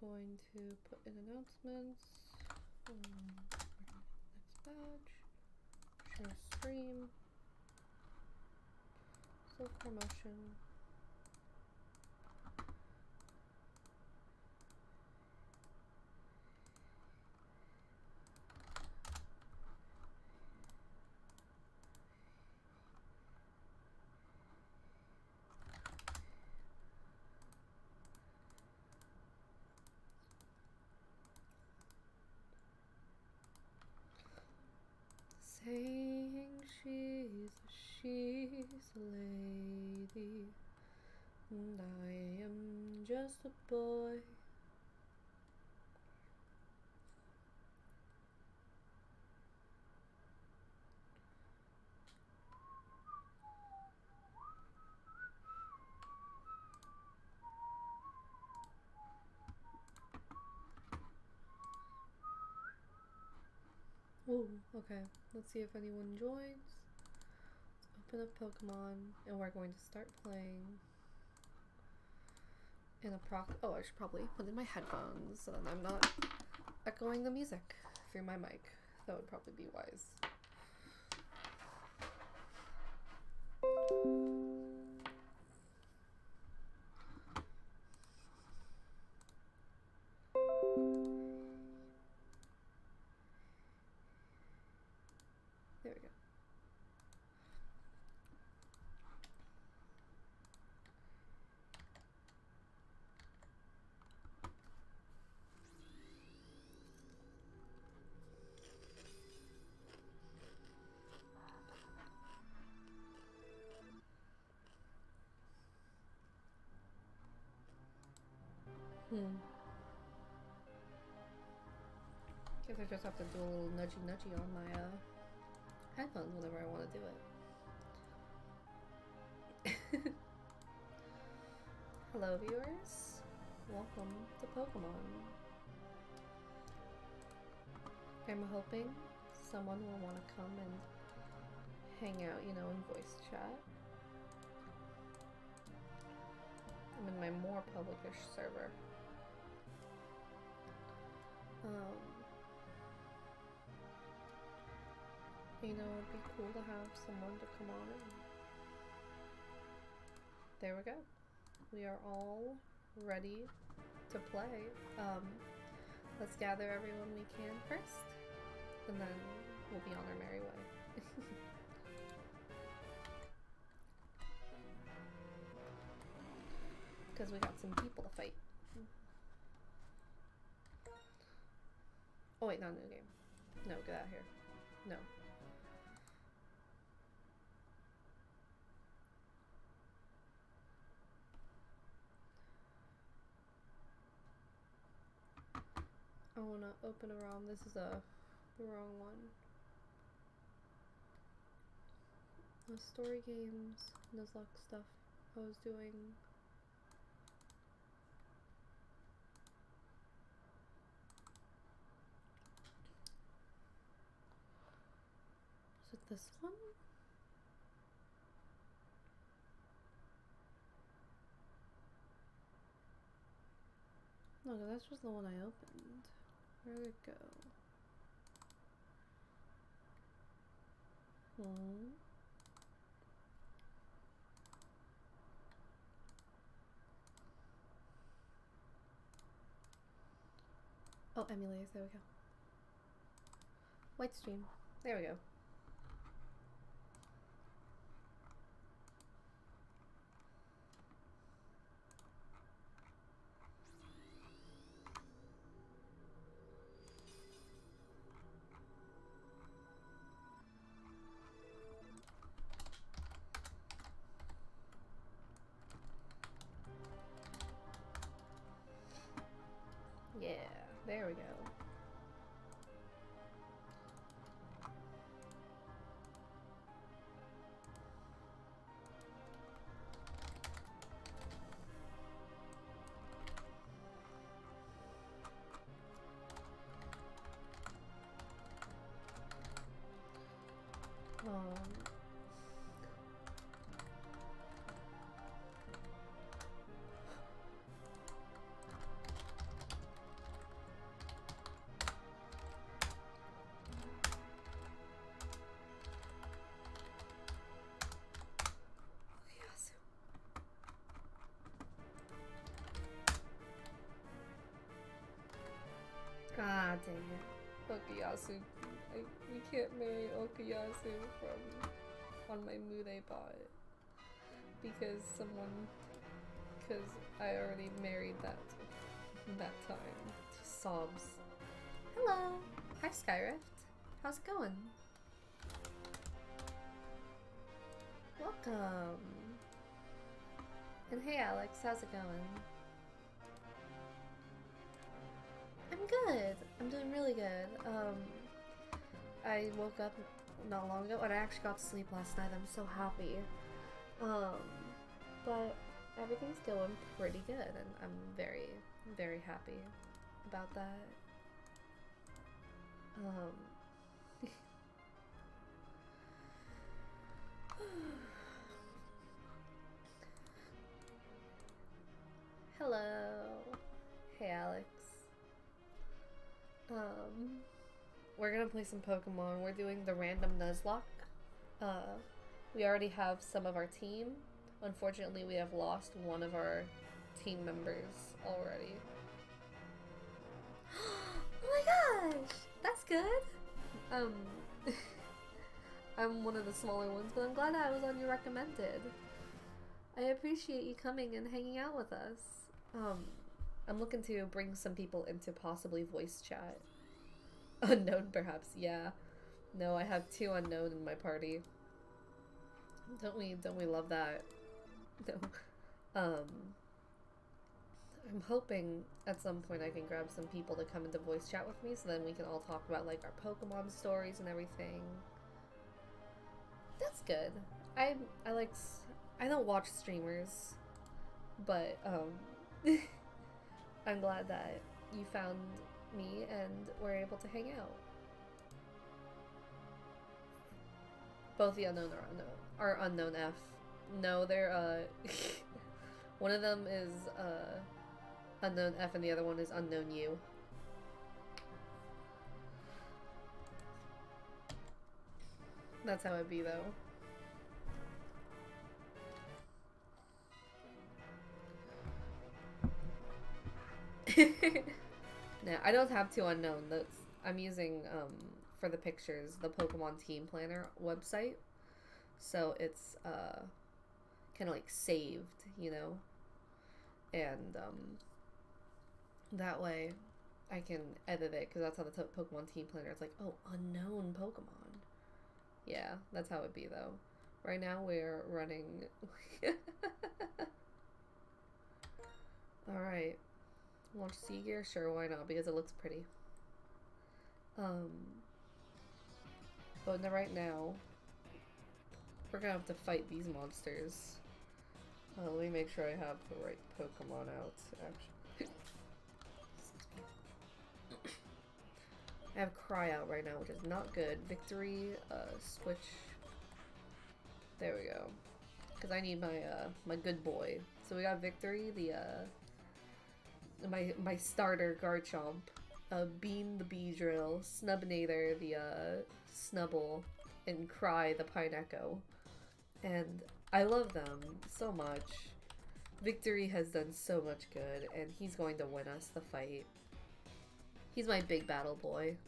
going to put in announcements. Next badge. Share stream. Self-promotion. Saying she's a lady, and I am just a boy. Ooh, okay. Let's see if anyone joins. Let's open up Pokemon, and we're going to start playing in a oh, I should probably put in my headphones so that I'm not echoing the music through my mic. That would probably be wise. There we go. Guess I just have to do a little nudgy on my headphones whenever I want to do it. Hello viewers, welcome to Pokemon. I'm hoping someone will want to come and hang out, you know, in voice chat. I'm in my more publicish server. You know, it'd be cool to have someone to come on in. There we go. We are all ready to play. Let's gather everyone we can first, and then we'll be on our merry way. Because we got some people to fight. Oh wait, not new game. No, get out of here. No. I wanna open a ROM. This is the wrong one. The story games, Nuzlock stuff I was doing. Is it this one? No, that's just the one I opened. Where did it go? Oh, emulators, there we go. White stream. There we go. Yeah, there we go. Ah, dang it. Okuyasu. We can't marry Okuyasu from on my Mude bot. Because I already married that time. She sobs. Hello! Hi Skyrift. How's it going? Welcome! And hey Alex, how's it going? I'm good. I'm doing really good. I woke up not long ago and I actually got to sleep last night. I'm so happy. But everything's going pretty good and I'm very, very happy about that. Hello. Hey Alex. We're gonna play some Pokemon. We're doing the random Nuzlock. We already have some of our team. Unfortunately, we have lost one of our team members already. Oh my gosh! That's good! I'm one of the smaller ones, but I'm glad I was on your recommended. I appreciate you coming and hanging out with us. I'm looking to bring some people into possibly voice chat. Unknown, perhaps, yeah. No, I have 2 unknown in my party. Don't we love that? No. I'm hoping at some point I can grab some people to come into voice chat with me so then we can all talk about like our Pokemon stories and everything. That's good. I don't watch streamers, but I'm glad that you found me and we're able to hang out. Both the unknown are unknown F. No, they're one of them is unknown F and the other one is unknown U. That's how it be though. No, I don't have 2 unknown. I'm using for the pictures the Pokemon Team Planner website, so it's kind of like saved, you know, and that way I can edit it because that's how the Pokemon Team Planner. It's like, oh, unknown Pokemon. Yeah, that's how it be though. Right now we're running. All right. Launch Sea Gear? Sure, why not? Because it looks pretty. But right now, we're gonna have to fight these monsters. Let me make sure I have the right Pokemon out, actually. I have Cry out right now, which is not good. Victory, switch. There we go. Because I need my, my good boy. So we got Victory, the, my starter Garchomp, Bean the Beedrill, Snubinator the Snubble, and Cry the Pineco. And I love them so much. Victory has done so much good, and he's going to win us the fight. He's my big battle boy.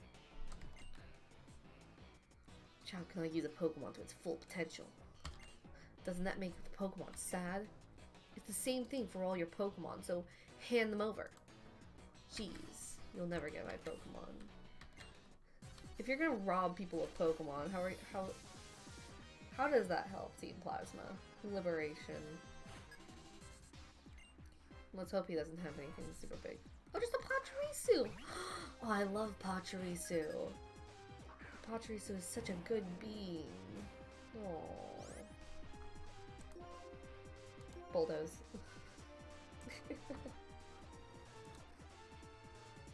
How can I use a Pokemon to its full potential? Doesn't that make the Pokemon sad? It's the same thing for all your Pokemon, so hand them over. Jeez, you'll never get my Pokemon. If you're gonna rob people of Pokemon, how does that help Team Plasma? Liberation. Let's hope he doesn't have anything super big. Oh, just a Pachirisu! Oh, I love Pachirisu. Pachirisu is such a good being. Aww. Bulldoze.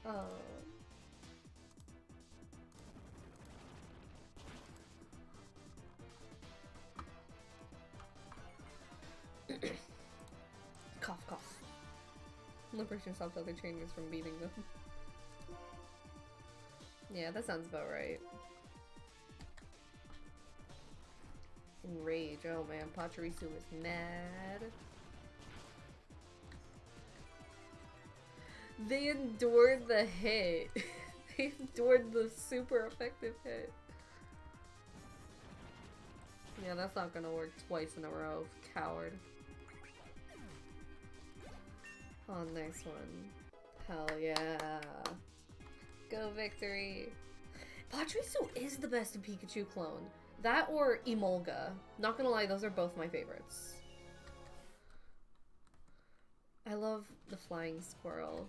Oh. Cough, cough. Liberation stops other trainers from beating them. Yeah, that sounds about right. Enrage. Oh man, Pachirisu is mad. They endured the hit. He endured the super effective hit. Yeah, that's not gonna work twice in a row, coward. Oh, nice one. Hell yeah. Go victory. Pachirisu is the best Pikachu clone. That or Emolga. Not gonna lie, those are both my favorites. I love the flying squirrel.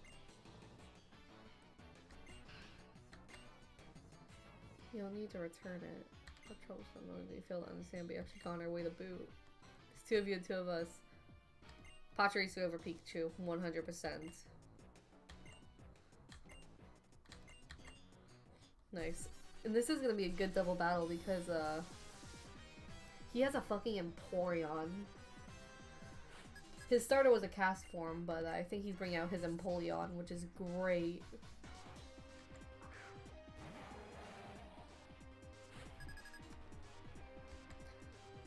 You'll need to return it. What troublesome mode do you fail to understand, but you actually gone our way to boot? It's 2 of you and 2 of us. Pachirisu over Pikachu, 100%. Nice. And this is gonna be a good double battle because, he has a fucking Empoleon. His starter was a cast form, but I think he's bringing out his Empoleon, which is great.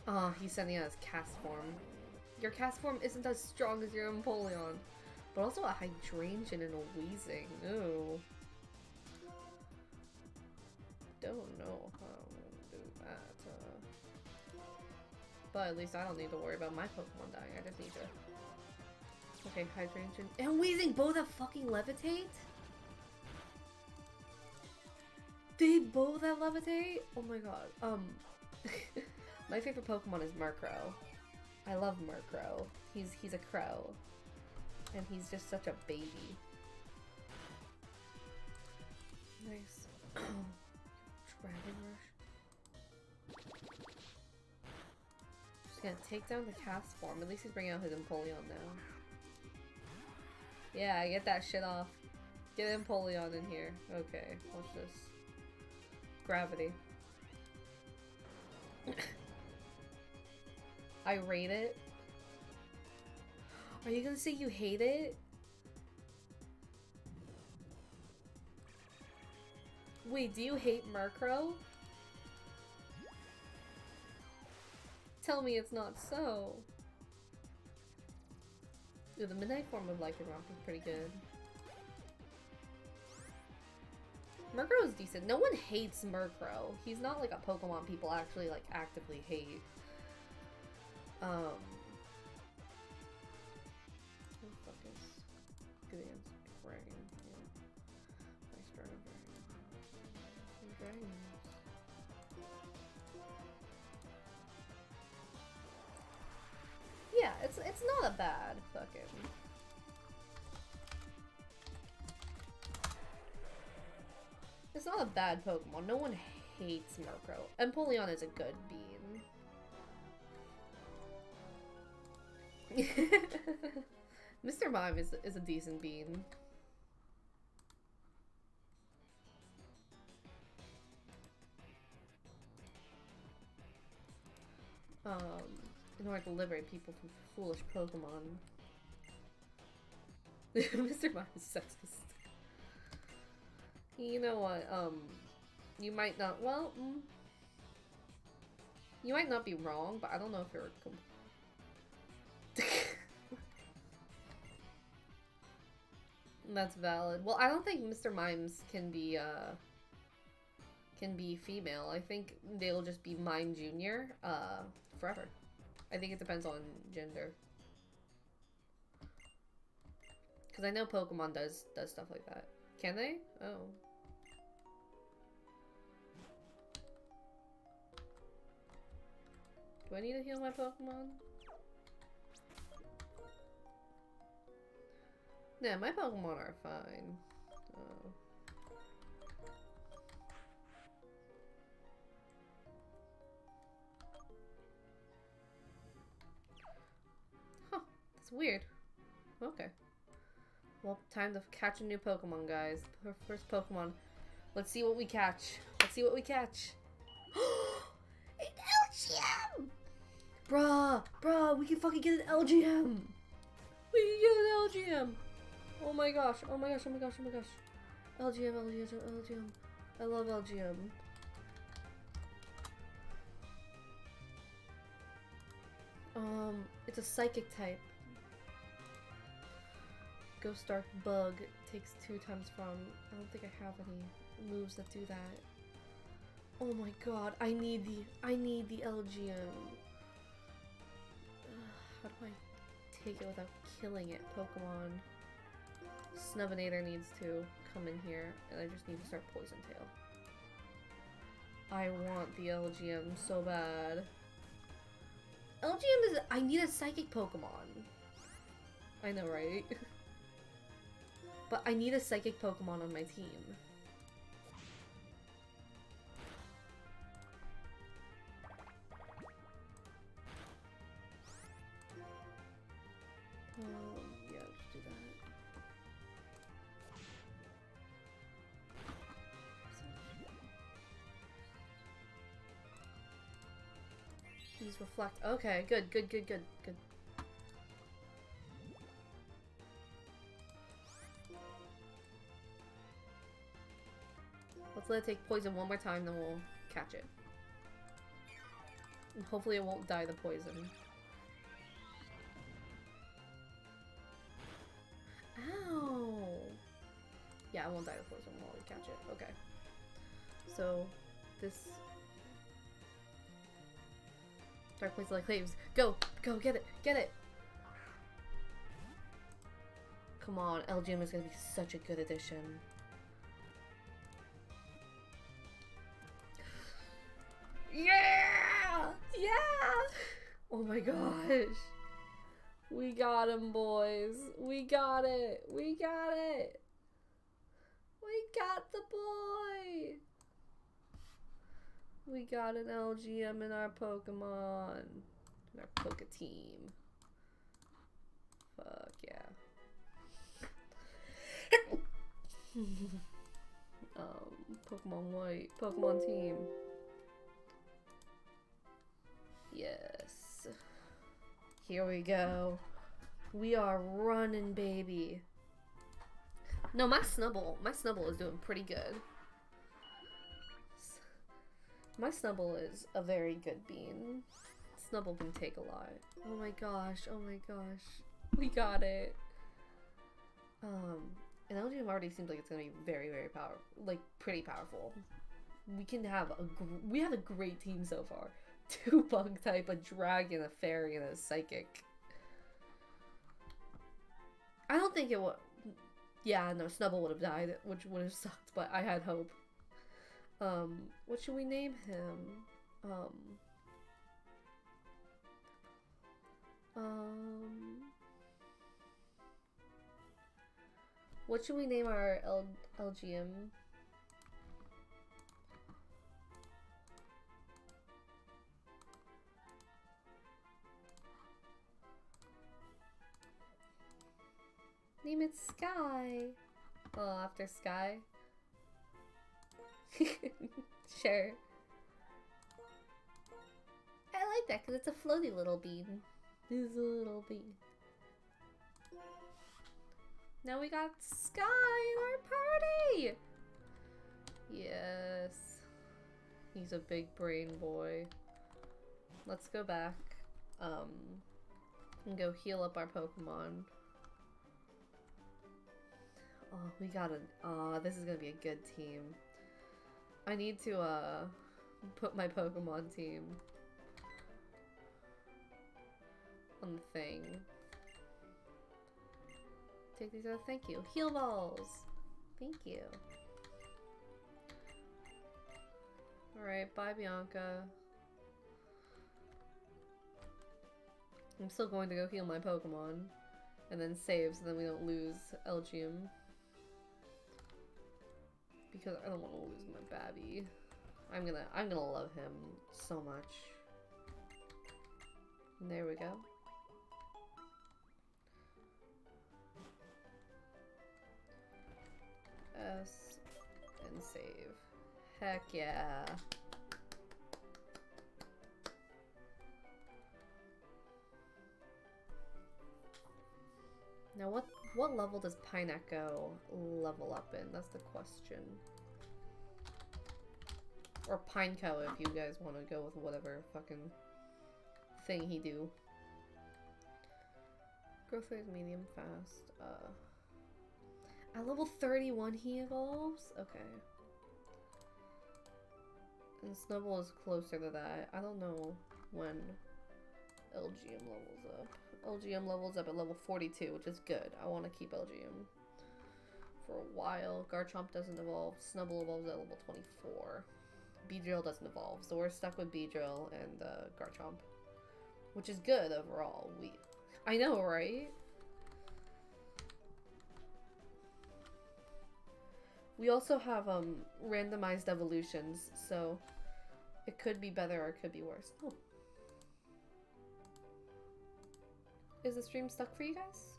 Oh, he's sending out his cast form. Your cast form isn't as strong as your Empoleon. But also a Hydrangean and a Weezing. Ooh. Don't know how to do that. But at least I don't need to worry about my Pokemon dying. I just need to... Okay, Hydrangean and Weezing both have fucking Levitate? They both have Levitate? Oh my god. My favorite Pokemon is Murkrow. I love Murkrow. He's a crow. And he's just such a baby. Nice. Dragon Rush. Just gonna take down the cast form. At least he's bringing out his Empoleon now. Yeah, get that shit off. Get Empoleon in here. Okay, watch this. Gravity. I rate it. Are you gonna say you hate it? Wait, do you hate Murkrow? Tell me it's not so. Ooh, the Midnight form of Lycanroc is pretty good. Murkrow is decent. No one hates Murkrow. He's not like a Pokemon people actually like actively hate. Who the fuck is Gudion's Dragon? Yeah. Nice Dragon. Dragons. Yeah, it's not a bad fucking. It's not a bad Pokemon. No one hates Murkrow. Empoleon is a good bean. Mr. Mime is a decent bean. In order to liberate people from foolish Pokemon. Mr. Mime is sexist. You know what, you might not, well, you might not be wrong, but I don't know if you're That's valid. Well, I don't think Mr. Mimes can be female. I think they'll just be Mime Junior, forever. I think it depends on gender. Because I know Pokemon does stuff like that. Can they? Oh. Do I need to heal my Pokemon? Nah, my Pokemon are fine. Oh. Huh, that's weird. Okay. Well, time to catch a new Pokemon, guys. Our first Pokemon. Let's see what we catch. Let's see what we catch. An LGM! Bruh, we can fucking get an LGM! We can get an LGM! Oh my gosh, oh my gosh, oh my gosh, oh my gosh. LGM. I love LGM. It's a psychic type. Ghost Dark Bug takes 2 times from. I don't think I have any. moves that do that. Oh my god, I need the LGM. How do I take it without killing it? Pokemon. Snubbinator needs to come in here, and I just need to start Poison Tail. I want the LGM so bad. LGM is- I need a Psychic Pokemon. I know, right? But I need a Psychic Pokemon on my team. Yeah, just do that. Please reflect. Okay, good, good, good, good, good. Let's let it take poison one more time, then we'll catch it. And hopefully it won't die the poison. Ow! Yeah, I won't die the poison while we catch it. Okay. So, this... Dark Place like Claves. Go! Go! Get it! Get it! Come on, LGM is gonna be such a good addition. Yeah! Yeah! Oh my gosh. We got him, boys. We got it. We got it. We got the boy. We got an LGM in our Pokemon. In our Poke team. Fuck yeah. Pokemon White. Pokemon team. Yes. Here we go. We are running, baby. No, my Snubbull is doing pretty good. My Snubbull is a very good bean. Snubbull can take a lot. Oh my gosh, oh my gosh. We got it. And LGM already seems like it's gonna be very, very powerful. Like, pretty powerful. We have a great team so far. 2 bug type, a dragon, a fairy, and a psychic. I don't think it would. Yeah, no, Snubbull would have died, which would have sucked, but I had hope. What should we name him? What should we name our LGM? Name it Sky. Oh, after Sky. Sure. I like that because it's a floaty little bean. It's a little bean. Now we got Sky in our party! Yes. He's a big brain boy. Let's go back. And go heal up our Pokemon. Oh, we got this is gonna be a good team. I need to, put my Pokemon team on the thing. Take these out. Thank you. Heal balls. Thank you. Alright, bye Bianca. I'm still going to go heal my Pokemon. And then save so then we don't lose LGM. Because I don't want to lose my Babby. I'm gonna love him so much. And there we go. S and save. Heck yeah. Now what level does Pineco level up in? That's the question. Or Pineco if you guys want to go with whatever fucking thing he do. Growth rate is medium fast. At level 31 he evolves? Okay. And Snubble is closer to that. I don't know when LGM levels up. LGM levels up at level 42, which is good. I want to keep LGM for a while. Garchomp doesn't evolve. Snubble evolves at level 24. Beedrill doesn't evolve, so we're stuck with Beedrill and Garchomp, which is good overall. I know, right? We also have randomized evolutions, so it could be better or it could be worse. Oh. Is the stream stuck for you guys?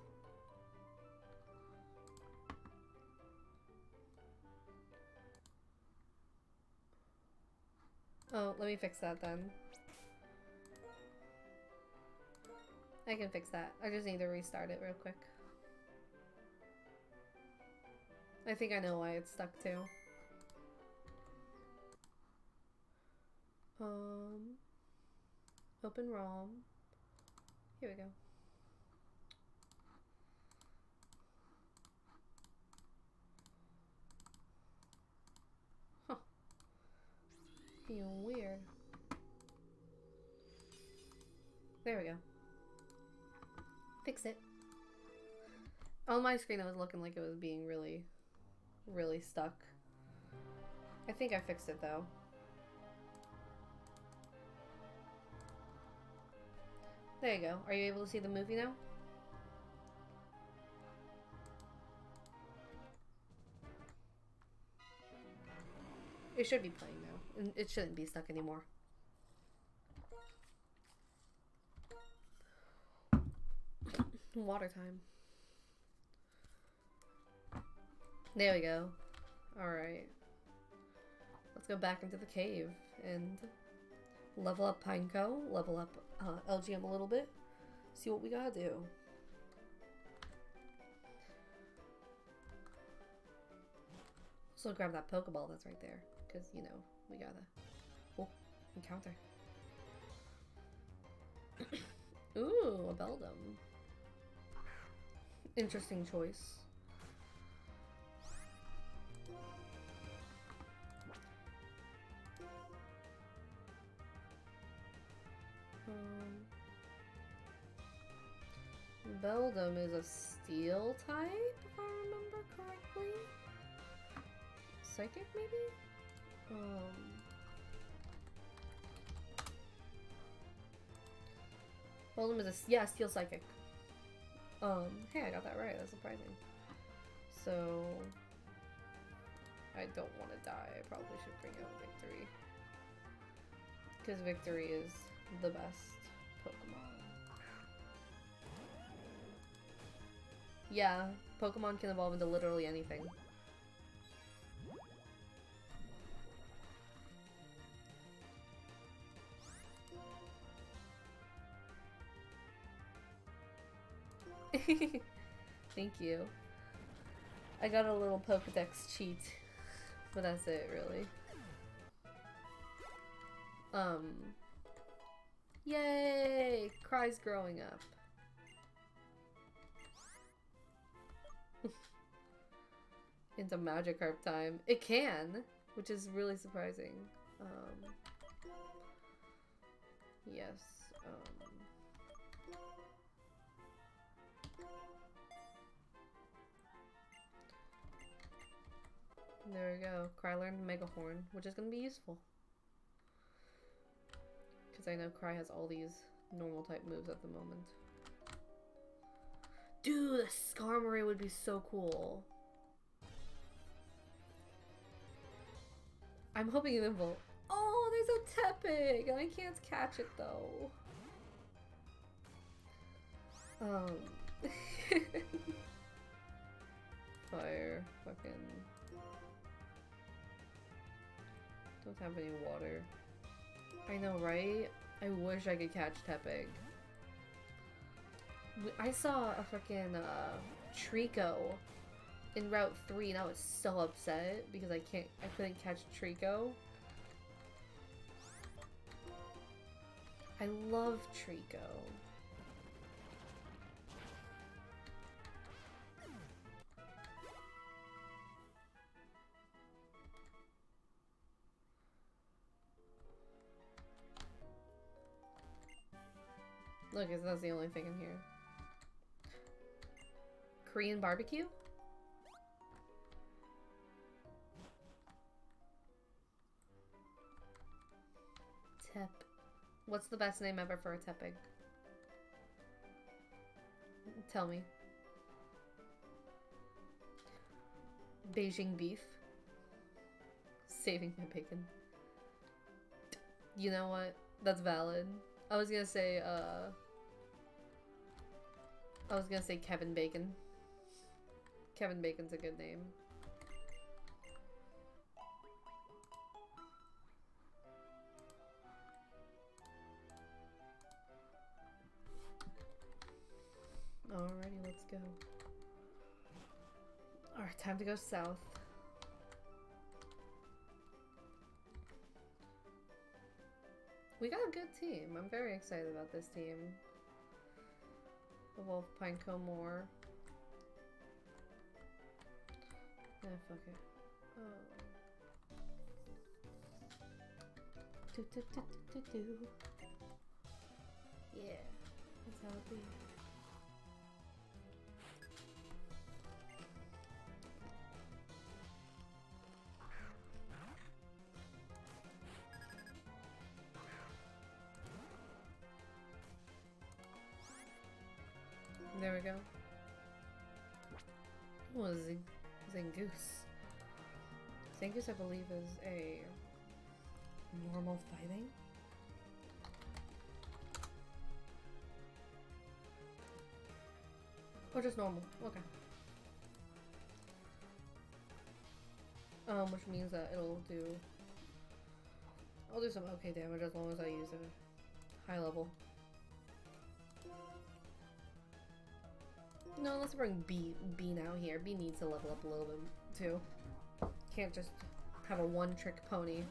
Oh, let me fix that then. I can fix that. I just need to restart it real quick. I think I know why it's stuck too. Open ROM. Here we go. Huh. Being weird. There we go. Fix it. On my screen, it was looking like it was being really stuck. I think I fixed it though. There you go. Are you able to see the movie now? It should be playing now. And it shouldn't be stuck anymore. Water time. There we go. Alright. Let's go back into the cave and level up Pineco, level up LGM a little bit, see what we gotta do. Also grab that Pokeball that's right there, because, you know, we gotta... Oh, encounter. Ooh, a Beldum. Interesting choice. Beldum is a steel type, if I remember correctly. Psychic, maybe? Beldum is a steel psychic. Hey, I got that right. That's surprising. So I don't want to die. I probably should bring out Victory, because Victory is the best Pokemon. Yeah, Pokemon can evolve into literally anything. Thank you. I got a little Pokedex cheat, but that's it, really. Yay! Cry's growing up. Into Magikarp time. It can, which is really surprising. Yes. There we go. Cry learned Mega Horn, which is going to be useful. Because I know Cry has all these normal type moves at the moment. Dude, a Skarmory would be so cool. I'm hoping it will. Oh, there's a Tepig, and I can't catch it though. Fire, fucking. Don't have any water. I know, right? I wish I could catch Tepig. I saw a freaking Trico in Route 3 and I was so upset because I couldn't catch Trico. I love Trico. Look, that's the only thing in here. Korean barbecue? Tep. What's the best name ever for a tepping? Tell me. Beijing beef. Saving my bacon. You know what? That's valid. I was gonna say Kevin Bacon. Kevin Bacon's a good name. Alrighty, let's go. Alright, time to go south. We got a good team. I'm very excited about this team. Wolf Pineco more. Yeah, fuck it. Oh. Yeah, that's how it be. There we go. What is Zangoose? Zangoose, I believe, is a normal fighting. Or just normal. Okay. Which means that I'll do some okay damage as long as I use a high level. No, let's bring Bean out here. Bean needs to level up a little bit too. Can't just have a one-trick pony.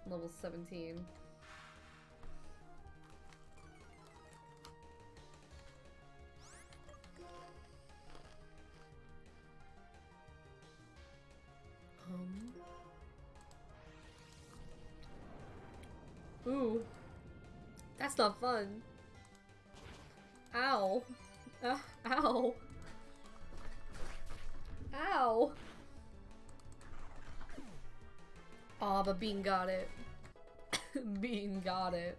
Level 17. Ooh. That's not fun. Ow. Ow. Ow. Aw, but Bean got it. Bean got it.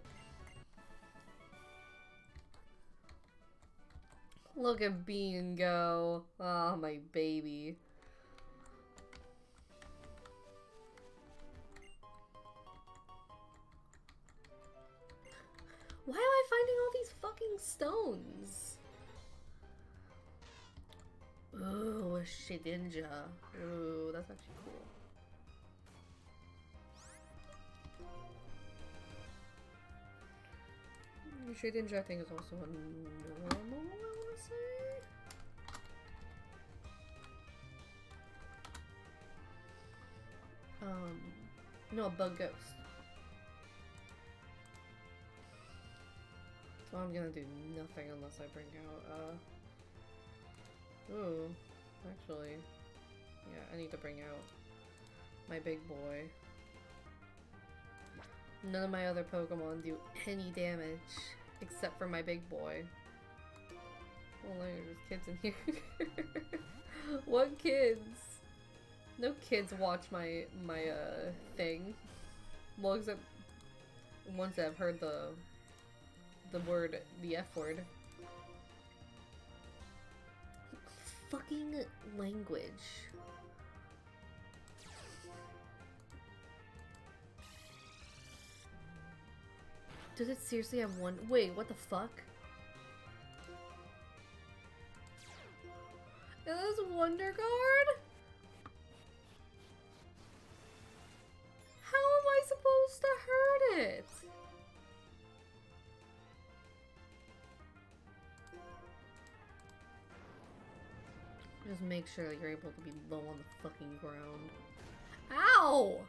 Look at Bean go. Oh, my baby. Why am I finding all these fucking stones? Ooh, a Shedinja. Ooh, that's actually cool. Shedinja, I think, is also a normal, I wanna say? No, a bug ghost. So I'm gonna do nothing unless I bring out, ooh, actually, yeah, I need to bring out my big boy. None of my other Pokemon do any damage, except for my big boy. Oh, there's kids in here. What kids? No kids watch my thing. Well, except ones that have heard the F word. Fucking language. Does it seriously have one? Wait, what the fuck? Is this Wonder Guard? How am I supposed to hurt it? Just make sure that you're able to be low on the fucking ground. Ow!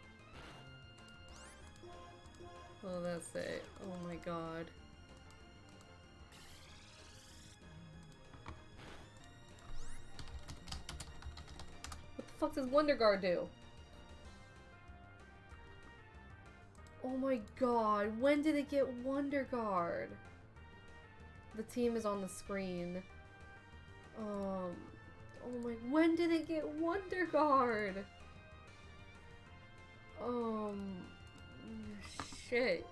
Oh, that's it. Oh my god. What the fuck does Wonder Guard do? Oh my god, when did it get Wonder Guard? The team is on the screen. Oh my, when did it get Wonder Guard? Shit.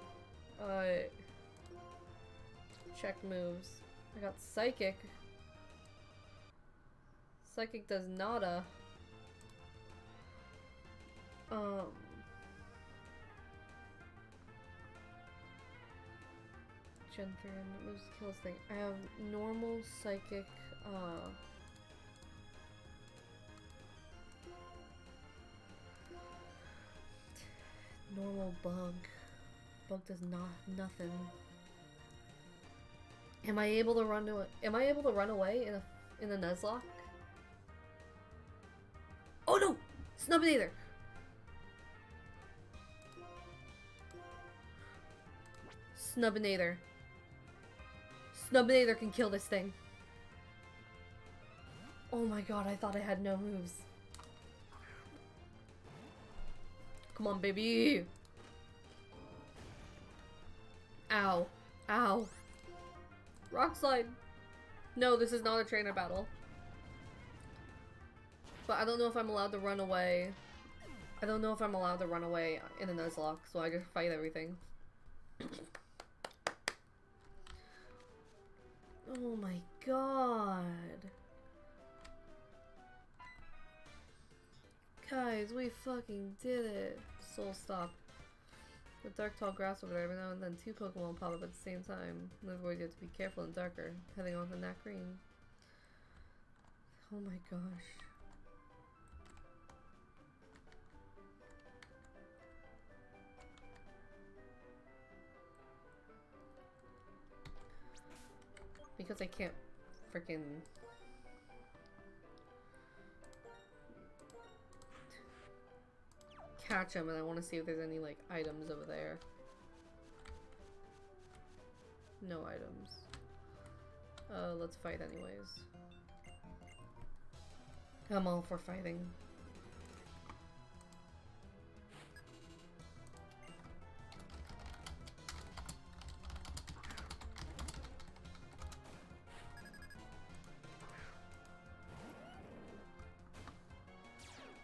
Check moves. I got Psychic. Psychic does nada. Gen 3 and moves kills thing. I have normal, Psychic, normal, Bug. Bug does nothing. Am I able to run away in a Nuzlock? Oh no! Snubinator! Snubinator. Snubinator can kill this thing. Oh my god, I thought I had no moves. Come on, baby! Ow. Ow. Rock slide. No, this is not a trainer battle. But I don't know if I'm allowed to run away. I don't know if I'm allowed to run away in a Nuzlock, so I just fight everything. Oh my god. Guys, we fucking did it. Soul stop. The dark tall grass over there, every now and then 2 Pokemon pop up at the same time. Therefore, you have to be careful and darker. Heading on to Nat Green. Oh my gosh. Because I can't freaking catch him, and I want to see if there's any like items over there. No items. Let's fight anyways. I'm all for fighting.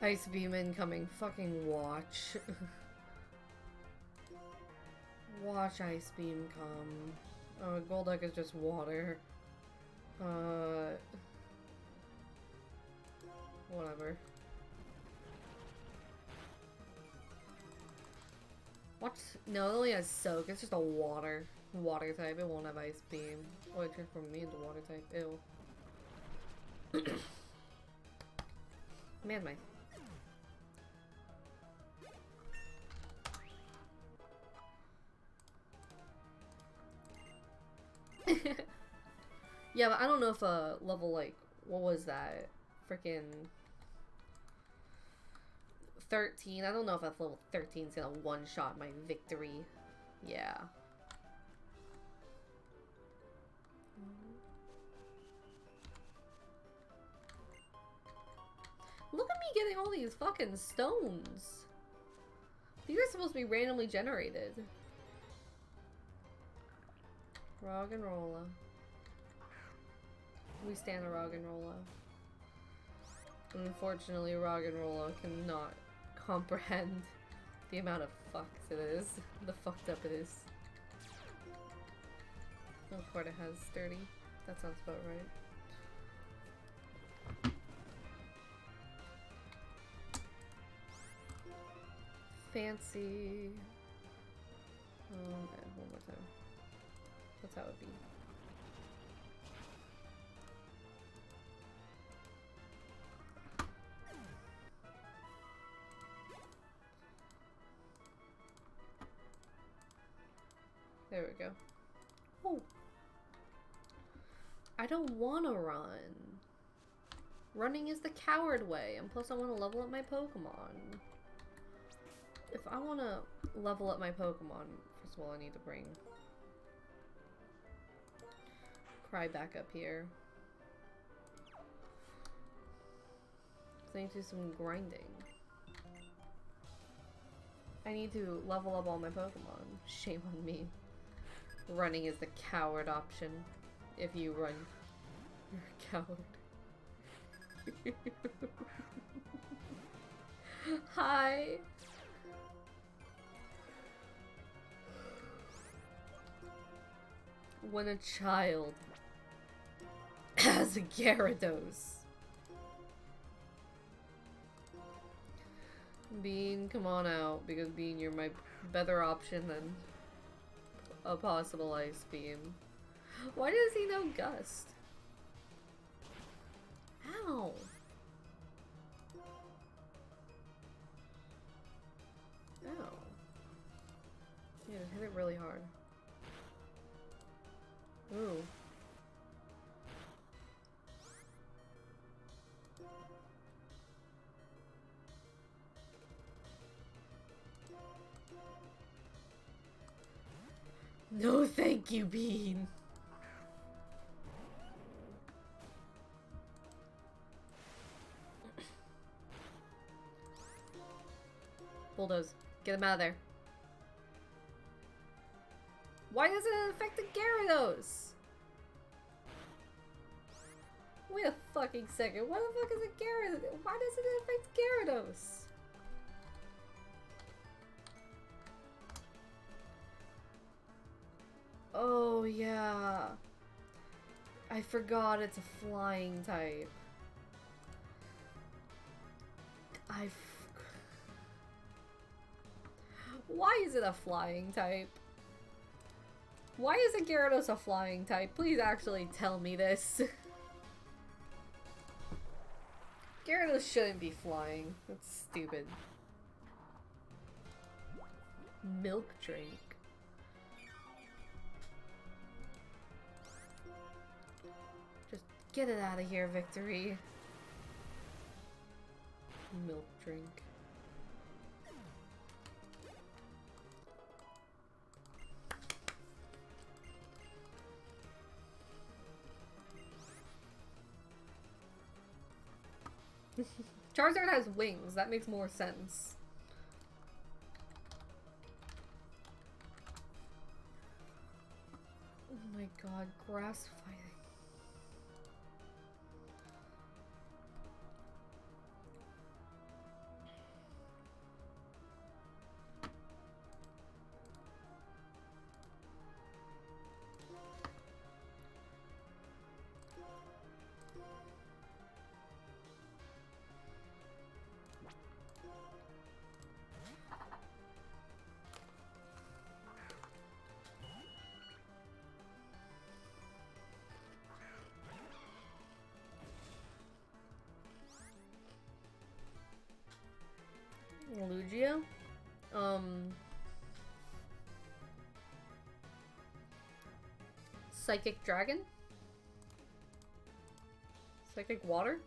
Ice beam incoming. Fucking watch. Watch ice beam come. Golduck is just water. Whatever. What? No, it only has soak. It's just a water type. It won't have ice beam. Oh, it transformed me into water type. Ew. Man, my. Yeah, but I don't know if a level like, what was that? Freaking 13. I don't know if a level 13 is gonna one-shot my victory. Yeah. Look at me getting all these fucking stones. These are supposed to be randomly generated. Roggenrola. We stand a Roggenrola. Unfortunately, Roggenrola cannot comprehend the amount of fucks it is. The fucked up it is. Oh, Corda has sturdy. That sounds about right. Fancy. Okay, one more time. That's how it would be. There we go. Oh. I don't want to run. Running is the coward way, and plus I want to level up my Pokemon. If I want to level up my Pokemon, first of all I need to bring Cry back up here. So I need to do some grinding. I need to level up all my Pokemon. Shame on me. Running is the coward option. if you run. You're a coward. Hi. When a child has a Gyarados. Bean, come on out, because Bean, you're my better option than a possible Ice Beam. Why does he know Gust? Ow! Ow. Yeah, hit it really hard. Ooh. No, thank you, Bean. Bulldoze. Get him out of there. Why does it affect the Gyarados? Wait a fucking second. What the fuck is a Gyarados? Why does it affect Gyarados? Oh, yeah. I forgot it's a flying type. Why is it a flying type? Why is a Gyarados a flying type? Please actually tell me this. Gyarados shouldn't be flying. That's stupid. Milk drink. Just get it out of here, Victory. Milk drink. Charizard has wings. That makes more sense. Oh my god, grass fighting. Lugia? Psychic Dragon? Psychic Water?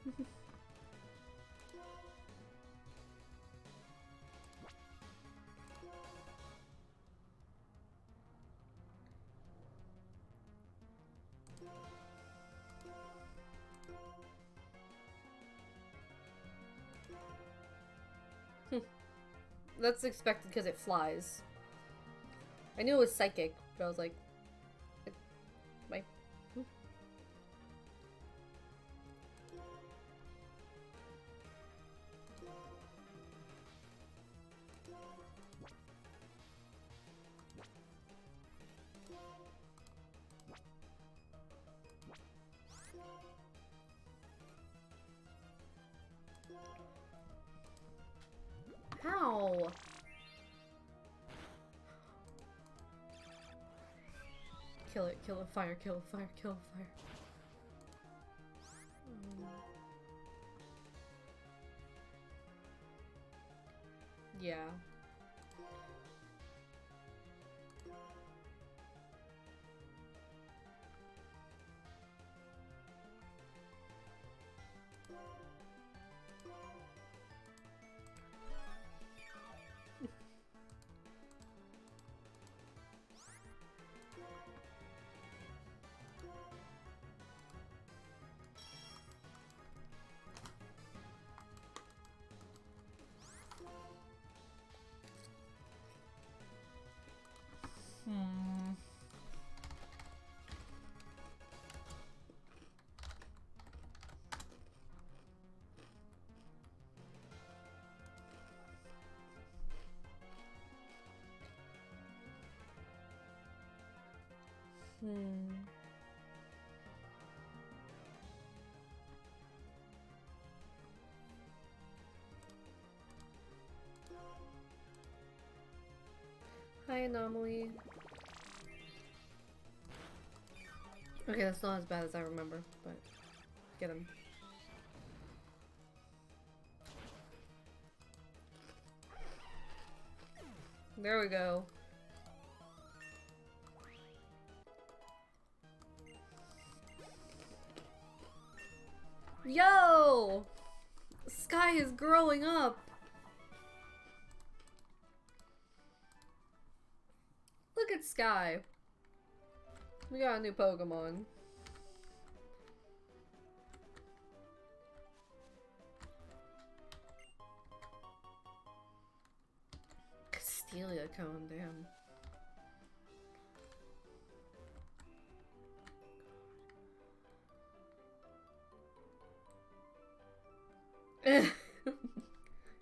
That's expected because it flies. I knew it was psychic, but I was like, why? How? Kill it, fire, kill it, fire, kill it, fire. Yeah. Hmm. Hi, Anomaly. Okay, that's not as bad as I remember, but get him. There we go. Yo! Sky is growing up! Look at Sky. We got a new Pokemon. Castelia cone, damn.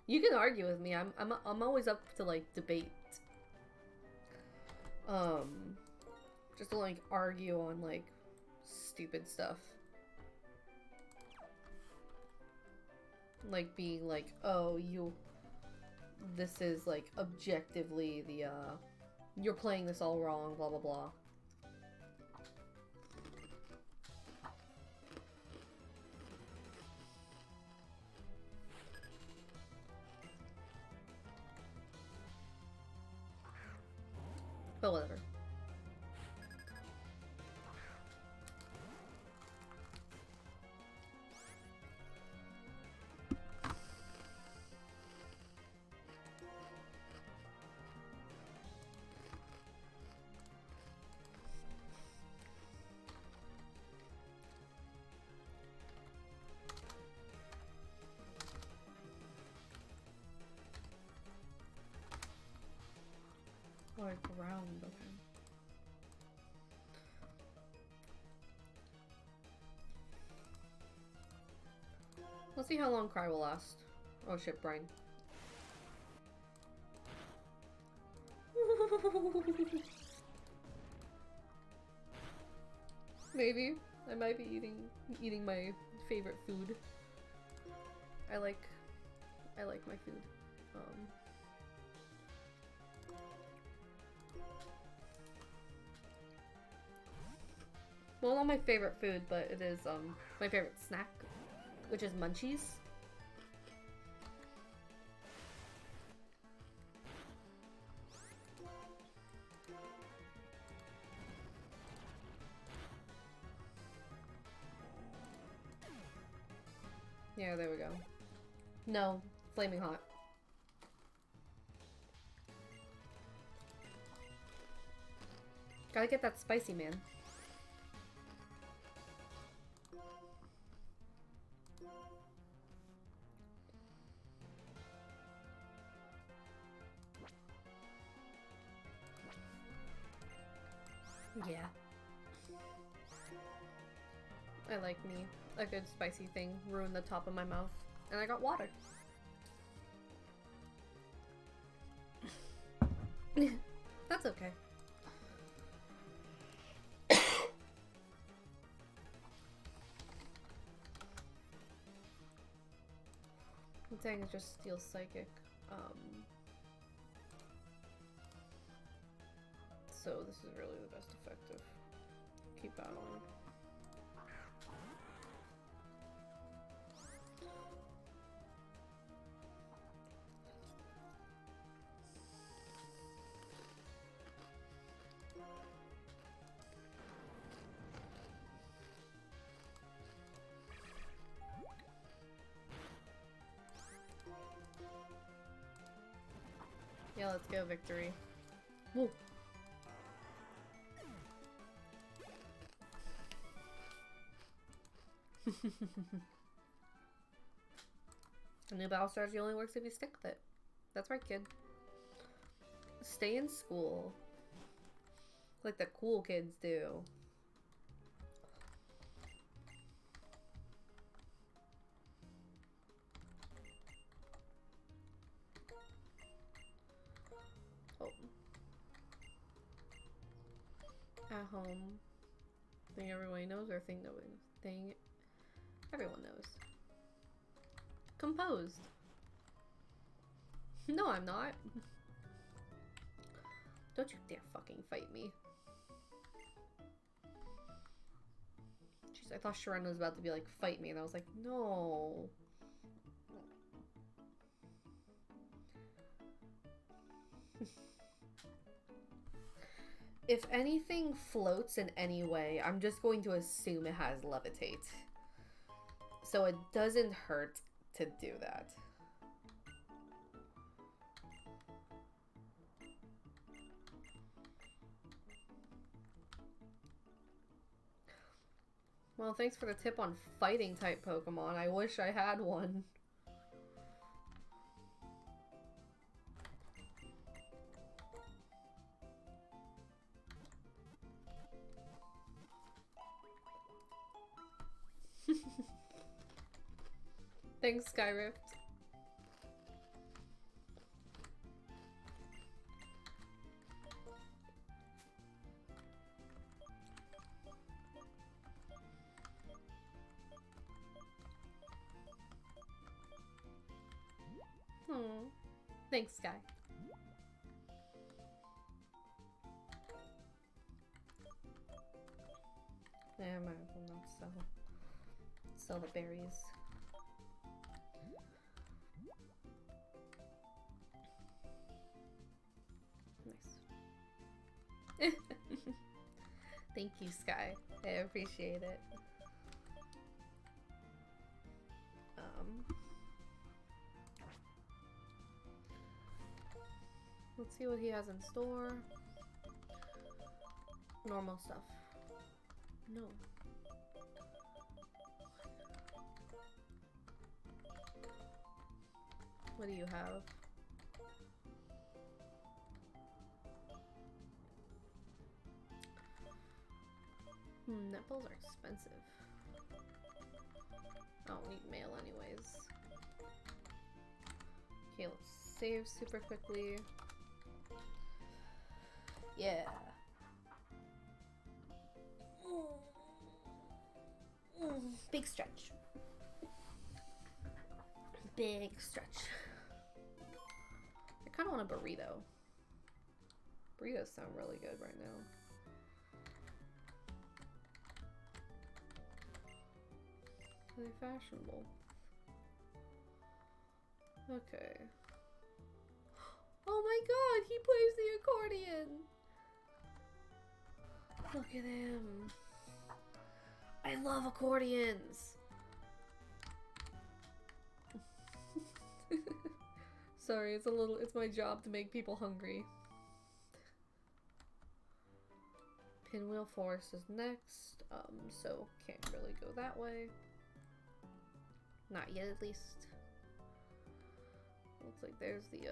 You can argue with me. I'm always up to like debate. Just to like argue on like stupid stuff. Like being like, oh, this is like objectively the you're playing this all wrong, blah blah blah. But whatever. Like round, okay. Let's see how long Cry will last. Oh shit, Brian. Maybe. I might be eating my favorite food. I like my food. Well, not my favorite food, but it is my favorite snack, which is munchies. Yeah, there we go. No, flaming hot. Gotta get that spicy, man. Yeah. I like me a good spicy thing. Ruined the top of my mouth. And I got water. That's okay. I'm saying it just steals psychic. So this is really the best effective. Keep battling. Yeah, let's go, victory. Woo. A new battle strategy only works if you stick with it. That's right, kid. Stay in school. Like the cool kids do. Oh. At home. Thing everybody knows or thing nobody knows? Thing everyone knows. Composed. No, I'm not. Don't you dare fucking fight me. Jeez, I thought Sharon was about to be like, fight me, and I was like, no. If anything floats in any way, I'm just going to assume it has levitate. So it doesn't hurt to do that. Well, thanks for the tip on fighting type Pokemon. I wish I had one. Thanks, Skyrift. Oh, thanks, Sky. Yeah, I might as well not sell the berries. Nice. Thank you, Sky. I appreciate it. Let's see what he has in store. Normal stuff. No. What do you have? Nipples are expensive. I don't need mail anyways. Okay, let's save super quickly. Yeah. Big stretch. Big stretch. I kind of want a burrito. Burritos sound really good right now. Are they fashionable? Okay. Oh my god, he plays the accordion! Look at him. I love accordions! Sorry, it's my job to make people hungry. Pinwheel Forest is next, so can't really go that way. Not yet, at least. Looks like there's the,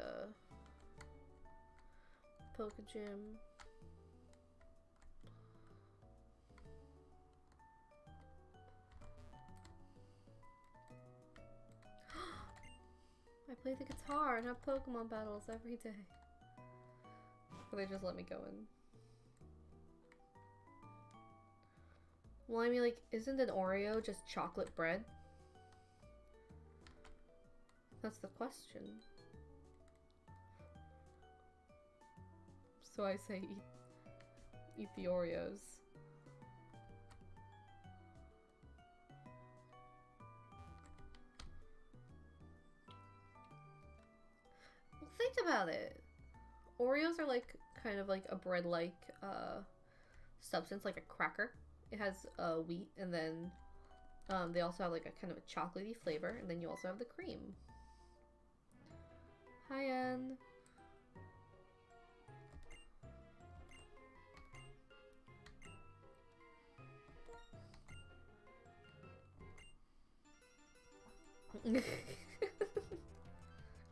Poke Gym. I play the guitar and have Pokemon battles every day. Or they just let me go in. Well, I mean, like, isn't an Oreo just chocolate bread? That's the question. So I say eat the Oreos. Well, think about it. Oreos are like kind of like a bread-like substance, like a cracker. It has wheat, and then they also have like a kind of a chocolatey flavor, and then you also have the cream. Hi, Anne.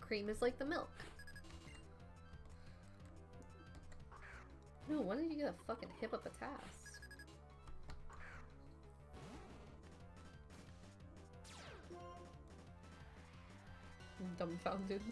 Cream is like the milk. No, when did you get a fucking hippopotas? I'm dumbfounded.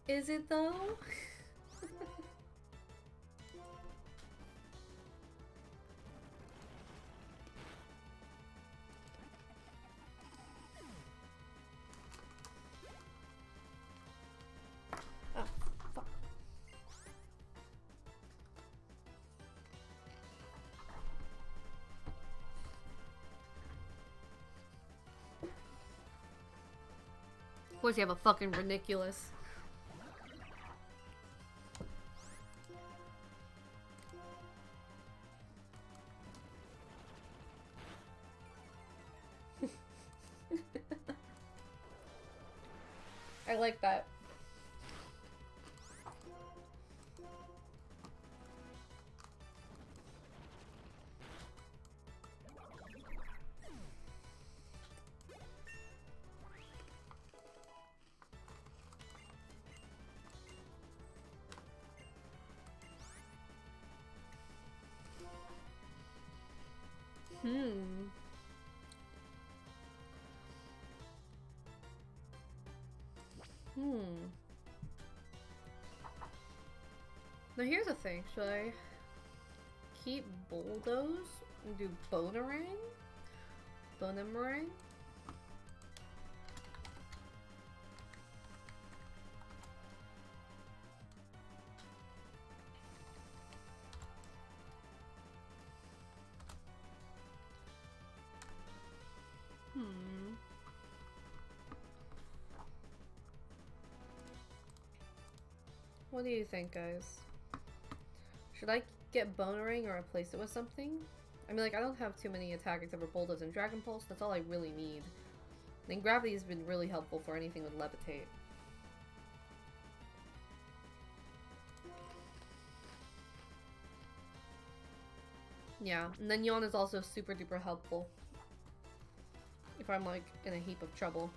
Is it though? Oh, fuck. Of course you have a fucking ridiculous. I like that. Now here's the thing, should I keep bulldoze and do bonerang? Bonemerang? What do you think, guys? Should I get Bonerang or replace it with something? I mean, like, I don't have too many attack except for Bulldoze and Dragon Pulse. That's all I really need. And Gravity has been really helpful for anything with Levitate. Yeah, and then Yawn is also super duper helpful. If I'm, like, in a heap of trouble.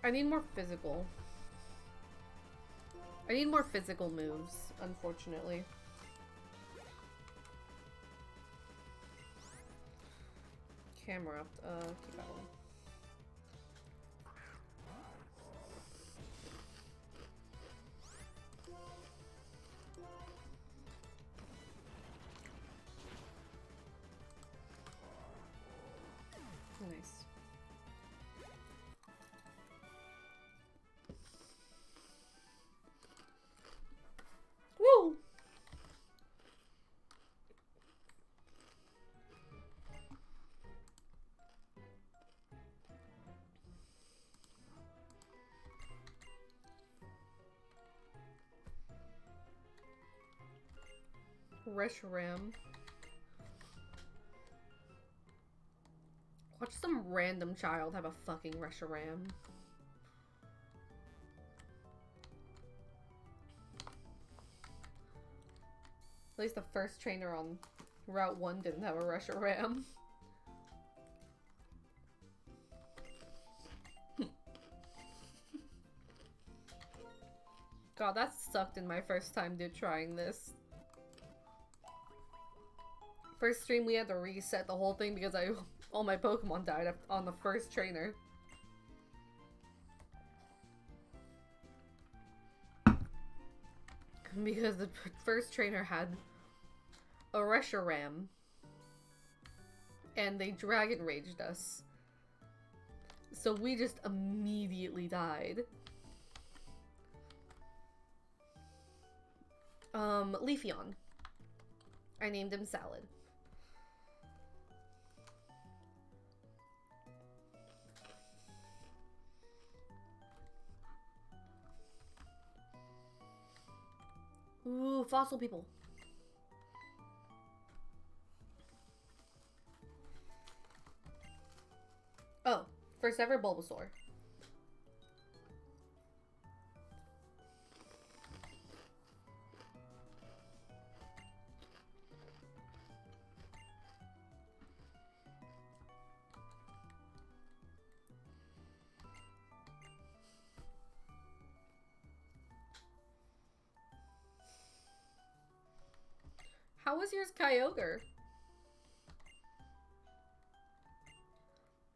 I need more physical. I need more physical moves, unfortunately. Camera up. Keep that one. Nice. Woo! Reshiram. Watch some random child have a fucking Reshiram. At least the first trainer on Route 1 didn't have a Reshiram. God, that sucked in my first time trying this. First stream we had to reset the whole thing because all my Pokemon died on the first trainer. Because the first trainer had a Reshiram. And they Dragon Raged us. So we just immediately died. Leafeon. I named him Salad. Ooh, fossil people. Oh, first ever Bulbasaur. How was yours Kyogre?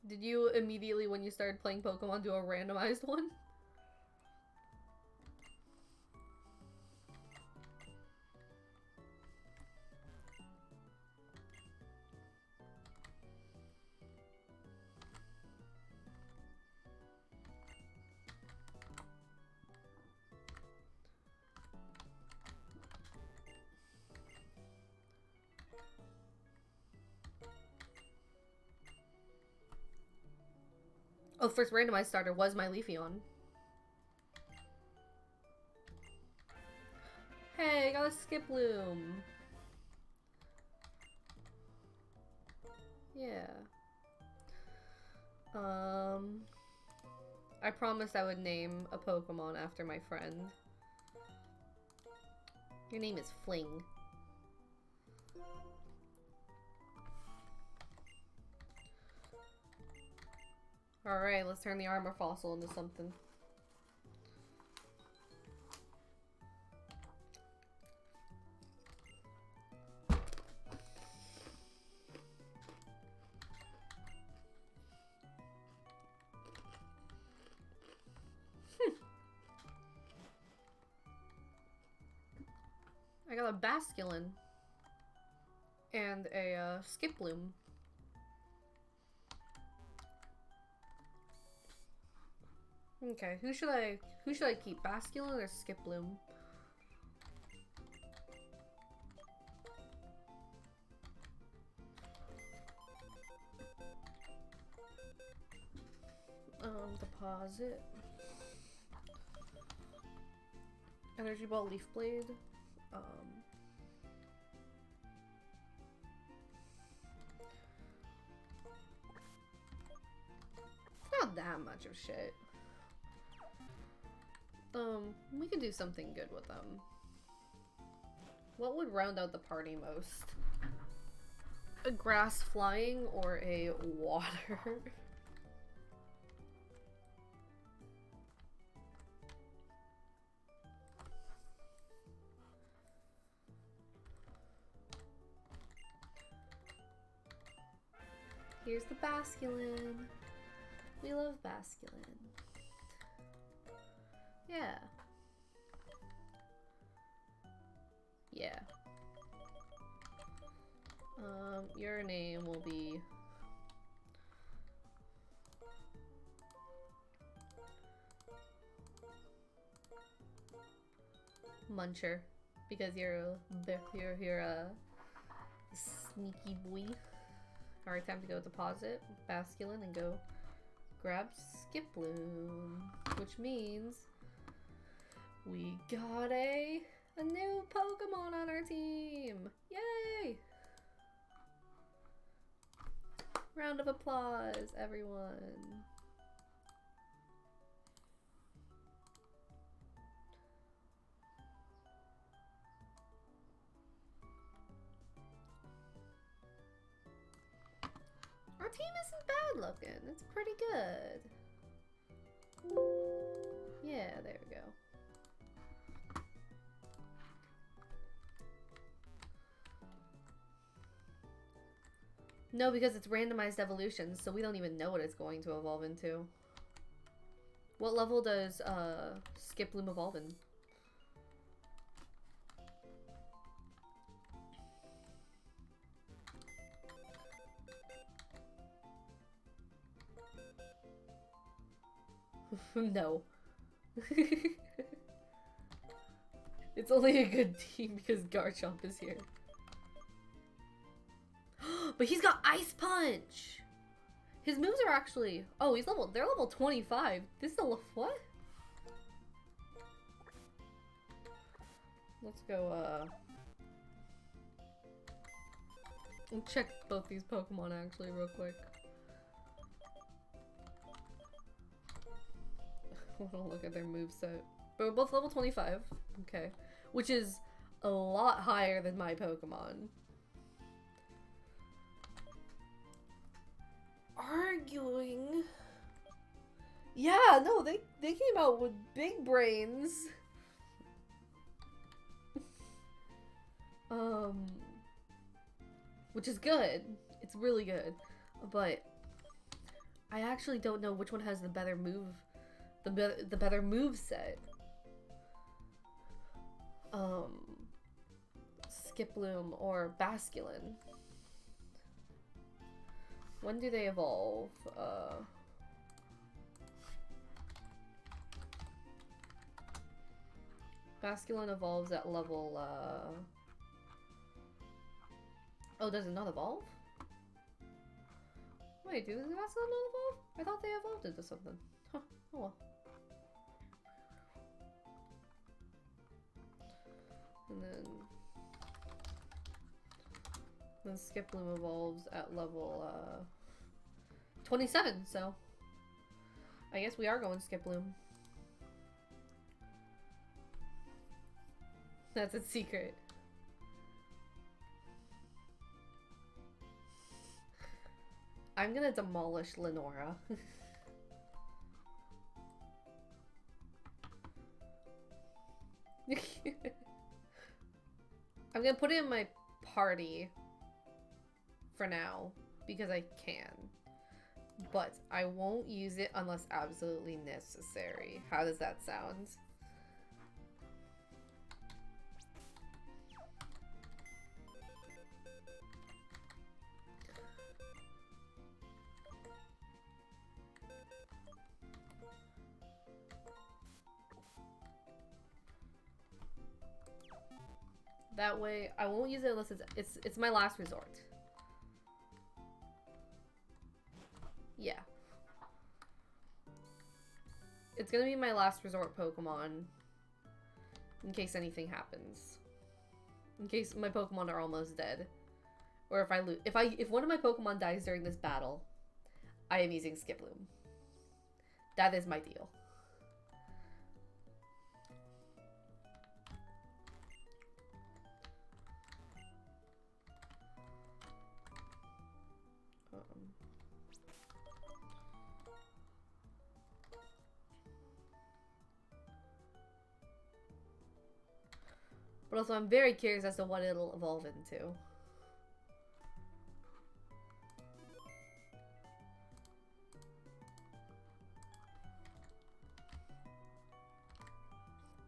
Did you immediately, when you started playing Pokemon, do a randomized one? Oh, first randomized starter was my Leafeon. Hey, I got a Skiploom. Yeah. I promised I would name a Pokemon after my friend. Your name is Fling. Alright, let's turn the armor fossil into something. I got a Basculin. And a Skiploom. Okay, who should I keep? Basculin or Skiploom? Deposit. Energy Ball, Leaf Blade. Not that much of shit. We could do something good with them. What would round out the party most? A grass flying or a water? Here's the Basculin. We love Basculin. Yeah. Yeah. Your name will be... Muncher. Because you're a sneaky boy. Alright, time to go deposit Basculin and go grab Skiploom. Which means we got a new Pokemon on our team! Yay! Round of applause, everyone. Our team isn't bad looking. It's pretty good. Yeah, there we go. No, because it's randomized evolutions, so we don't even know what it's going to evolve into. What level does Skiploom evolve in? No. It's only a good team because Garchomp is here. But he's got Ice Punch! His moves are actually... Oh, they're level 25. This is a... What? Let's go, I'll check both these Pokemon actually real quick. I want to look at their moveset. But we're both level 25. Okay. Which is a lot higher than my Pokemon. Arguing. Yeah, no, they came out with big brains. which is good. It's really good, but I actually don't know which one has the better move, the better move set. Skiploom or Basculin. When do they evolve? Basculin evolves at level, oh, does it not evolve? Wait, does Basculin not evolve? I thought they evolved into something. Huh, oh well. And then Skiploom evolves at level, 27, so I guess we are going Skiploom. That's its secret. I'm gonna demolish Lenora. I'm gonna put it in my party for now because I can, but I won't use it unless absolutely necessary. How does that sound? That way, I won't use it unless it's my last resort. Yeah. It's gonna be my last resort Pokemon in case anything happens. In case my Pokemon are almost dead. Or if I lose, if one of my Pokemon dies during this battle, I am using Skiploom. That is my deal. But also, I'm very curious as to what it'll evolve into.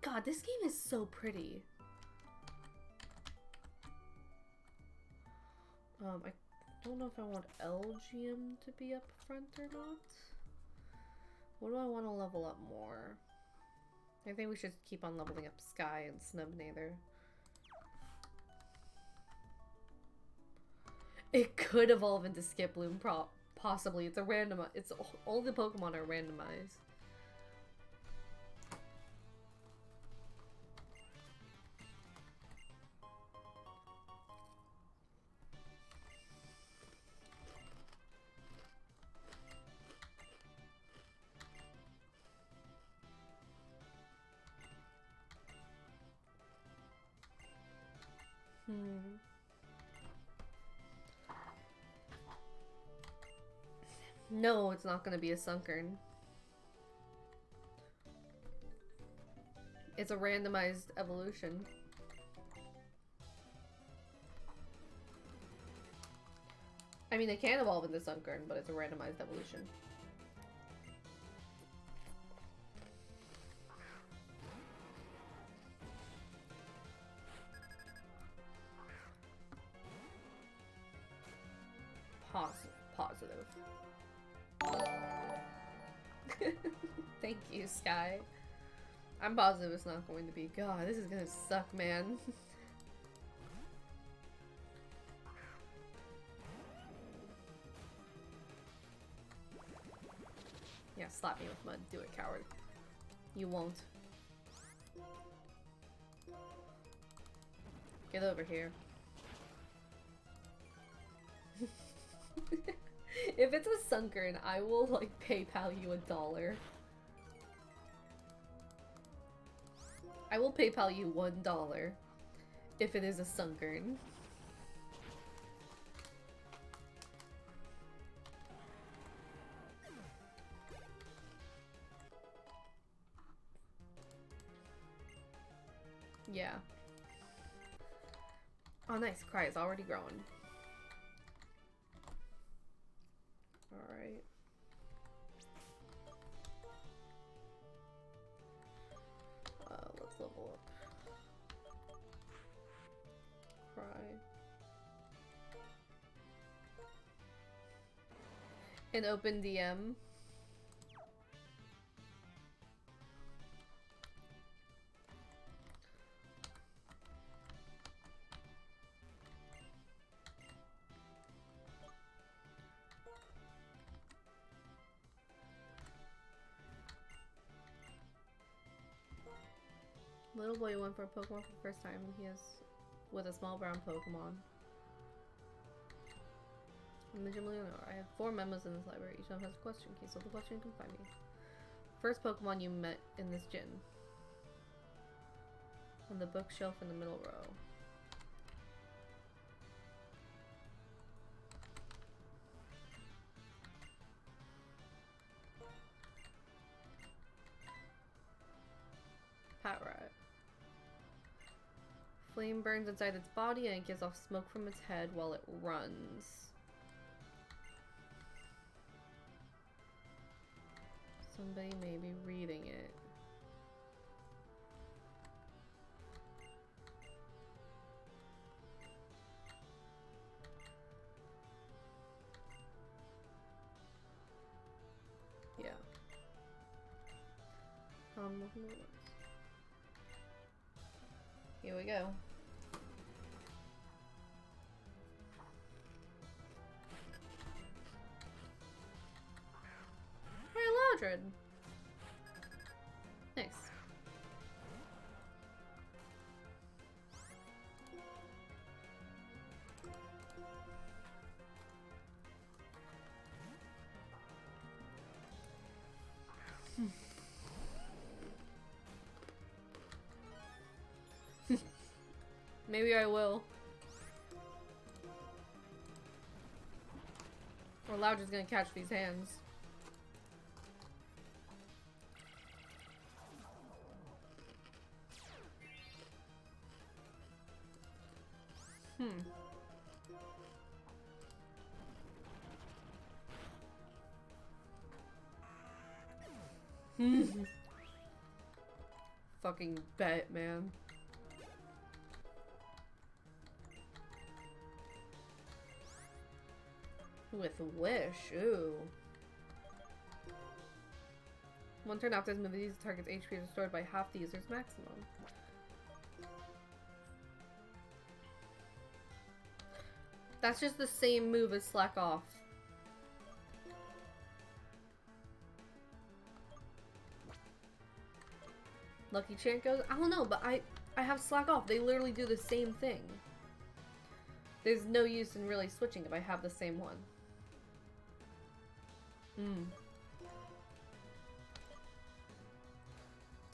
God, this game is so pretty. I don't know if I want LGM to be up front or not. What do I want to level up more? I think we should keep on leveling up Sky and Snubnader. It could evolve into Skiploom, possibly. It's a random. It's all the Pokemon are randomized. No, it's not gonna be a Sunkern. It's a randomized evolution. I mean, they can evolve into Sunkern, but it's a randomized evolution. Positive. Thank you, Sky. I'm positive it's not going to be. God, this is gonna suck, man. Yeah, slap me with mud. Do it, coward. You won't. Get over here. If it's a Sunkern, I will, like, PayPal you $1. I will PayPal you $1 if it is a Sunkern. Yeah. Oh, nice. Cry is already growing. An open DM. Little boy went for a Pokemon for the first time. He is with a small brown Pokemon. I'm the gym leader. I have 4 memos in this library. Each one has a question key, so the question can find me. First Pokemon you met in this gym. On the bookshelf in the middle row. Pat rat. Flame burns inside its body and it gives off smoke from its head while it runs. Somebody may be reading it. Yeah. Here we go. Hey, Lodred. Nice. Maybe I will. Or Loudred's gonna catch these hands. Fucking bet, man. With Wish, ooh. One turn after this move, the target's HP is restored by half the user's maximum. That's just the same move as Slack Off. Lucky Chant goes? I don't know, but I have Slack Off. They literally do the same thing. There's no use in really switching if I have the same one.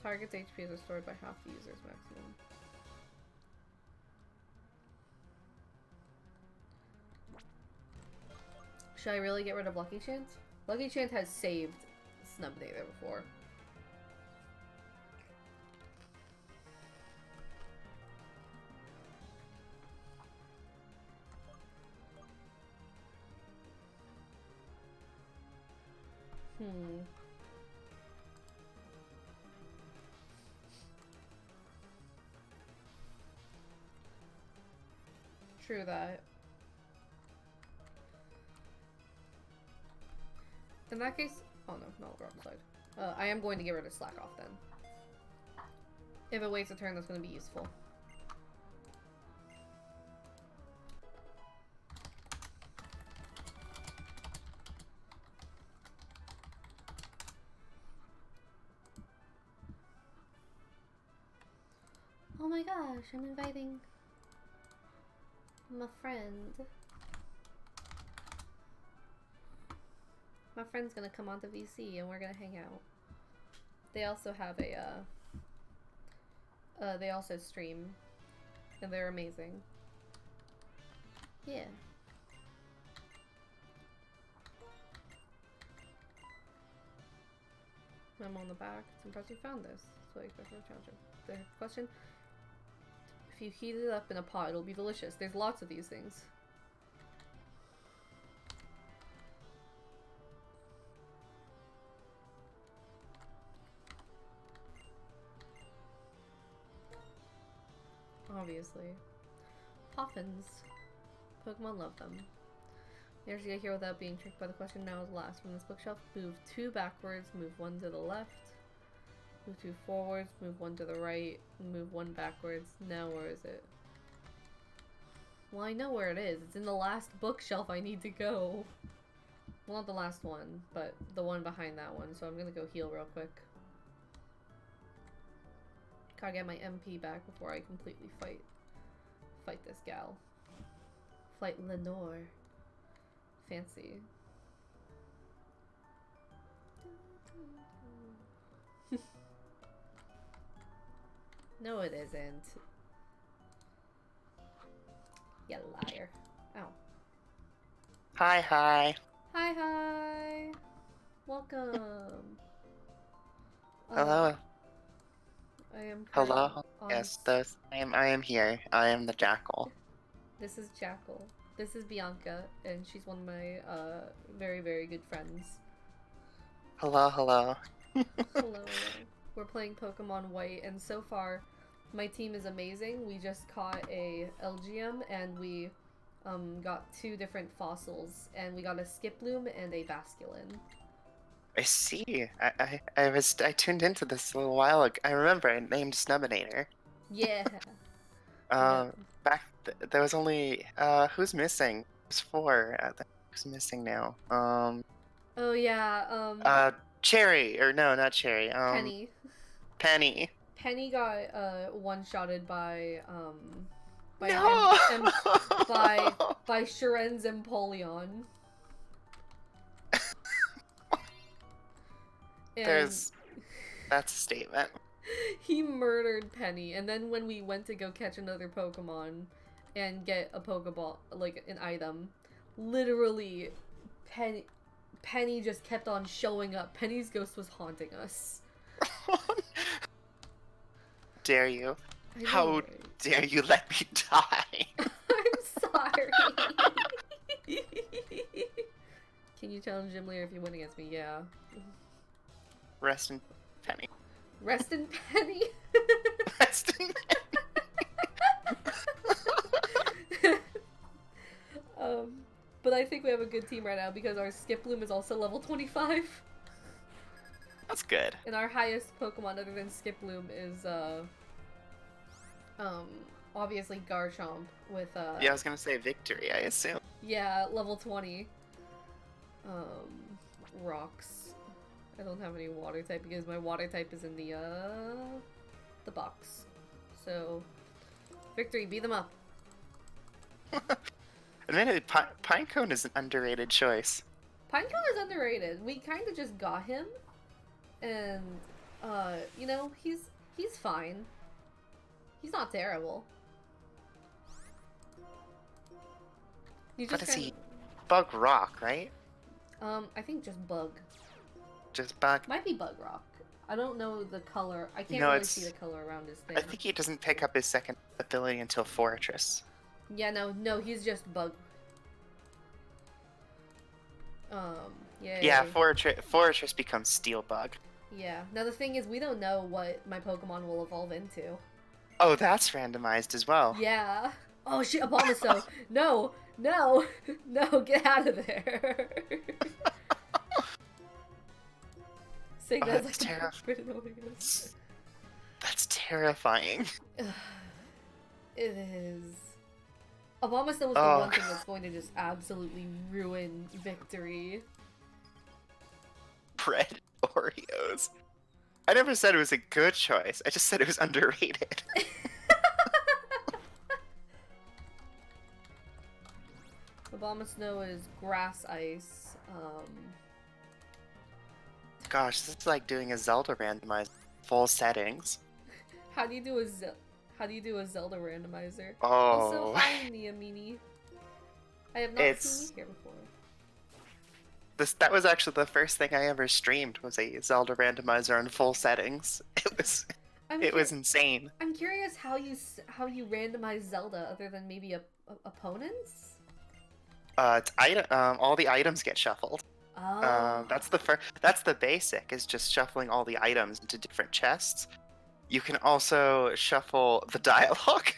Target's HP is restored by half the user's maximum. Should I really get rid of Lucky Chant? Lucky Chant has saved Snubnator before. True that. In that case, oh no, wrong side. I am going to get rid of Slack Off then. If it waits a turn, that's going to be useful. Oh my gosh, I'm inviting my friend. My friend's gonna come onto VC and we're gonna hang out. They also have a, they also stream. And they're amazing. Yeah. I'm on the back. It's impressive you found this. That's what I expect from a challenger. The question: if you heat it up in a pot, it'll be delicious. There's lots of these things. Obviously. Poffins. Pokemon love them. There's you get here without being tricked by the question. Now is last from this bookshelf. Move 2 backwards, move 1 to the left. Move 2 forwards, move 1 to the right, move 1 backwards. Now where is it? Well, I know where it is. It's in the last bookshelf I need to go. Well, not the last one, but the one behind that one. So I'm gonna go heal real quick. Gotta get my MP back before I completely fight this gal. Fight Lenore. Fancy. No, it isn't. You liar. Ow. Hi, hi. Hi, hi. Welcome. Hello. I am Hello. Yes, I am here. I am the jackal. This is Jackal. This is Bianca, and she's one of my very, very good friends. Hello, hello. Hello. We're playing Pokemon White, and so far, my team is amazing. We just caught a Elgium, and we got 2 different fossils, and we got a Skiploom and a Basculin. I see. I tuned into this a little while ago. I remember I named Snubinator. Yeah. There was only who's missing? There's 4. Who's missing now? Oh yeah. Cherry, or no, not Cherry. Penny. Penny. Penny got one-shotted by No! by Sharen's Empoleon. That's a statement. He murdered Penny, and then when we went to go catch another Pokemon and get a Pokeball, like an item, literally Penny just kept on showing up. Penny's ghost was haunting us. Dare you? I know, How right? dare you let me die? I'm sorry. Can you challenge Gym Leader if you win against me? Yeah. Rest in Penny. Rest in Penny. Rest in Penny. But I think we have a good team right now because our Skiploom is also level 25. That's good. And our highest Pokemon other than Skiploom is obviously Garchomp with Yeah, I was gonna say Victory, I assume. yeah, level 20. Rocks. I don't have any water type because my water type is in the box. So Victory, beat them up. Admittedly, Pinecone is an underrated choice. Pinecone is underrated. We kind of just got him, and you know, he's fine. He's not terrible. What is he? Bug Rock, right? I think just Bug. Just Bug? Might be Bug Rock. I don't know the color. I can't No, really see the color around his thing. I think he doesn't pick up his second ability until Fortress. Yeah, no, he's just Bug. Yeah. Yeah, Fortress becomes Steel Bug. Yeah. Now the thing is, we don't know what my Pokemon will evolve into. Oh, that's randomized as well. Yeah. Oh shit, Abomasnow. No, get out of there. Saying that's like terrifying. That's terrifying. It is. Abomasnow was the one thing that's going to just absolutely ruin Victory. Bread Oreos. I never said it was a good choice. I just said it was underrated. Abomasnow is Grass Ice. Gosh, this is like doing a Zelda randomizer. Full settings. How do you do a Zelda randomizer? Oh. Also, hi Niamini. I have not seen you here before. That was actually the first thing I ever streamed, was a Zelda randomizer on full settings. It was insane. I'm curious how you randomize Zelda other than maybe opponents. All the items get shuffled. Oh. That's the basic, is just shuffling all the items into different chests. You can also shuffle the dialogue,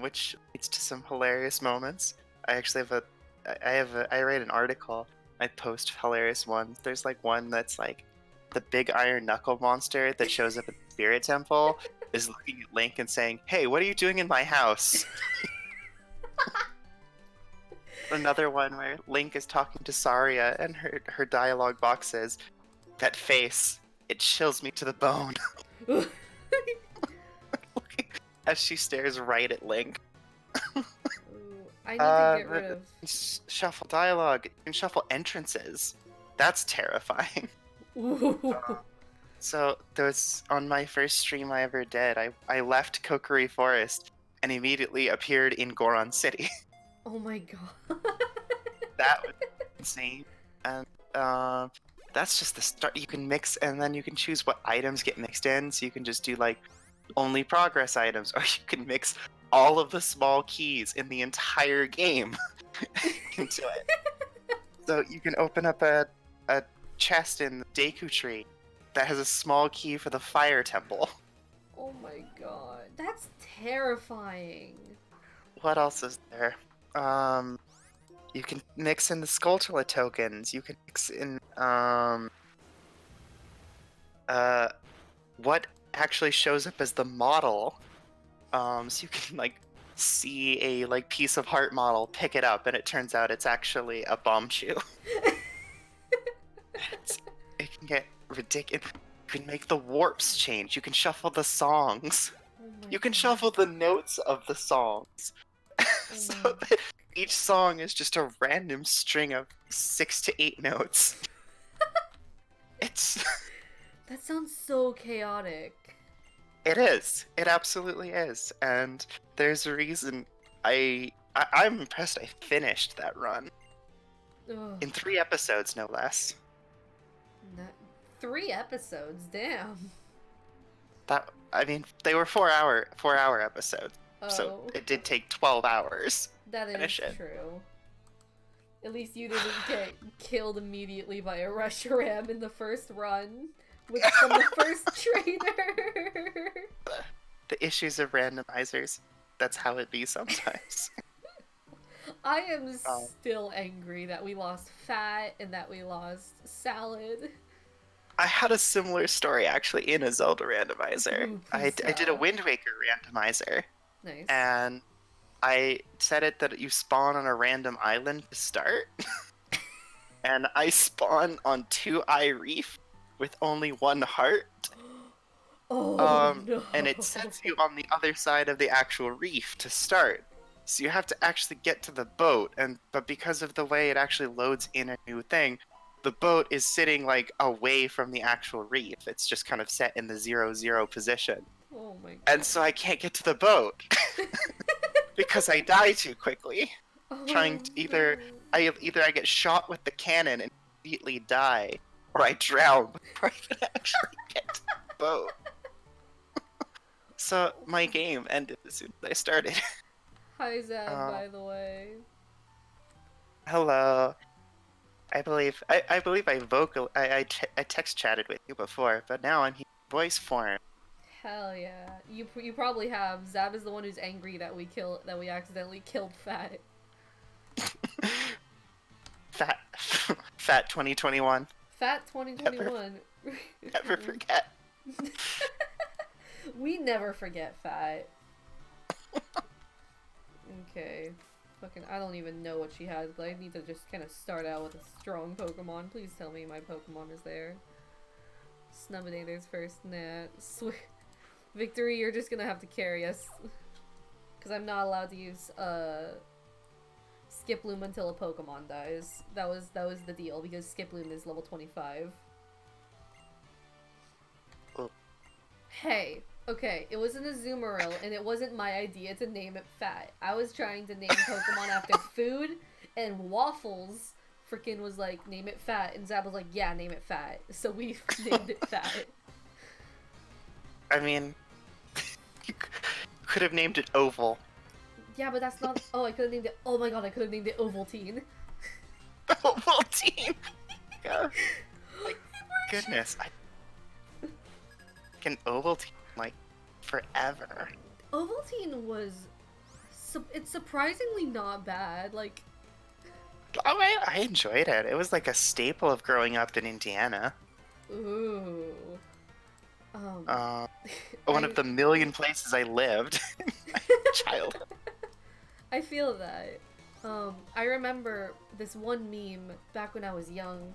which leads to some hilarious moments. I actually have I write an article. I post hilarious ones. There's like one that's like the big iron knuckle monster that shows up at the spirit temple is looking at Link and saying, "Hey, what are you doing in my house?" Another one where Link is talking to Saria and her dialogue box says, "That face, it chills me to the bone." As she stares right at Link. Ooh, I need to get rid of... Shuffle dialogue. You can shuffle entrances. That's terrifying. So there's on my first stream I ever did, I left Kokiri Forest and immediately appeared in Goron City. Oh my god. That was insane. And that's just the start. You can mix and then you can choose what items get mixed in. So you can just do like only progress items, or you can mix all of the small keys in the entire game into it. So you can open up a chest in the Deku Tree that has a small key for the Fire Temple. Oh my god. That's terrifying. What else is there? You can mix in the Skulltula tokens. You can mix in what actually shows up as the model. So you can like see a like piece of heart model, pick it up, and it turns out it's actually a bomb shoe. It can get ridiculous. You can make the warps change. You can shuffle the songs. You can shuffle the notes of the songs. So that each song is just a random string of 6 to 8 notes. It's... That sounds so chaotic. It is. It absolutely is. And there's a reason I'm impressed I finished that run. Ugh. In 3 episodes, no less. 3 episodes? Damn. That, I mean, they were 4-hour episodes. Oh. So it did take 12 hours. That is true. At least you didn't get killed immediately by a Reshiram in the first run. From the first trainer. The issues of randomizers. That's how it be sometimes. I am still angry that we lost Fat and that we lost Salad. I had a similar story actually in a Zelda randomizer. Ooh, I did a Wind Waker randomizer. Nice. And I set it that you spawn on a random island to start. And I spawn on 2-Eye Reef with only 1 heart. Oh, no. And it sets you on the other side of the actual reef to start. So you have to actually get to the boat, but because of the way it actually loads in a new thing, the boat is sitting like away from the actual reef. It's just kind of set in the 0-0 position. Oh my god. And so I can't get to the boat because I die too quickly. Trying to either I get shot with the cannon and immediately die, or I drown before I can actually get to the boat. So my game ended as soon as I started. Hi Zab, by the way. Hello. I believe I text chatted with you before, but now I'm here in voice form. Hell yeah. You probably have. Zab is the one who's angry that we accidentally killed Fat. Fat 2021. Fat 2021. Never forget. We never forget Fat. Okay. Fucking, I don't even know what she has, but I need to just kind of start out with a strong Pokemon. Please tell me my Pokemon is there. Snubinator's first Nat. Victory, you're just gonna have to carry us. Because I'm not allowed to use, Skiploom until a Pokemon dies. That was the deal, because Skiploom is level 25. Oh. Hey, okay, it was an Azumarill, and it wasn't my idea to name it Fat. I was trying to name Pokemon after food, and Waffles freaking was like, name it Fat, and Zab was like, yeah, name it Fat. So we named it Fat. I mean, you could have named it Oval. Yeah, but that's not... Oh, I could have named it... Oh my god, I could have named it Ovaltine. Ovaltine! Yeah. Like, goodness. Can Ovaltine, like, forever. Ovaltine was it's surprisingly not bad. Like, Oh, I enjoyed it. It was like a staple of growing up in Indiana. ooh, um, Uh, one I of the million places I lived in my childhood. I feel that. I remember this one meme back when I was young,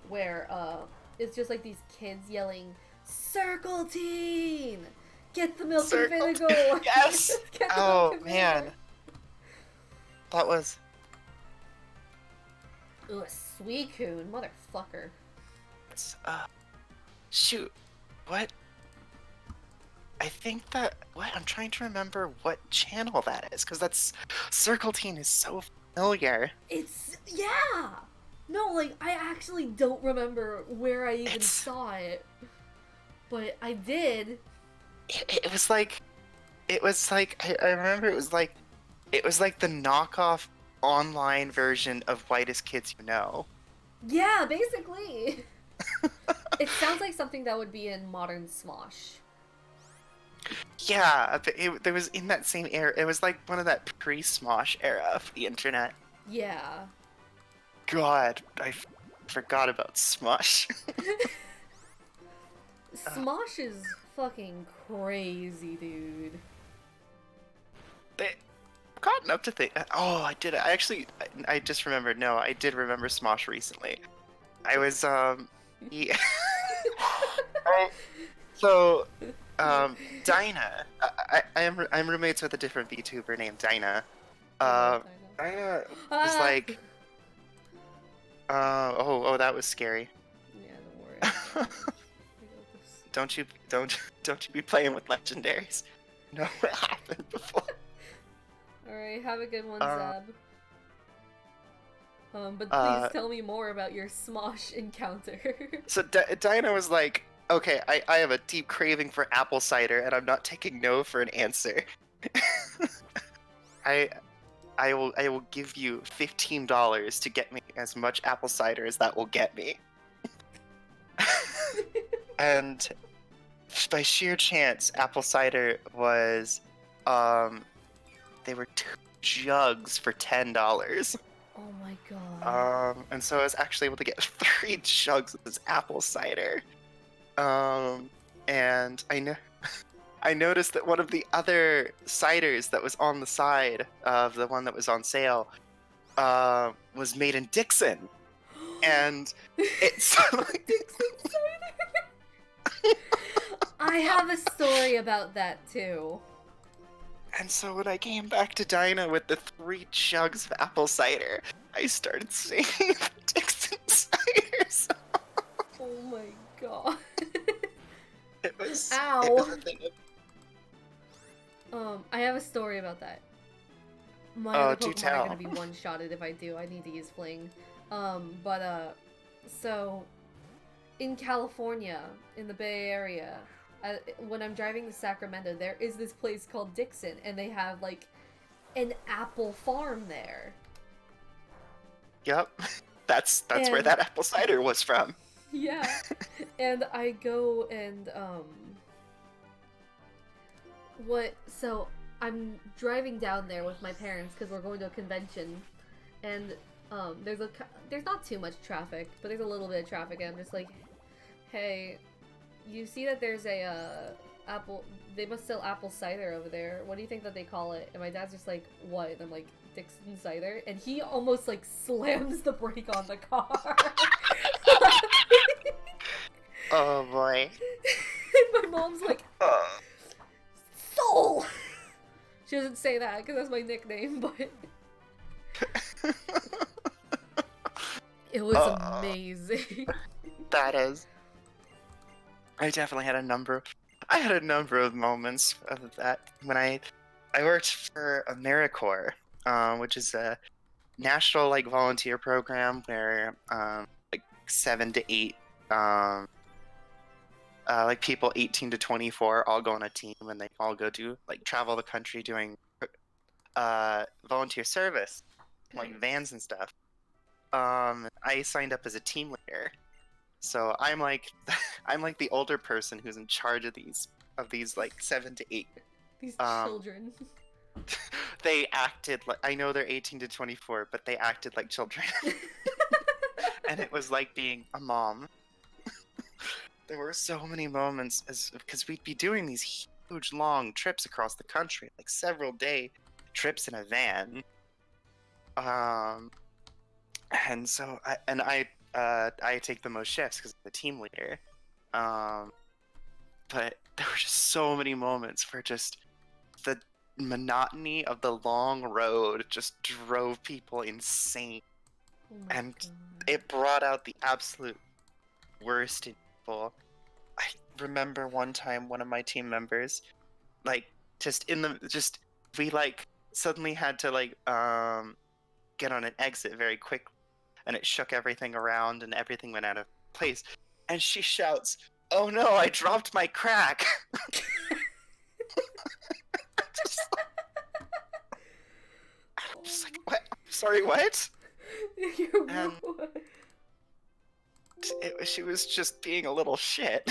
where it's just like these kids yelling, "Circle Teen, get the milk and Circle. vinegar, Yes. get the milk Oh and man, vinegar." that was. Ooh, a Suicune, motherfucker. Shoot. What? I think that. What? I'm trying to remember what channel that is, because that's. Circle Teen is so familiar. Yeah. No, like I actually don't remember where I even It's. saw it, but I did. It was like. It was like. I remember it was like. It was like the knockoff online version of Whitest Kids You Know. Yeah, basically. It sounds like something that would be in modern Smosh. Yeah, there was in that same era. It was like one of that pre-Smosh era of the internet. Yeah. God, forgot about Smosh. Smosh is fucking crazy, dude. I've gotten up to think. Oh, I did. I just remembered. No, I did remember Smosh recently. I was yeah. So, Dinah. I'm roommates with a different VTuber named Dinah. Dinah was like. Oh, that was scary. Yeah, don't worry. Don't you be playing with legendaries. No, what happened before. Alright, have a good one, Zeb. But please tell me more about your Smosh encounter. So Dinah was like, okay, I have a deep craving for apple cider, and I'm not taking no for an answer. I will give you $15 to get me as much apple cider as that will get me. And by sheer chance, apple cider was, they were 2 jugs for $10. Oh my god. And so I was actually able to get 3 jugs of this apple cider. And I noticed that one of the other ciders that was on the side of the one that was on sale, was made in Dixon. And it's Dixon cider. I have a story about that too. And so when I came back to Dinah with the 3 jugs of apple cider, I started singing the Dixon cider song. Oh my god. It was. Ow. It was a thing of... I have a story about that. My Oh, other do Pokemon tell. are gonna be one-shotted if I do. I need to use Fling. So in California, in the Bay Area, when I'm driving to Sacramento, there is this place called Dixon, and they have like an apple farm there. Yep, that's where that apple cider was from. Yeah, and I go and so I'm driving down there with my parents because we're going to a convention, and there's not too much traffic, but there's a little bit of traffic, and I'm just like, hey, you see that there's a they must sell apple cider over there. What do you think that they call it? And my dad's just like, what? And I'm like, Dixon cider? And he almost like slams the brake on the car. Oh boy. And my mom's like, Soul! She doesn't say that because that's my nickname, but it was amazing. That is. I definitely had a number of moments of that when I worked for AmeriCorps, which is a national like volunteer program where like 7 to 8 like people 18 to 24 all go on a team and they all go do like travel the country doing volunteer service, like vans and stuff. I signed up as a team leader. So I'm like the older person who's in charge of these like 7 to 8. These children. they acted like, I know they're 18 to 24, but they acted like children. And it was like being a mom. There were so many moments because we'd be doing these huge long trips across the country, like several day trips in a van. And so I take the most shifts because I'm the team leader. But there were just so many moments where just the monotony of the long road just drove people insane. Oh my And God. it brought out the absolute worst in people. I remember one time one of my team members, like, we like suddenly had to like get on an exit very quick, and it shook everything around and everything went out of place. And she shouts, "Oh no, I dropped my crack!" Just like, what? Sorry, what? And she was just being a little shit.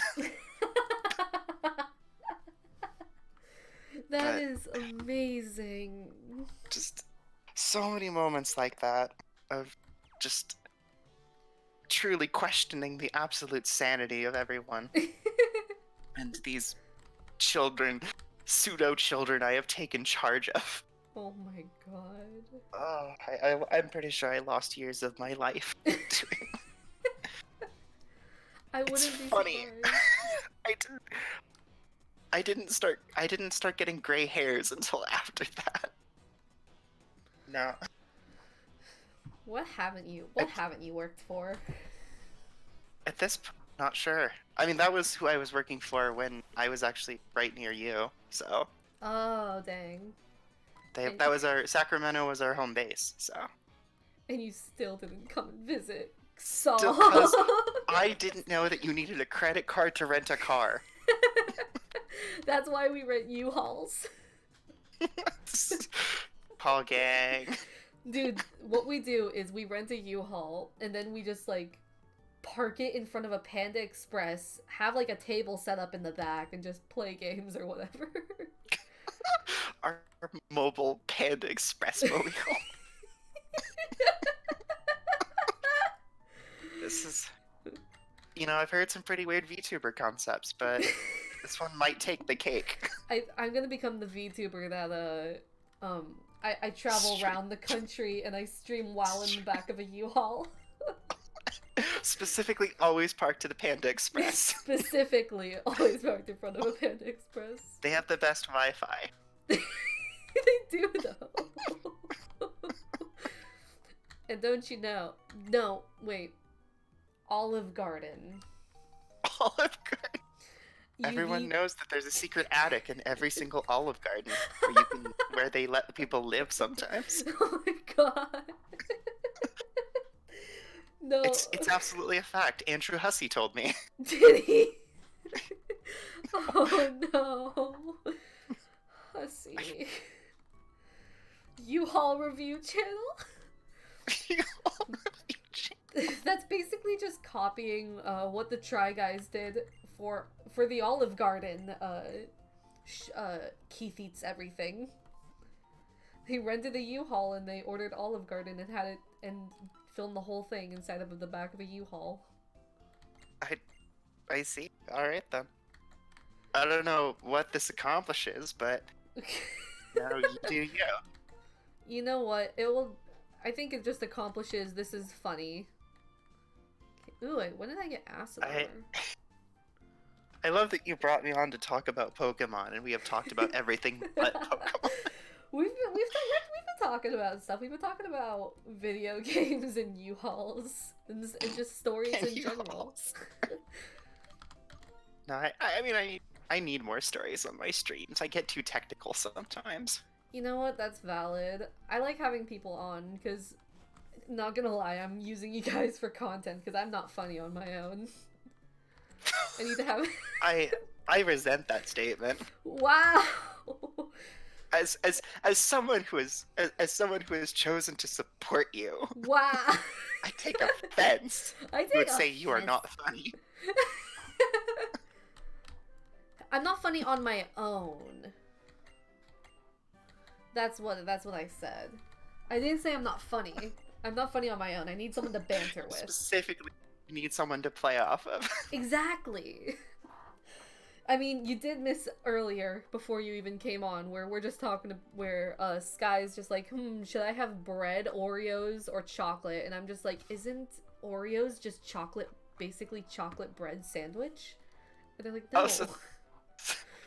That is amazing. Just so many moments like that of just truly questioning the absolute sanity of everyone. And these children, pseudo children I have taken charge of. Oh my God. Oh, I'm pretty sure I lost years of my life doing. I wouldn't It's be funny. surprised. I didn't start getting gray hairs until after that. No. What haven't you worked for? At this point, not sure. I mean, that was who I was working for when I was actually right near you. So Oh, dang. Sacramento was our home base. So. And you still didn't come and visit. So. Because I didn't know that you needed a credit card to rent a car. That's why we rent U-Hauls. Paul gang. Dude, what we do is we rent a U-Haul and then we just like park it in front of a Panda Express, have like a table set up in the back and just play games or whatever. Our mobile Panda Express mobile. This is, I've heard some pretty weird VTuber concepts, but this one might take the cake. I'm gonna become the VTuber that I travel around the country and I stream while in the back of a U-Haul. Specifically, always parked at a Panda Express. Specifically, always parked in front of a Panda Express. They have the best Wi-Fi. They do, though. And don't you know? No, wait. Olive Garden. Olive Garden. Everyone knows that there's a secret attic in every single Olive Garden where they let people live sometimes. Oh my God. No. It's absolutely a fact. Andrew Hussey told me. Did he? Oh no. Hussey. U-Haul review channel? That's basically just copying what the Try Guys did for the Olive Garden. Keith Eats Everything. They rented a U-Haul and they ordered Olive Garden and had it and filmed the whole thing inside of the back of a U-Haul. I see. All right then. I don't know what this accomplishes, but no, you do you. You know what? It will. I think it just accomplishes. This is funny. Ooh, wait, when did I get acid over? I love that you brought me on to talk about Pokemon, and we have talked about everything but Pokemon. We've been talking about stuff. We've been talking about video games and U-Hauls and just stories in general. No, I mean, I need more stories on my streams. I get too technical sometimes. You know what? That's valid. I like having people on because, not gonna lie, I'm using you guys for content because I'm not funny on my own. I need to have. I resent that statement. Wow. As someone who has chosen to support you. Wow. I take offense. You would say you are not funny. I'm not funny on my own. That's what I said. I didn't say I'm not funny. I'm not funny on my own. I need someone to banter with. Specifically, you need someone to play off of. Exactly. I mean, you did miss earlier, before you even came on, where we're just talking to, where Sky's just like, should I have bread, Oreos, or chocolate? And I'm just like, isn't Oreos just chocolate, basically chocolate bread sandwich? And they're like, no. Oh,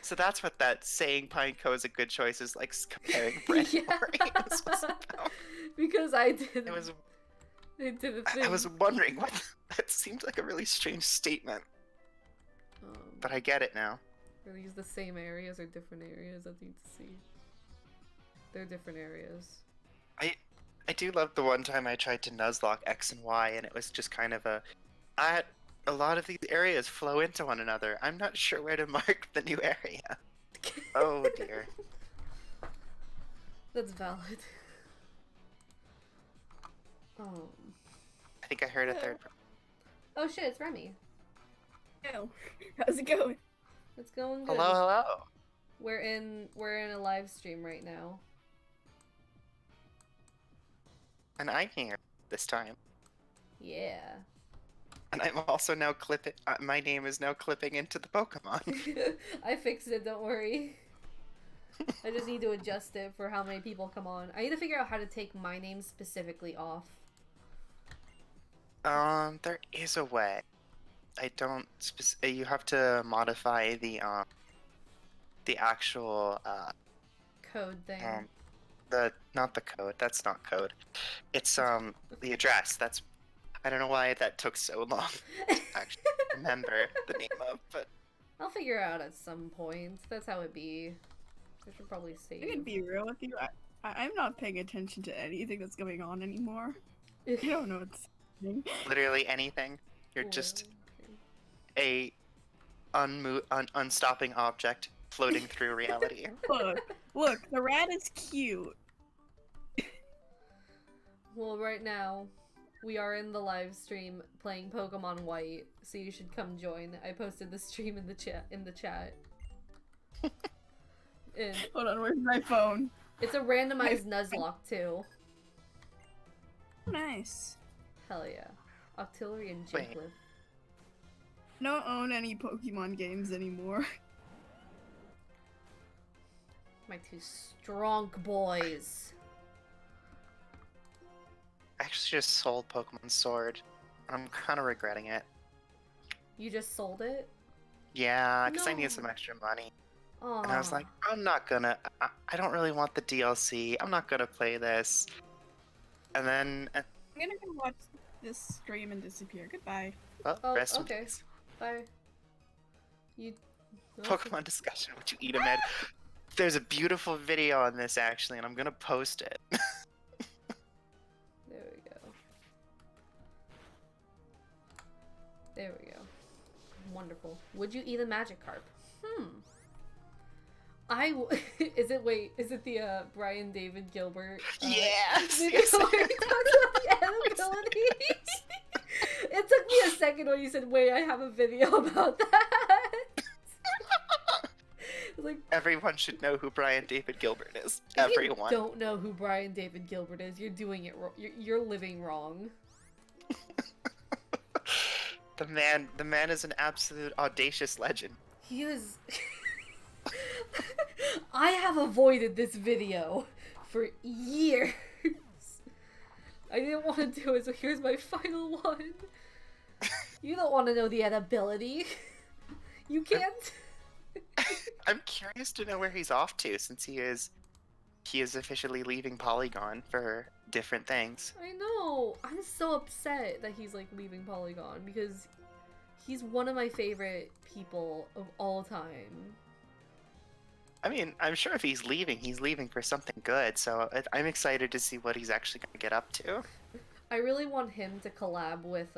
so that's what that saying Pineco is a good choice is, like, comparing bread and Oreos was about. Because I did. It was. They did a thing. I was wondering what. That seemed like a really strange statement. But I get it now. Are these the same areas or different areas? I need to see. They're different areas. I do love the one time I tried to Nuzlock X and Y, and it was just kind of a lot of these areas flow into one another. I'm not sure where to mark the new area. Oh dear. That's valid. I think I heard a third. Oh shit, it's Remy. Yo, how's it going? It's going good. Hello, hello. We're in a live stream right now. And I'm here this time. Yeah. And I'm also now clipping. My name is now clipping into the Pokemon. I fixed it. Don't worry. I just need to adjust it for how many people come on. I need to figure out how to take my name specifically off. There is a way. I don't. You have to modify the actual Code thing. Not the code. That's not code. It's the address. That's. I don't know why that took so long to actually remember the name of, but I'll figure it out at some point. That's how it be. I should probably save. I can be real with you. I'm not paying attention to anything that's going on anymore. I don't know what's happening. literally anything. You're just a unstopping object floating through reality. Look, the rat is cute. Well, right now, we are in the live stream playing Pokemon White, so you should come join. I posted the stream in the chat. And Hold on, where's my phone? it's a randomized Nuzlock too. Nice. Hell yeah. Octillery and Wait. Jigglypuff. Don't own any Pokemon games anymore. My two strong boys. I actually just sold Pokemon Sword. I'm kind of regretting it. You just sold it? Yeah, because I No. needed some extra money. Aww. And I was like, I'm not gonna. I don't really want the DLC. I'm not gonna play this. And then, I'm gonna go watch this stream and disappear. Goodbye. well, Oh, rest in okay. peace. Bye. You. Pokemon discussion. Would you eat a med? There's a beautiful video on this actually, and I'm gonna post it. There we go. There we go. Wonderful. Would you eat a Magikarp? Is it the Brian David Gilbert? Yes! Video Yes. where he talks about the edibility? It took me a second when you said, wait, I have a video about that. Like, Everyone should know who Brian David Gilbert is. if Everyone. you don't know who Brian David Gilbert is, you're doing it wrong. You're living wrong. The man is an absolute audacious legend. He is. I have avoided this video for years. I didn't want to do it, so here's my final one. You don't want to know the edibility. You can't. I'm curious to know where he's off to, since he is officially leaving Polygon for different things. I know. I'm so upset that he's like leaving Polygon because he's one of my favorite people of all time. I mean, I'm sure if he's leaving for something good, so I'm excited to see what he's actually going to get up to. I really want him to collab with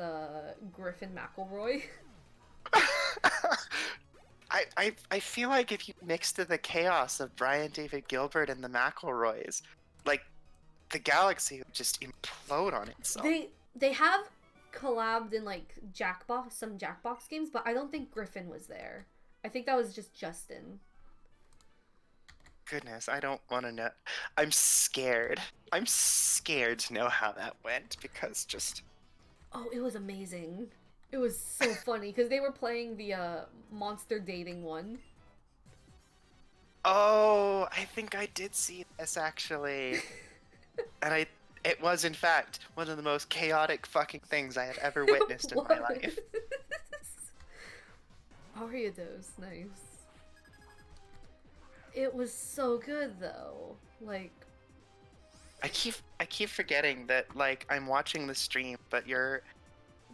Griffin McElroy. I feel like if you mix to the chaos of Brian David Gilbert and the McElroys, like, the galaxy would just implode on itself. They have collabed in like some Jackbox games, but I don't think Griffin was there. I think that was just Justin. goodness, I don't want to know. I'm scared. I'm scared to know how that went because just. Oh, it was amazing. It was so funny because they were playing the monster dating one. Oh, I think I did see this actually. And it was in fact one of the most chaotic fucking things I have ever witnessed in my life. Ariados, nice. It was so good though. Like I keep forgetting that like I'm watching the stream, but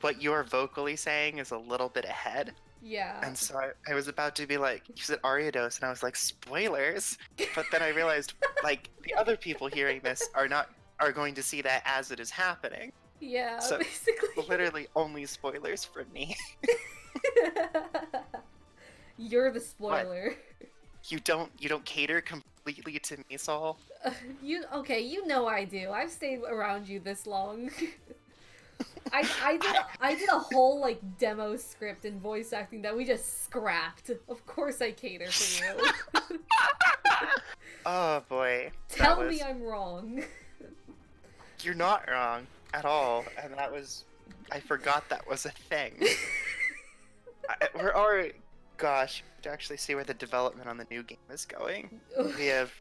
what you're vocally saying is a little bit ahead. yeah. And so I was about to be like, you said Ariados, and I was like, spoilers. But then I realized like the other people hearing this are going to see that as it is happening. Yeah, So basically. literally only spoilers for me. You're the spoiler. You don't cater completely to me, Saul. You know I do. I've stayed around you this long. I did a whole like demo script and voice acting that we just scrapped. Of course I cater for you. Oh boy. Tell me I'm wrong. You're not wrong at all, and I forgot that was a thing. We're already, gosh, to actually see where the development on the new game is going. We have.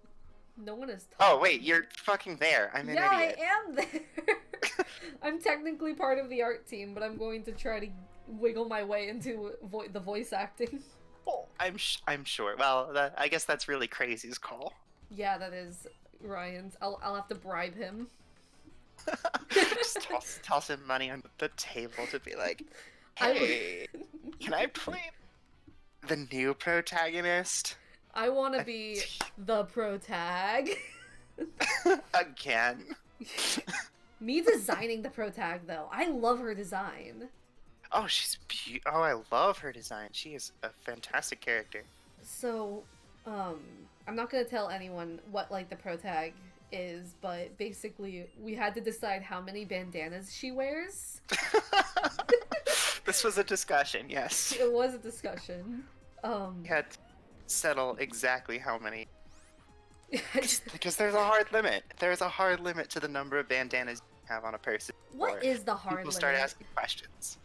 No one is talking. Oh wait, you're fucking there. I'm an idiot. I am there. I'm technically part of the art team, but I'm going to try to wiggle my way into the voice acting. Oh, I'm sure. Well, I guess that's really Crazy's call. Yeah, that is Ryan's. I'll have to bribe him. Just toss him money on the table to be like, hey, can I play the new protagonist? I want to be the protag. Again. Me designing the protag, though. I love her design. Oh, oh, I love her design. She is a fantastic character. So, I'm not gonna tell anyone what, like, the protag is, but basically, we had to decide how many bandanas she wears. This was a discussion, yes. It was a discussion. We had to settle exactly how many. Because there's a hard limit. There's a hard limit to the number of bandanas you have on a person. What is the hard limit? People start asking questions.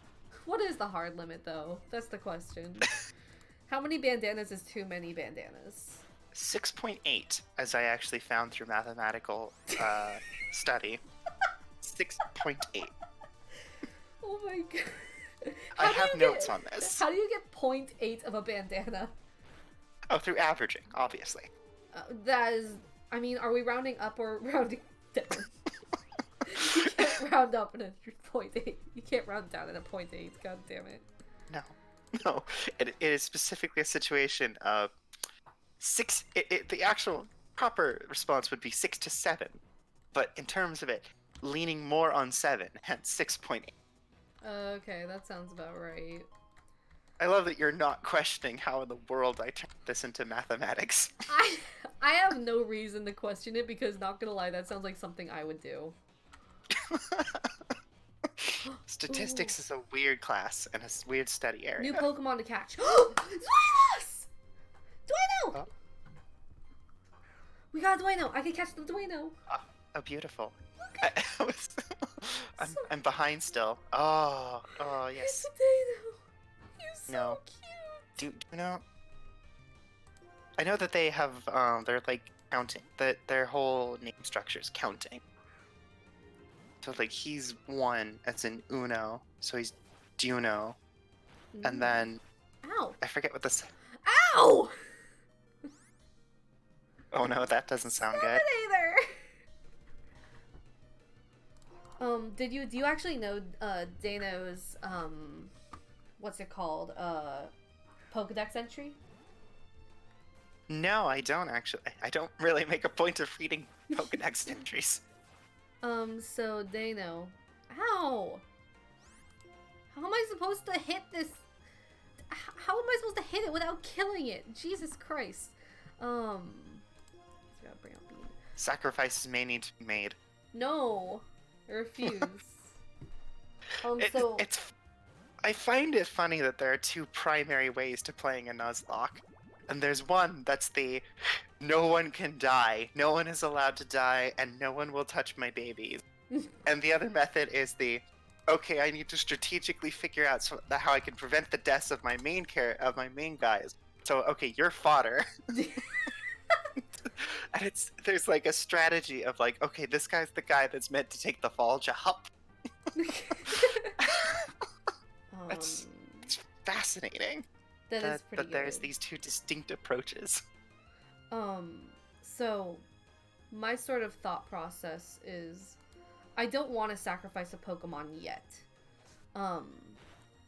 What is the hard limit, though? That's the question. How many bandanas is too many bandanas? 6.8, as I actually found through mathematical study. 6.8. Oh my god. I have notes on this. How do you get 0.8 of a bandana? Oh, through averaging, obviously. That is... I mean, are we rounding up or rounding down? You can't round up in a 0.8. You can't round down in a 0.8. God damn it. No. It is specifically a situation of 6... the actual proper response would be 6 to 7. But in terms of it, leaning more on 7, hence 6.8. Okay, that sounds about right. I love that you're not questioning how in the world I turned this into mathematics. I have no reason to question it because, not gonna lie, that sounds like something I would do. Statistics is a weird class and a weird study area. New Pokemon to catch. Dwaynos! Dwayno! Oh. We got a Dwayno. I can catch the Dwayno. Oh, beautiful. I'm behind still. Oh, yes. It's a Dwayno. He's so cute. Do you know? I know that they have, they're like counting. That their whole name structure is counting. So like he's 1, that's in Uno, so he's Duno. And then... Ow! I forget what this... Ow! Oh no, that doesn't sound good. Do you actually know, Dano's, what's it called, Pokedex entry? No, I don't actually. I don't really make a point of reading Pokedex entries. So Dano. Ow! How am I supposed to hit this? How am I supposed to hit it without killing it? Jesus Christ. Gotta bring up Bean. Sacrifices may need to be made. No! I refuse. I find it funny that there are 2 primary ways to playing a Nuzlock. And there's one that's the no one can die, no one is allowed to die, and no one will touch my babies. And the other method is the okay, I need to strategically figure out how I can prevent the deaths of my main guys. So okay, you're fodder. And there's like a strategy of like, okay, this guy's the guy that's meant to take the fall job. It's fascinating. That is pretty but there's good. these two distinct approaches. So my sort of thought process is I don't want to sacrifice a Pokemon yet.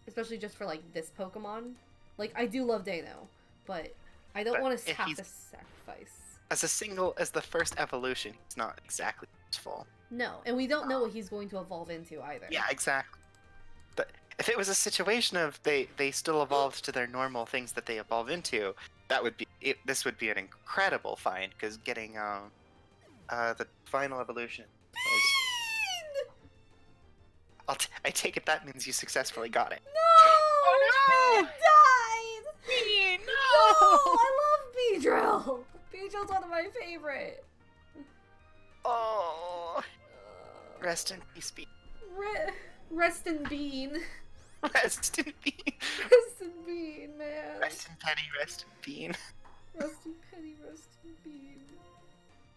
Especially just for like this Pokemon. Like I do love Dano, but I don't want to have to sacrifice. As the first evolution, he's not exactly useful. No, and we don't know what he's going to evolve into either. Yeah, exactly. But if it was a situation of they still evolved to their normal things that they evolve into, this would be an incredible find, because getting the final evolution was... I take it that means you successfully got it. No! Oh no! It died! No! I love Beedrill! Beedrill's one of my favorite. Oh. Rest in peace, Bean. Rest in Bean. Rest in Bean. Rest in Bean, man. Rest in Penny, rest in Bean. Rest in Penny, rest in Bean.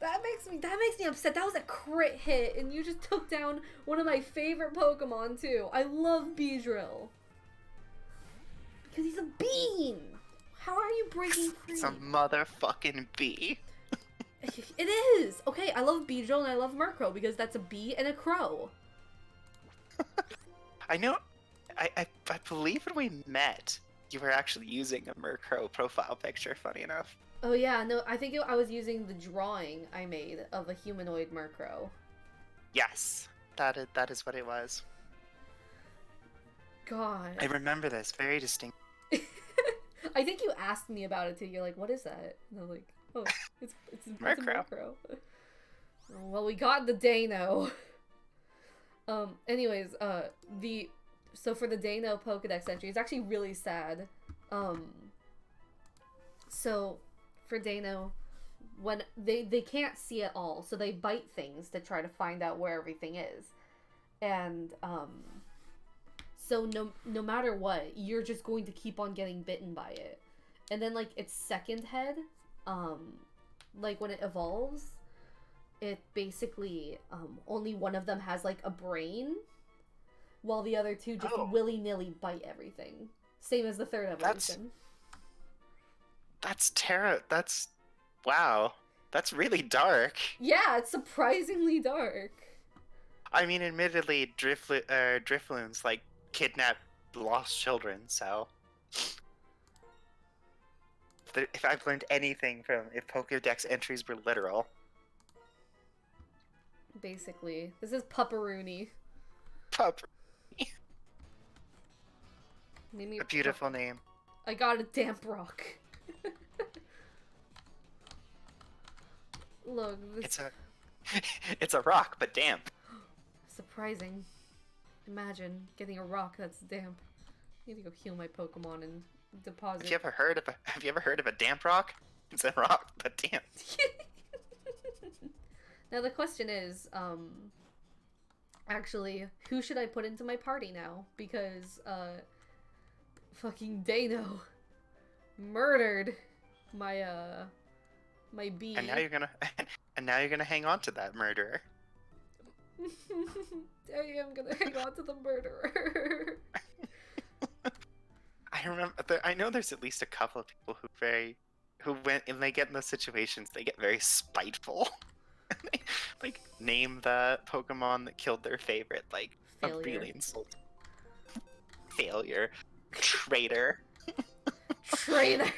That makes me upset. That was a crit hit, and you just took down one of my favorite Pokemon too. I love Beedrill. Because he's a bean! How are you breaking free? It's a motherfucking bee. It is! Okay, I love Beedrill and I love Murkrow because that's a bee and a crow. I know. I believe when we met, you were actually using a Murkrow profile picture, funny enough. Oh yeah, no, I think I was using the drawing I made of a humanoid Murkrow. Yes, that is what it was. God. I remember this very distinct. I think you asked me about it too. You're like, what is that? And I'm like, oh, it's a Murkrow. Murkrow. Well, we got the Dano. Anyways, so for the Dano Pokedex entry, it's actually really sad. So for Dano, when they can't see at all, so they bite things to try to find out where everything is. And so no matter what, you're just going to keep on getting bitten by it. And then like its second head, like when it evolves, it basically only one of them has like a brain, while the other two just willy-nilly bite everything. Same as the third evolution. That's wow. That's really dark. Yeah, it's surprisingly dark. I mean, admittedly, Drifloons like kidnap lost children, so if I've learned anything from if Pokédex entries were literal. Basically, this is Pupperoony. A beautiful name. I got a damp rock. Look, it's a rock, but damp. Surprising. Imagine getting a rock that's damp. I need to go heal my Pokemon and deposit. Have you ever heard of a damp rock? It's a rock, but damp. Now the question is, actually, who should I put into my party now? Because, fucking Dano murdered my, my bee. And now you're gonna hang on to that murderer. I am gonna hang on to the murderer. I know there's at least a couple of people who went and they get in those situations, they get very spiteful. They, like, name the Pokemon that killed their favorite, like, Failure. a really insult. Failure. Traitor. Traitor.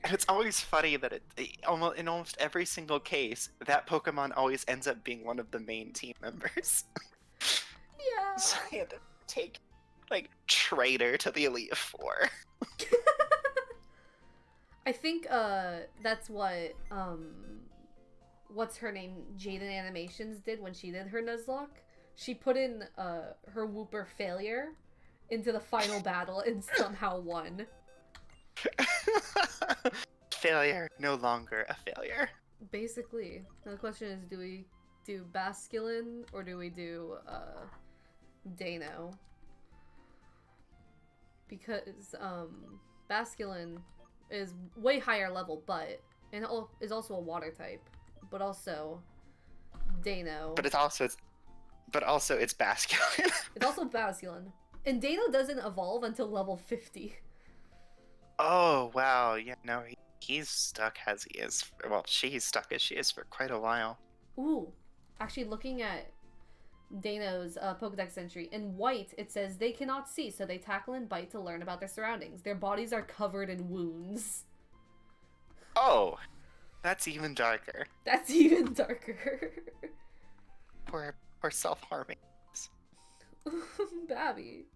And it's always funny that in almost every single case, that Pokemon always ends up being one of the main team members. Yeah. So you had to take, like, traitor to the Elite Four. I think, that's what, what's her name, Jaden Animations did when she did her Nuzlock. She put in, her Wooper Failure into the final battle and somehow won. failure no longer a failure. Basically. Now the question is, do we do Basculin or do we do Dano? Because Basculin is way higher level, but and is also a water type, but also Dano. But it's also Basculin. It's also Basculin, and Dano doesn't evolve until level 50. Oh wow, yeah, no, he's stuck as he is. Well, she's stuck as she is for quite a while. Ooh, actually, looking at Dano's Pokedex entry, in white it says they cannot see, so they tackle and bite to learn about their surroundings. Their bodies are covered in wounds. Oh, that's even darker. That's even darker. Poor self-harming. Babby.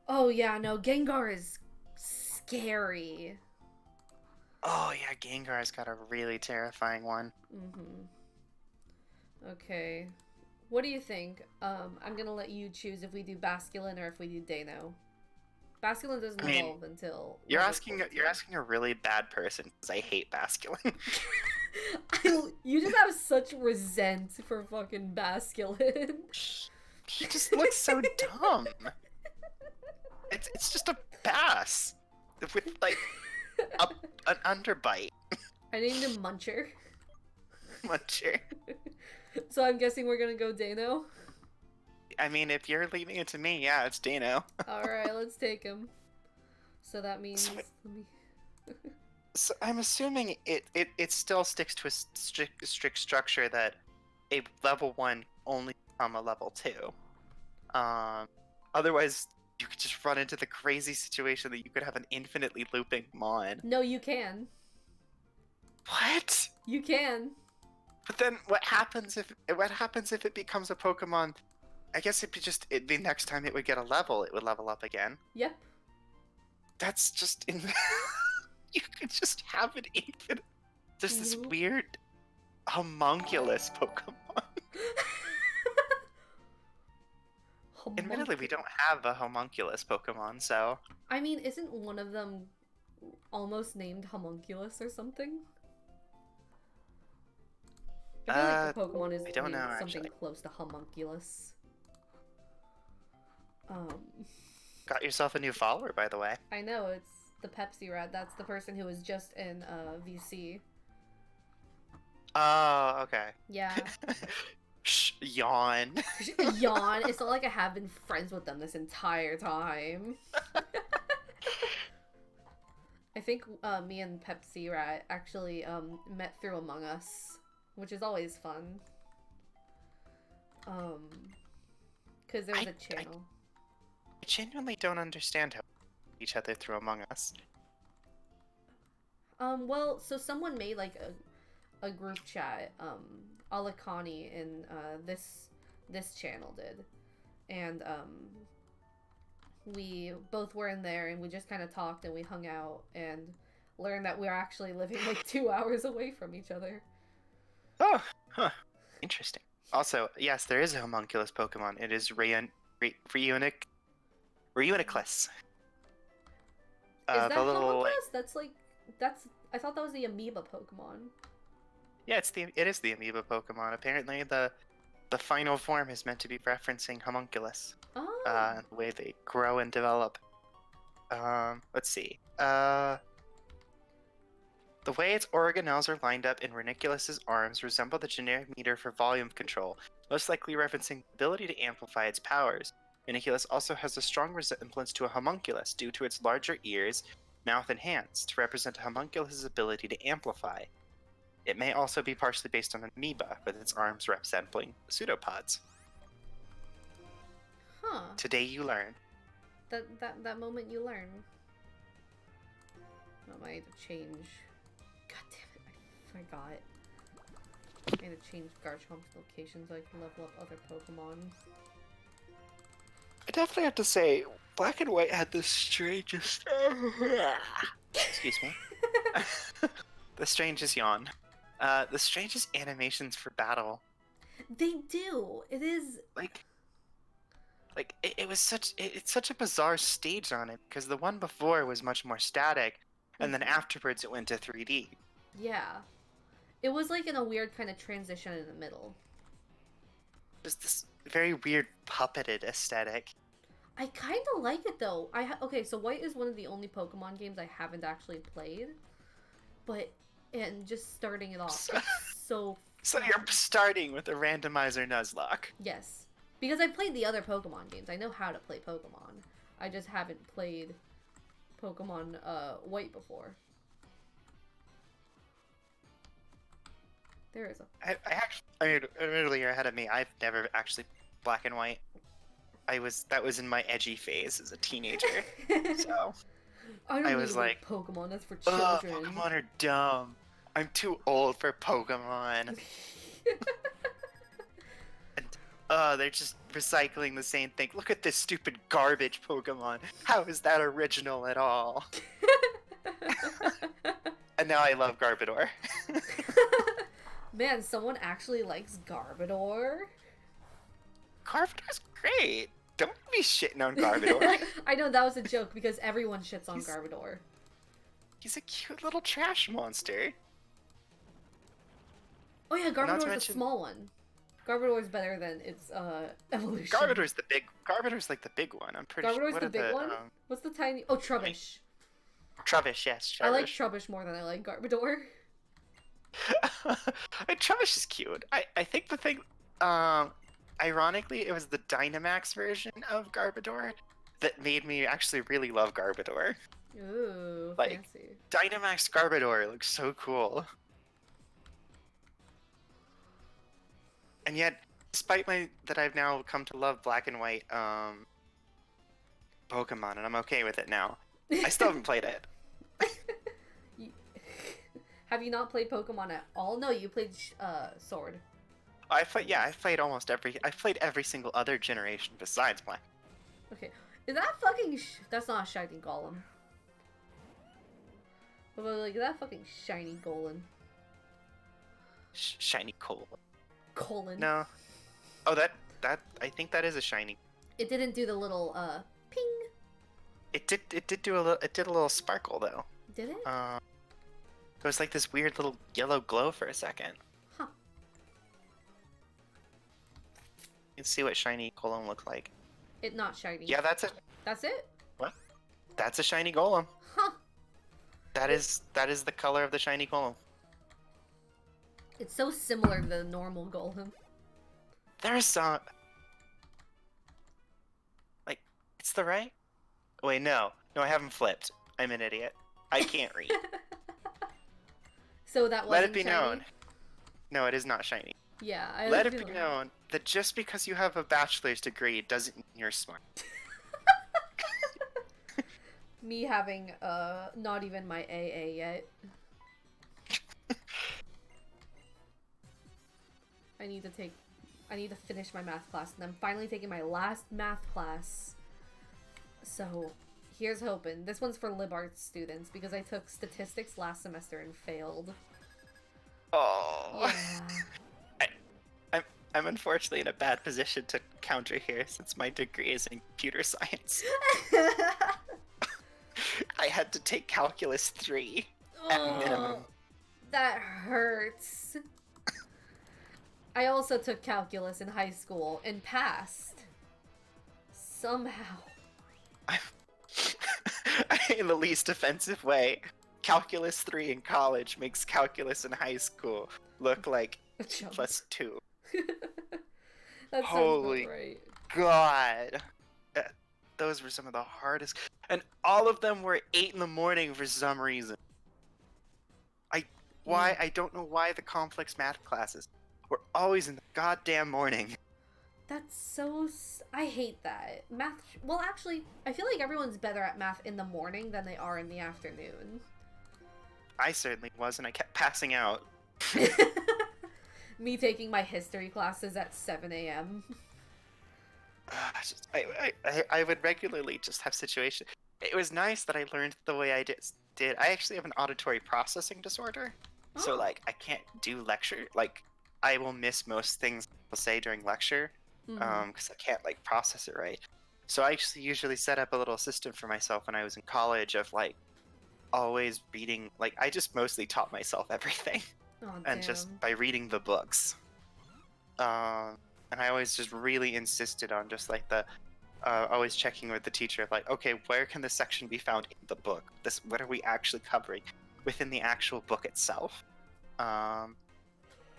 Oh yeah, no, Gengar is scary. Oh yeah, Gengar's got a really terrifying one. Mm-hmm. Okay. What do you think? I'm gonna let you choose if we do Basculin or if we do Dano. Basculin doesn't evolve until... You're asking a really bad person, because I hate Basculin. You just have such resent for fucking Basculin. He just looks so dumb. It's just a bass with like an underbite. I named him Muncher. Muncher. So I'm guessing we're gonna go Dano. I mean, if you're leaving it to me, yeah, it's Dano. Alright, let's take him. So that means... So I'm assuming it still sticks to a strict structure that a level 1 only become a level 2. Otherwise, you could just run into the crazy situation that you could have an infinitely looping Mon. No, you can. What? You can. But then what happens if it becomes a Pokemon? I guess it'd be next time it would get a level, it would level up again. Yep. That's just you could just have an infinite. There's this weird homunculus Pokemon. Admittedly, we don't have a homunculus Pokemon, so. I mean, isn't one of them almost named Homunculus or something? I feel like the Pokemon is don't know, something actually. close to Homunculus. Got yourself a new follower, by the way. I know, it's the Pepsi Rat. That's the person who was just in VC. Oh, okay. Yeah. Shh, yawn. Yawn. It's not like I have been friends with them this entire time. I think me and Pepsi Rat actually met through Among Us, which is always fun. Because there was a channel. I genuinely don't understand how we each other through Among Us. Well, so someone made like a group chat, Alakani in this channel did, and we both were in there and we just kind of talked and we hung out and learned that we're actually living like 2 hours away from each other. Oh, huh. Interesting. Also, yes, there is a homunculus Pokemon. It is Reuniclus. Is that homunculus? I thought that was the amoeba Pokemon. Yeah, it is the amoeba Pokemon. Apparently, the final form is meant to be referencing homunculus. Oh. The way they grow and develop. Let's see. The way its organelles are lined up in Reniculus's arms resemble the generic meter for volume control, most likely referencing the ability to amplify its powers. Reniculus also has a strong resemblance to a homunculus due to its larger ears, mouth, and hands, to represent a homunculus's ability to amplify. It may also be partially based on an amoeba, with its arms resembling pseudopods. Huh. Today you learn. That moment you learn. I might have to change. God damn it, I forgot. I need to change Garchomp's location so I can level up other Pokemon. I definitely have to say, Black and White had the strangest... Excuse me. The strangest yawn. The strangest animations for battle. They do! It is... Like, Like it was it's such a bizarre stage on it because the one before was much more static, and then afterwards it went to 3D. Yeah. It was like in a weird kind of transition in the middle. Just this very weird puppeted aesthetic. I kind of like it though. Okay, so White is one of the only Pokemon games I haven't actually played, and just starting it off, it's so. So you're starting with a randomizer Nuzlock. Yes, because I played the other Pokemon games. I know how to play Pokemon. I just haven't played Pokemon White before. There is a. I mean, admittedly, you're ahead of me. I've never actually Black and White. That was in my edgy phase as a teenager. So I was like, Pokemon. That's for children. Pokemon are dumb. I'm too old for Pokemon. And they're just recycling the same thing. Look at this stupid garbage Pokemon. How is that original at all? And now I love Garbodor. Man, someone actually likes Garbodor. Garbodor's great. Don't be shitting on Garbodor. I know, that was a joke because everyone shits on Garbodor. He's a cute little trash monster. Oh yeah, Garbodor's a small one. Garbodor's better than its evolution. Garbodor's like the big one. I'm pretty sure. Garbodor's the big one? What's the tiny... Oh, Trubbish. Trubbish, yes. Trubbish. I like Trubbish more than I like Garbodor. Trubbish is cute. I think the thing... ironically, it was the Dynamax version of Garbodor that made me actually really love Garbodor. Ooh, like, fancy. Dynamax Garbodor looks so cool. And yet, despite that I've now come to love Black and White Pokemon, and I'm okay with it now, I still haven't played it. Have you not played Pokemon at all? No, you played Sword. I've played every single other generation besides Black. Okay, is that fucking? That's not a shiny Golem. But like, is that fucking shiny Golem? Shiny Colon. Colon. No. Oh, that I think that is a shiny. It didn't do the little ping. It did a little sparkle though. Did it? It was like this weird little yellow glow for a second. Huh. You can see what shiny Golem looked like. It not shiny. Yeah, that's it. That's it? What? That's a shiny Golem. Huh. That is the color of the shiny Golem. It's so similar to the normal Golem. There's some... Like, it's the right... Wait, no. No, I haven't flipped. I'm an idiot. I can't read. So that wasn't Let it be shiny? known. No, it is not shiny. Yeah, Let it be known that just because you have a bachelor's degree doesn't mean you're smart. Me having not even my AA yet. I need to finish my math class, and I'm finally taking my last math class. So, here's hoping. This one's for lib arts students because I took statistics last semester and failed. Oh. Yeah. I'm unfortunately in a bad position to counter here since my degree is in computer science. I had to take Calculus 3 at minimum. That hurts. I also took calculus in high school and passed. Somehow. In the least offensive way, Calculus 3 in college makes calculus in high school look like +2. That Holy sounds about right. God. Those were some of the hardest. And all of them were 8 in the morning for some reason. I don't know why the complex math classes were always in the goddamn morning. That's so... I hate that. Math... Well, actually, I feel like everyone's better at math in the morning than they are in the afternoon. I certainly was, and I kept passing out. Me taking my history classes at 7 a.m. I would regularly just have situations. It was nice that I learned the way I did. I actually have an auditory processing disorder. Oh. So, like, I can't do lecture. Like, I will miss most things I'll say during lecture because I can't like process it right. So I actually usually set up a little system for myself when I was in college of like always reading. Like I just mostly taught myself everything, Oh, and just by reading the books. And I always just really insisted on just like the always checking with the teacher, like, okay, where can this section be found in the book? What are we actually covering within the actual book itself?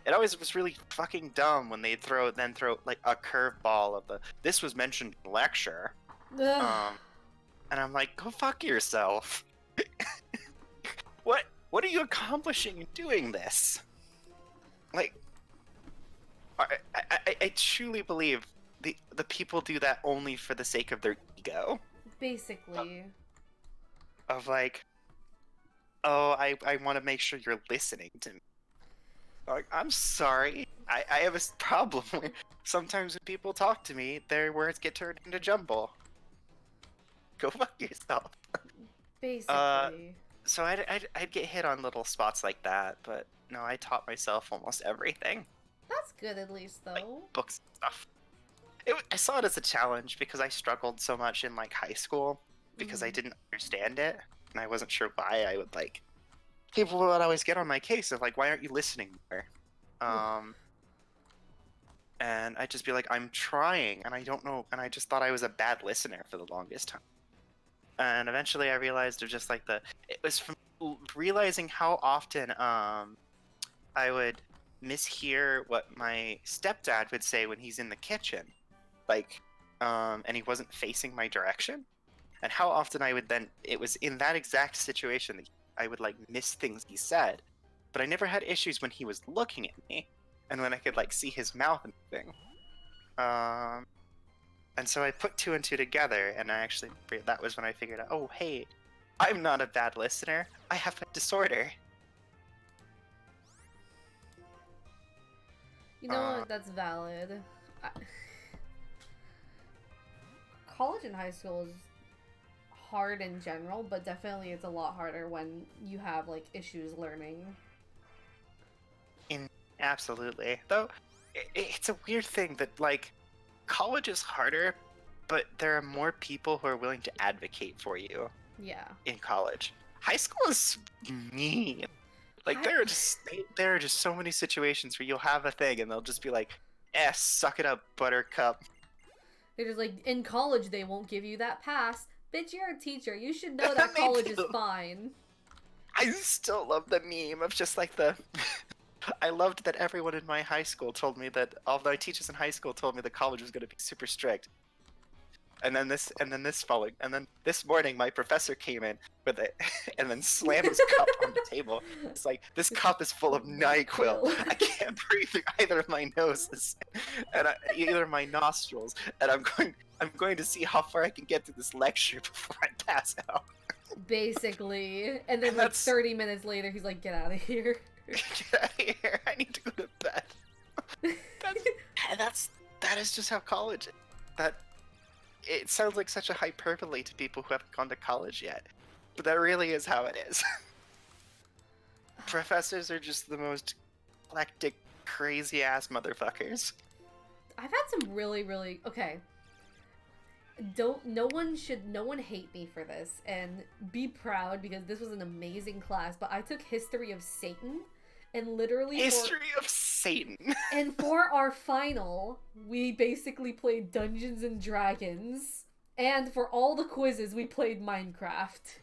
It always was really fucking dumb when they'd throw like a curveball of this was mentioned in lecture. And I'm like, go fuck yourself. What are you accomplishing in doing this? Like, I truly believe the people do that only for the sake of their ego. Basically. Of like, oh, I want to make sure you're listening to me. Like, I'm sorry. I have a problem where sometimes when people talk to me, their words get turned into jumble. Go fuck yourself. Basically. So I'd get hit on little spots like that, but no, I taught myself almost everything. That's good, at least, though. Like books and stuff. I saw it as a challenge because I struggled so much in like high school because I didn't understand it, and I wasn't sure why I would like. People would always get on my case of like, why aren't you listening more? And I'd just be like, I'm trying, and I don't know, and I just thought I was a bad listener for the longest time. And eventually I realized it was just like it was from realizing how often I would mishear what my stepdad would say when he's in the kitchen, like, and he wasn't facing my direction, and how often I would then, it was in that exact situation that I would like miss things he said, but I never had issues when he was looking at me, and when I could like see his mouth and thing. And so I put two and two together, and that was when I figured out, oh hey, I'm not a bad listener, I have a disorder. You know what? That's valid. College and high school is hard in general, but definitely it's a lot harder when you have like issues learning. Absolutely. Though it's a weird thing that like college is harder, but there are more people who are willing to advocate for you. Yeah. In college, high school is mean. Like there are just so many situations where you'll have a thing and they'll just be like, suck it up, buttercup. They're just like, in college they won't give you that pass. Bitch, you're a teacher. You should know that college is fine. I still love the meme of just like I loved that everyone in my high school told me that all my teachers in high school told me that college was going to be super strict. And then this morning my professor came in with it and then slammed his cup on the table. It's like, this cup is full of NyQuil. I can't breathe through either of my noses and either of my nostrils, and I'm going to see how far I can get through this lecture before I pass out. Basically. And then like 30 minutes later he's like, get out of here. Get out of here. I need to go to bed. That is just how college is. It sounds like such a hyperbole to people who haven't gone to college yet, but that really is how it is. Professors are just the most eclectic, crazy ass motherfuckers. I've had some really, really okay. No one hate me for this and be proud because this was an amazing class, but I took History of Satan and literally of Satan. And for our final, we basically played Dungeons and Dragons, and for all the quizzes we played Minecraft.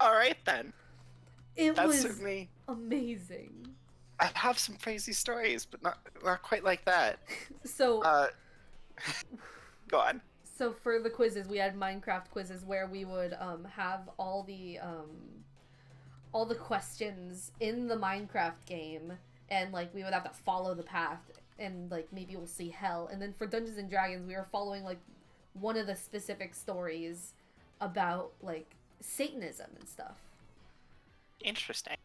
Alright then. It was certainly amazing. I have some crazy stories, but not quite like that. So go on. So for the quizzes, we had Minecraft quizzes where we would have all the questions in the Minecraft game, and like we would have to follow the path, and like maybe we'll see hell. And then for Dungeons and Dragons, we were following like one of the specific stories about like Satanism and stuff. Interesting.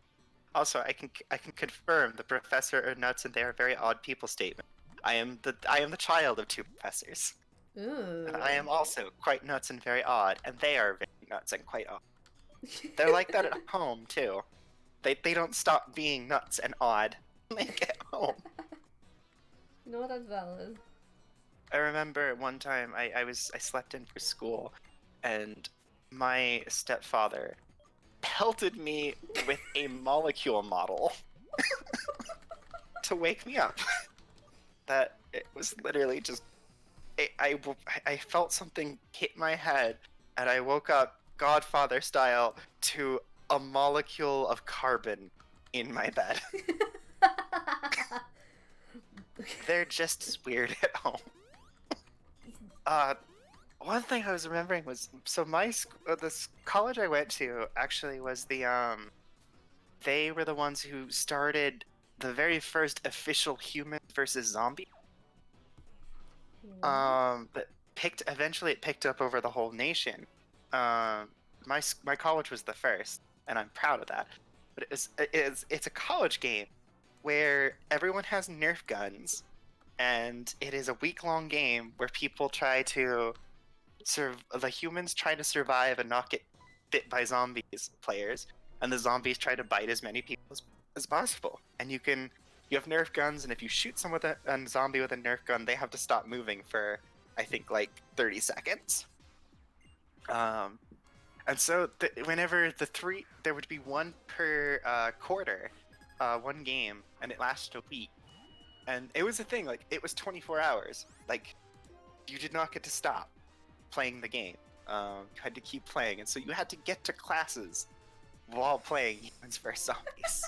Also, I can confirm the professor are nuts and they are very odd people statement. I am the child of two professors. Ooh. And I am also quite nuts and very odd, and they are very nuts and quite odd. They're like that at home too. They don't stop being nuts and odd when they get home. You know what? That's valid. I remember one time I slept in for school, and my stepfather pelted me with a molecule model to wake me up. That it was literally just I felt something hit my head, and I woke up Godfather style to a molecule of carbon in my bed. They're just as weird at home. One thing I was remembering was, so this college I went to actually was they were the ones who started the very first official human versus zombie. But eventually it picked up over the whole nation. My college was the first, and I'm proud of that. But it's a college game where everyone has Nerf guns, and it is a week-long game where people try to the humans try to survive and not get bit by players, and the zombies try to bite as many people as possible. And you have Nerf guns, and if you shoot someone a zombie with a Nerf gun, they have to stop moving for, I think, like 30 seconds. And so whenever there would be one per quarter, one game, and it lasted a week. And it was a thing, like, it was 24 hours. Like, you did not get to stop playing the game. You had to keep playing, and so you had to get to classes while playing Humans vs. Zombies.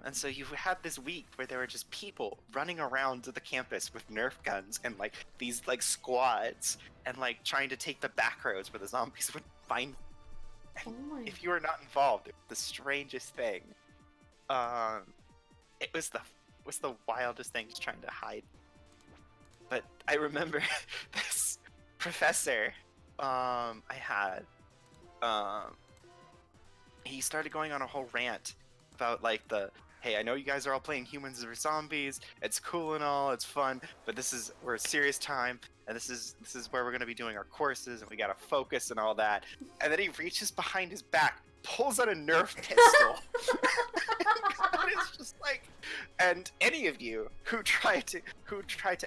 And so you had this week where there were just people running around to the campus with Nerf guns and like these like squads and like trying to take the back roads where the zombies would find. If you were not involved, it was the strangest thing. It was the wildest thing, just trying to hide. But I remember this professor I had. He started going on a whole rant about like hey, I know you guys are all playing Humans vs. Zombies. It's cool and all, it's fun, but we're a serious time, and this is where we're gonna be doing our courses, and we gotta focus and all that. And then he reaches behind his back, pulls out a Nerf pistol. And it's just like, and any of you who try to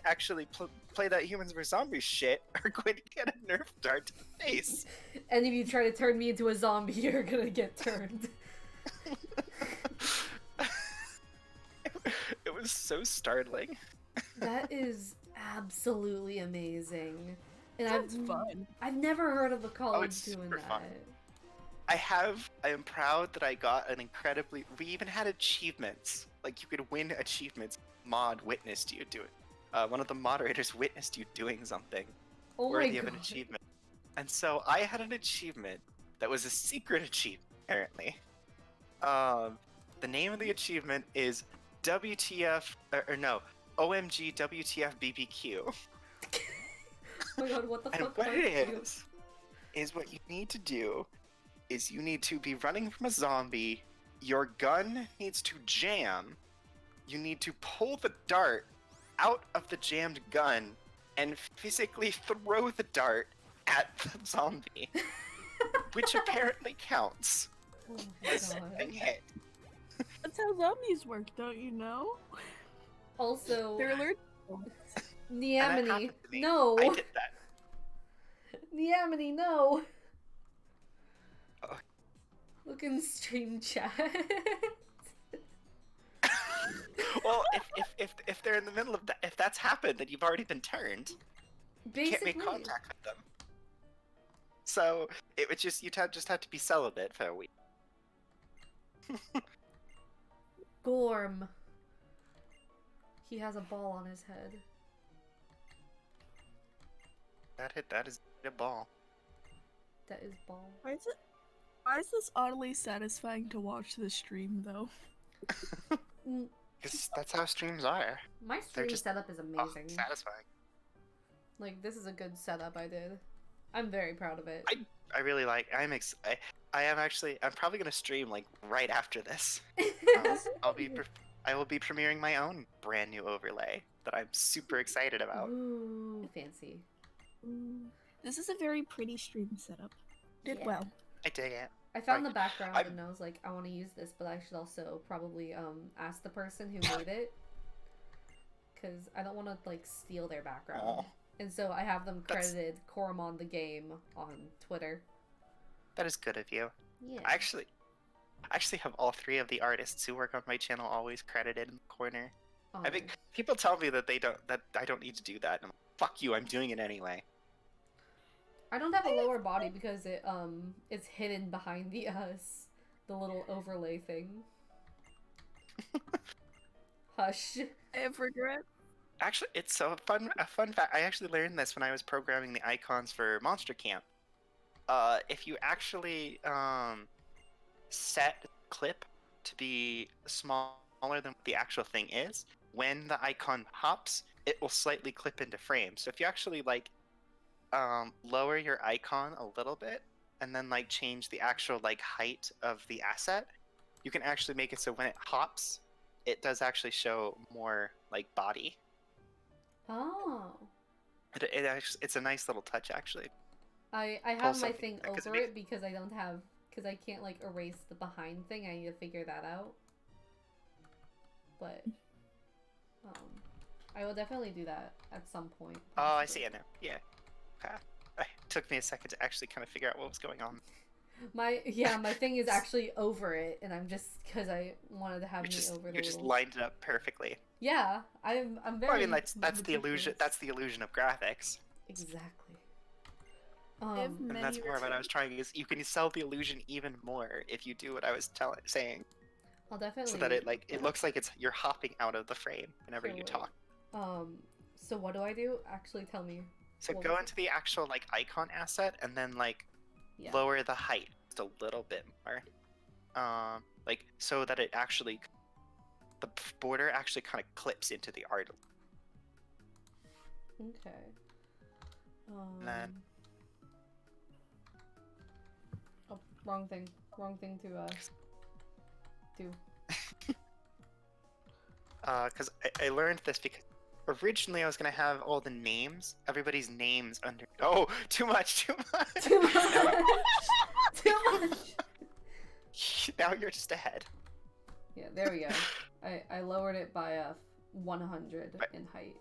actually play that Humans vs. Zombies shit are going to get a Nerf dart to the face. And if you try to turn me into a zombie, you're gonna get turned. It was so startling. That is absolutely amazing. And That's fun. I've never heard of a college doing that. Fun. I am proud that I got we even had achievements. Like, you could win achievements. Mod witnessed you do it. One of the moderators witnessed you doing something worthy of an achievement. And so I had an achievement that was a secret achievement, apparently. The name of the achievement is WTF, OMG WTF BBQ. Oh my god, what the fuck? And what it is what you need to do is you need to be running from a zombie, your gun needs to jam, you need to pull the dart out of the jammed gun and physically throw the dart at the zombie, which apparently counts. Oh my god. Hit. That's how zombies work, don't you know? Also, They're allergic. Neamini, no! I did that. Neamini, no! Oh. Look in stream chat. Well, if they're in the middle of that, if that's happened, then you've already been turned. You can't make contact with them. So it would just just have to be celibate for a week. Gorm. He has a ball on his head. That is a ball. That is ball. Why is this oddly satisfying to watch the stream, though? Because that's how streams are. My stream setup is amazing. Satisfying. Like, this is a good setup I did. I'm very proud of it. I really like. I'm probably gonna stream like right after this. I will be premiering my own brand new overlay that I'm super excited about. Ooh, fancy. This is a very pretty stream setup. Did Yeah. well. I dig it. I found the background and I was like, I want to use this, but I should also probably ask the person who made it. because I don't want to like steal their background. Aw. And so I have them That's- credited Coromon the Game on Twitter. That is good of you. Yeah. I actually have all 3 of the artists who work on my channel always credited in the corner. I think people tell me that I don't need to do that. And I'm like, fuck you, I'm doing it anyway. I don't have a lower body because it's hidden behind the little overlay thing. Hush. I have regret. Actually, it's a fun fact. I actually learned this when I was programming the icons for Monster Camp. If you actually set clip to be smaller than what the actual thing is, when the icon hops, it will slightly clip into frame. So if you actually like lower your icon a little bit and then like change the actual like height of the asset, you can actually make it so when it hops, it does actually show more like body. Oh. It's a nice little touch actually. I have Also, my thing because over it because I can't like erase the behind thing. I need to figure that out. But I will definitely do that at some point. Oh, I see it now. Yeah. Okay. It took me a second to actually kind of figure out what was going on. My thing is actually over it, and I'm just because I wanted to have over the You just little... lined it up perfectly. Yeah, I'm very. Well, I mean, that's the illusion. That's the illusion of graphics. Exactly. And that's more what I was trying. Is you can sell the illusion even more if you do what I was saying. I'll definitely. So that it looks like you're hopping out of the frame whenever you talk. So what do I do? Actually, tell me. So go into the actual like icon asset and then like lower the height just a little bit more, like so that it actually the border actually kind of clips into the art. Okay. And then oh, wrong thing to do. Because I learned this because originally I was gonna have all the names, everybody's names under. Oh, too much. Too much. Too much. Now you're just ahead. Yeah, there we go. I lowered it by 100 in height.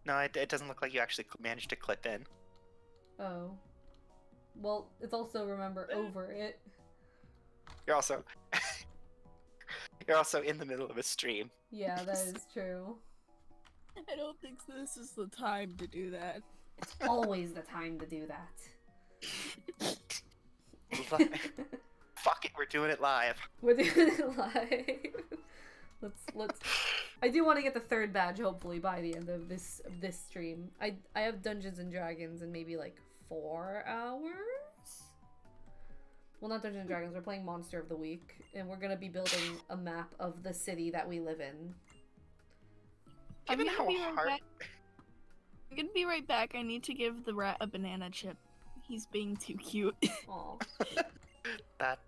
No, it doesn't look like you actually managed to clip in. Oh. Well, it's also, remember, over it. You're also you're also in the middle of a stream. Yeah, that is true. I don't think this is the time to do that. It's always the time to do that. Fuck it, we're doing it live. We're doing it live. Let's. I do want to get the 3rd badge hopefully by the end of this stream. I have Dungeons and Dragons in maybe like 4 hours. Well, not Dungeons and Dragons. We're playing Monster of the Week, and we're gonna be building a map of the city that we live in. Given how hard. I'm gonna be right back. I need to give the rat a banana chip. He's being too cute. Aw. That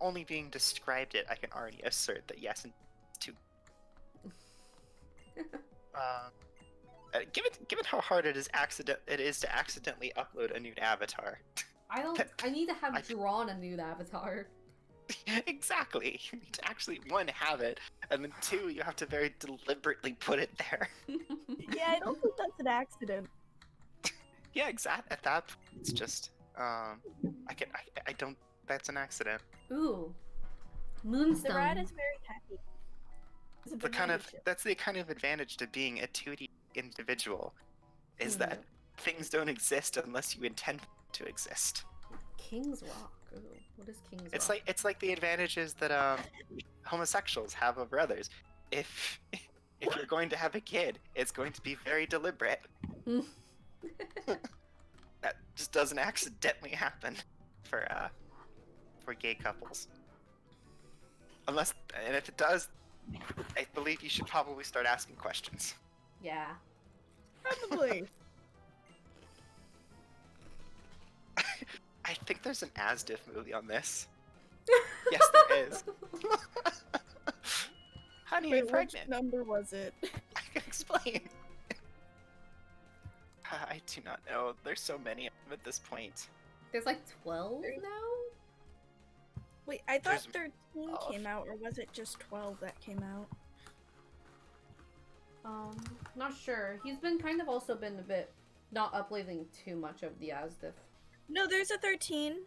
only being described it, I can already assert that yes, and too. Given how hard it is to accidentally upload a nude avatar. I need to have drawn a nude avatar. Exactly. You need to actually 1 have it, and then 2 you have to very deliberately put it there. Yeah, I don't think that's an accident. Yeah, exactly. At that point, it's just I don't. That's an accident. Ooh, Moonstone. The rat is very happy. That's the kind of advantage to being a 2D individual, is that things don't exist unless you intend to exist. King's Rock. Ooh, what is King's Rock? It's like the advantages that homosexuals have over others. If you're going to have a kid, it's going to be very deliberate. That just doesn't accidentally happen for gay couples. And if it does, I believe you should probably start asking questions. Yeah. Probably. I think there's an Asdiff movie on this. Yes, there is. Honey, you're pregnant. Which number was it? I can explain. I do not know. There's so many of them at this point. There's like 12 now? Wait, I thought There's 13 12. came out, or was it just 12 that came out? Not sure. He's been kind of also been a bit not uploading too much of the Asdiff. No, there's a 13.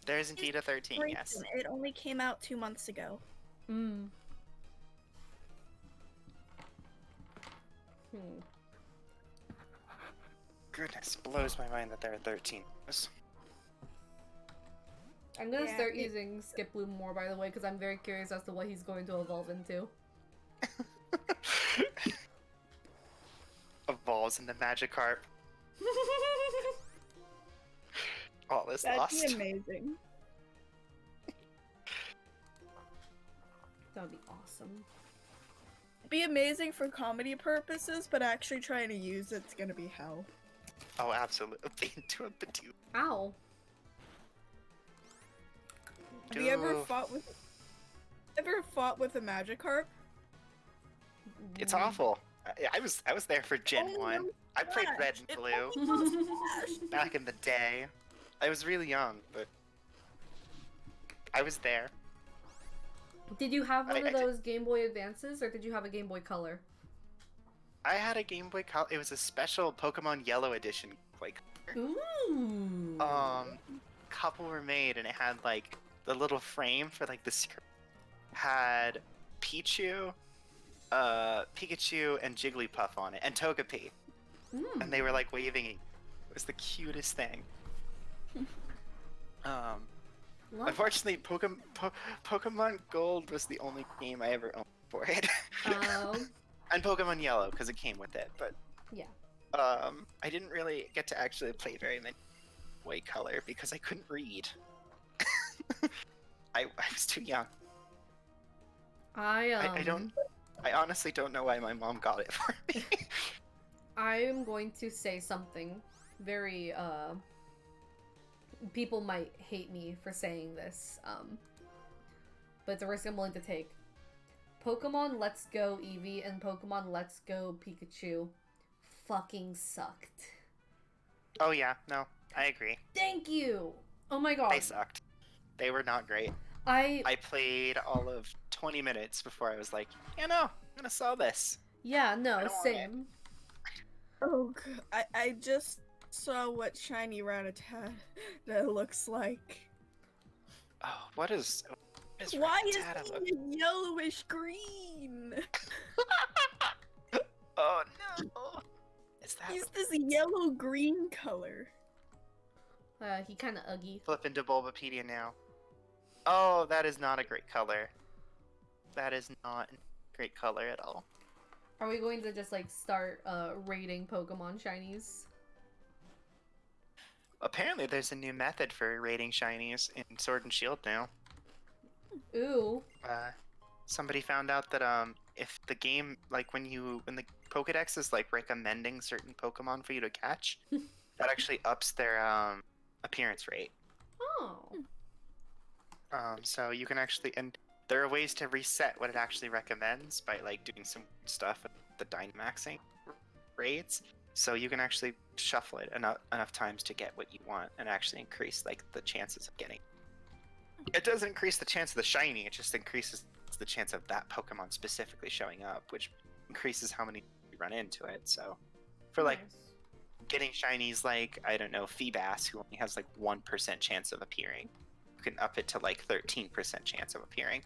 There's indeed a 13, yes. It only came out 2 months ago. Hmm. Goodness, blows my mind that there are 13. I'm gonna Yeah, start using Skip Bloom more, by the way, because I'm very curious as to what he's going to evolve into. Evolves into Magikarp. All is That'd lost. be amazing. That would be awesome. It'd be amazing for comedy purposes, but actually trying to use it's gonna be hell. Oh, absolutely. Into a Badoo. Ow. Have you ever Oof. fought with a Magikarp? It's awful. I was there for Gen Oh 1. my I played Red gosh, and it Blue only goes fast. back in the day. I was really young, but I was there. Did you have one I of those Game Boy Advances, or did you have a Game Boy Color? I had a Game Boy Color. It was a special Pokemon Yellow edition. Like, Ooh. couple were made, and it had like the little frame for like the screen. Had Pichu, Pikachu, and Jigglypuff on it, and Togepi, and they were like waving. It was the cutest thing. Unfortunately, Pokemon Gold was the only game I ever owned for it. And Pokemon Yellow, because it came with it, but yeah. I didn't really get to actually play very many White Color because I couldn't read. I was too young. I honestly don't know why my mom got it for me. I am going to say something very, people might hate me for saying this, but it's a risk I'm willing to take. Pokemon Let's Go Eevee and Pokemon Let's Go Pikachu fucking sucked. Oh yeah, no, I agree. Thank you! Oh my god. They sucked. They were not great. I played all of 20 minutes before I was like, you know, I'm gonna sell this. Yeah, no, I don't want same. Oh, I just saw what shiny Rattata that looks like. Oh, what is Why is Rattata he yellowish green? Oh no! Is that He's this yellow green color. He kinda uggy. flip into Bulbapedia now? Oh, that is not a great color. That is not a great color at all. Are we going to just, like, start, rating Pokemon shinies? Apparently, there's a new method for rating shinies in Sword and Shield now. Ooh. Somebody found out that if the game, like when the Pokedex is like recommending certain Pokemon for you to catch, that actually ups their appearance rate. Oh. So you can actually, and there are ways to reset what it actually recommends by like doing some stuff with the Dynamaxing raids. So you can actually shuffle it enough times to get what you want and actually increase like the chances of getting. It doesn't increase the chance of the shiny, it just increases the chance of that Pokemon specifically showing up, which increases how many you run into it. So for like getting shinies like, I don't know, Feebas, who only has like 1% chance of appearing, you can up it to like 13% chance of appearing.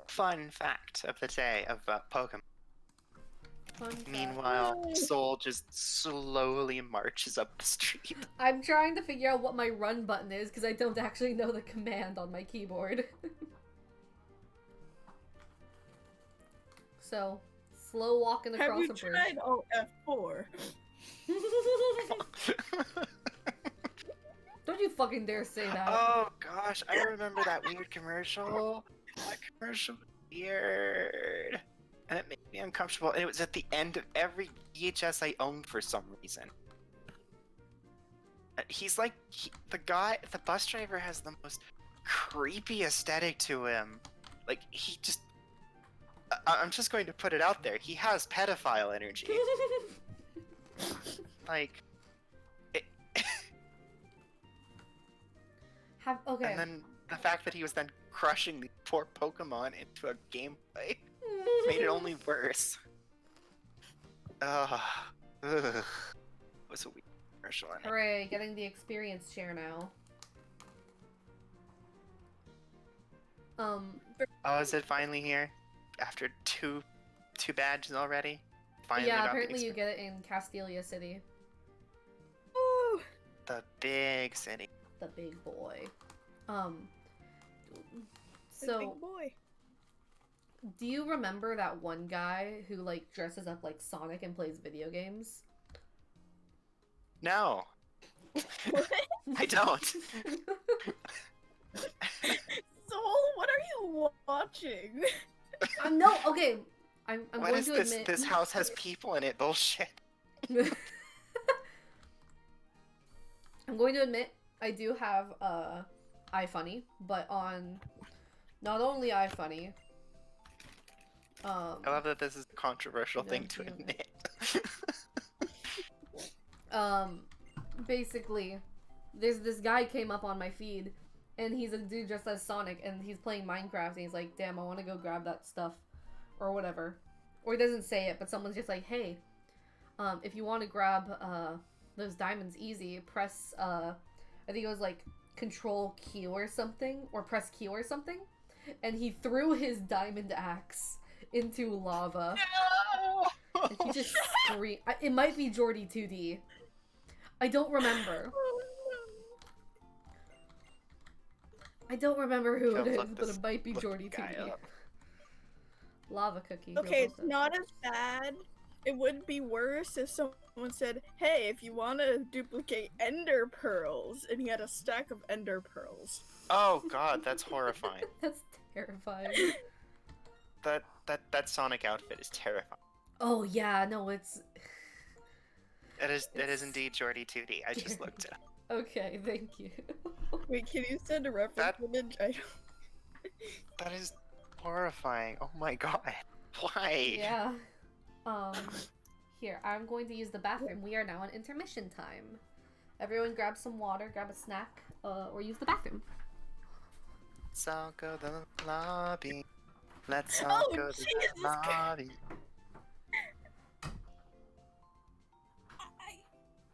Fun fact of the day of Pokemon. Meanwhile, Soul just slowly marches up the street. I'm trying to figure out what my run button is because I don't actually know the command on my keyboard. So, slow walking across Have you a bridge. tried F4? Don't you fucking dare say that. Oh gosh, I remember that weird commercial. That commercial was weird. And it made me uncomfortable. And it was at the end of every VHS I owned for some reason. He's like, the bus driver has the most creepy aesthetic to him. Like, he just, I'm just going to put it out there. He has pedophile energy. Like, Okay. And then the fact that he was then crushing the poor Pokemon into a gameplay made it only worse. Ugh. It was a weak commercial. Hooray, getting the experience share now. Oh, is it finally here? After two badges already? Finally yeah, got the apparently you get it in Castelia City. Ooh. The big city. The big boy. The So big boy. do you remember that one guy who like dresses up like Sonic and plays video games? No, What? I don't. Soul, what are you watching? No, okay. I'm What going is to this? admit This house has people in it. Bullshit. I'm going to admit I do have iFunny, but on not only iFunny. I love that this is a controversial thing to damn admit. Basically, there's this guy came up on my feed, and he's a dude dressed as Sonic, and he's playing Minecraft, and he's like, damn, I want to go grab that stuff, or whatever. Or he doesn't say it, but someone's just like, hey, if you want to grab, those diamonds easy, press, I think it was like, Control Q or something, or press Q or something, and he threw his diamond axe into lava. No! And he just screamed. It might be Jordy 2D. I don't remember. I don't remember who it is, but it might be Jordy 2D. Lava cookie. Okay, it's not as bad. It would be worse if someone said, hey, if you want to duplicate ender pearls, and he had a stack of ender pearls. Oh god, that's horrifying. That's terrifying. That Sonic outfit is terrifying. Oh yeah, no, it's... It is indeed Jordy 2D. I just looked it up. Okay, thank you. Wait, can you send a reference image? I don't... That is horrifying. Oh my god. Why? Yeah. Here, I'm going to use the bathroom. We are now in intermission time. Everyone grab some water, grab a snack, or use the bathroom. Let's all go to the lobby. Let's all go to the lobby.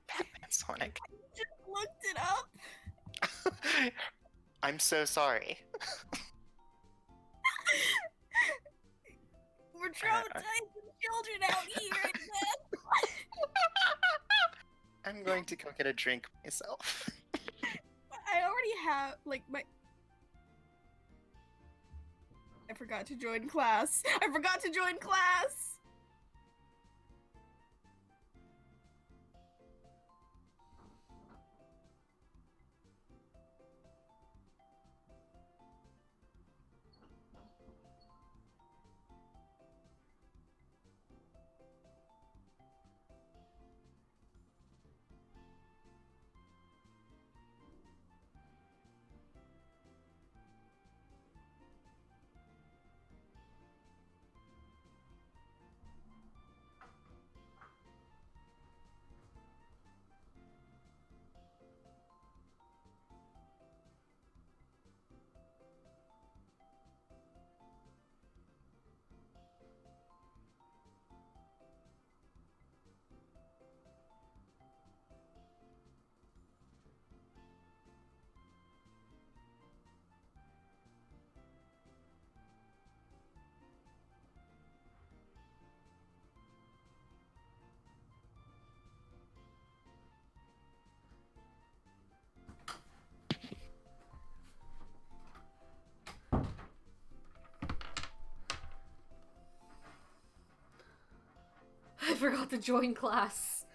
Batman Sonic. I just looked it up. I'm so sorry. We're traumatizing children out here. I'm going to go get a drink myself. I already have, like, my... I forgot to join class. I forgot to join class! I forgot to join class.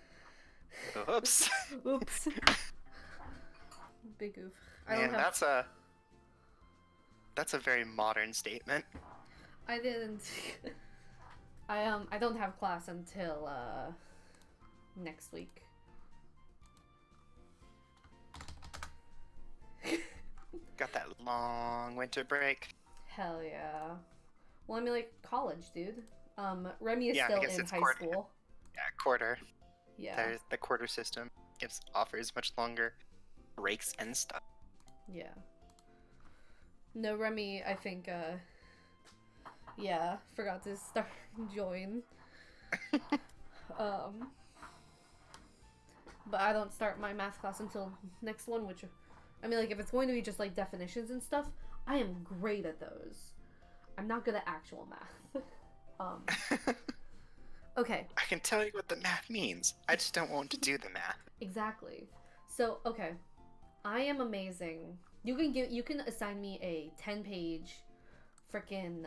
Oops. Oops. Big oof. I Man, don't have... that's a very modern statement. I didn't... I don't have class until, next week. Got that long winter break. Hell yeah. Well, I mean, like, college, dude. Remy is Yeah, I still guess in it's high quarter. school. Yeah, quarter. Yeah. There's the quarter system offers much longer breaks and stuff. Yeah. No, Remy, I think, yeah, forgot to start join. But I don't start my math class until next one, which, I mean, like, if it's going to be just, like, definitions and stuff, I am great at those. I'm not good at actual math. Okay. I can tell you what the math means. I just don't want to do the math. Exactly. So, okay. I am amazing. You can assign me a 10-page frickin'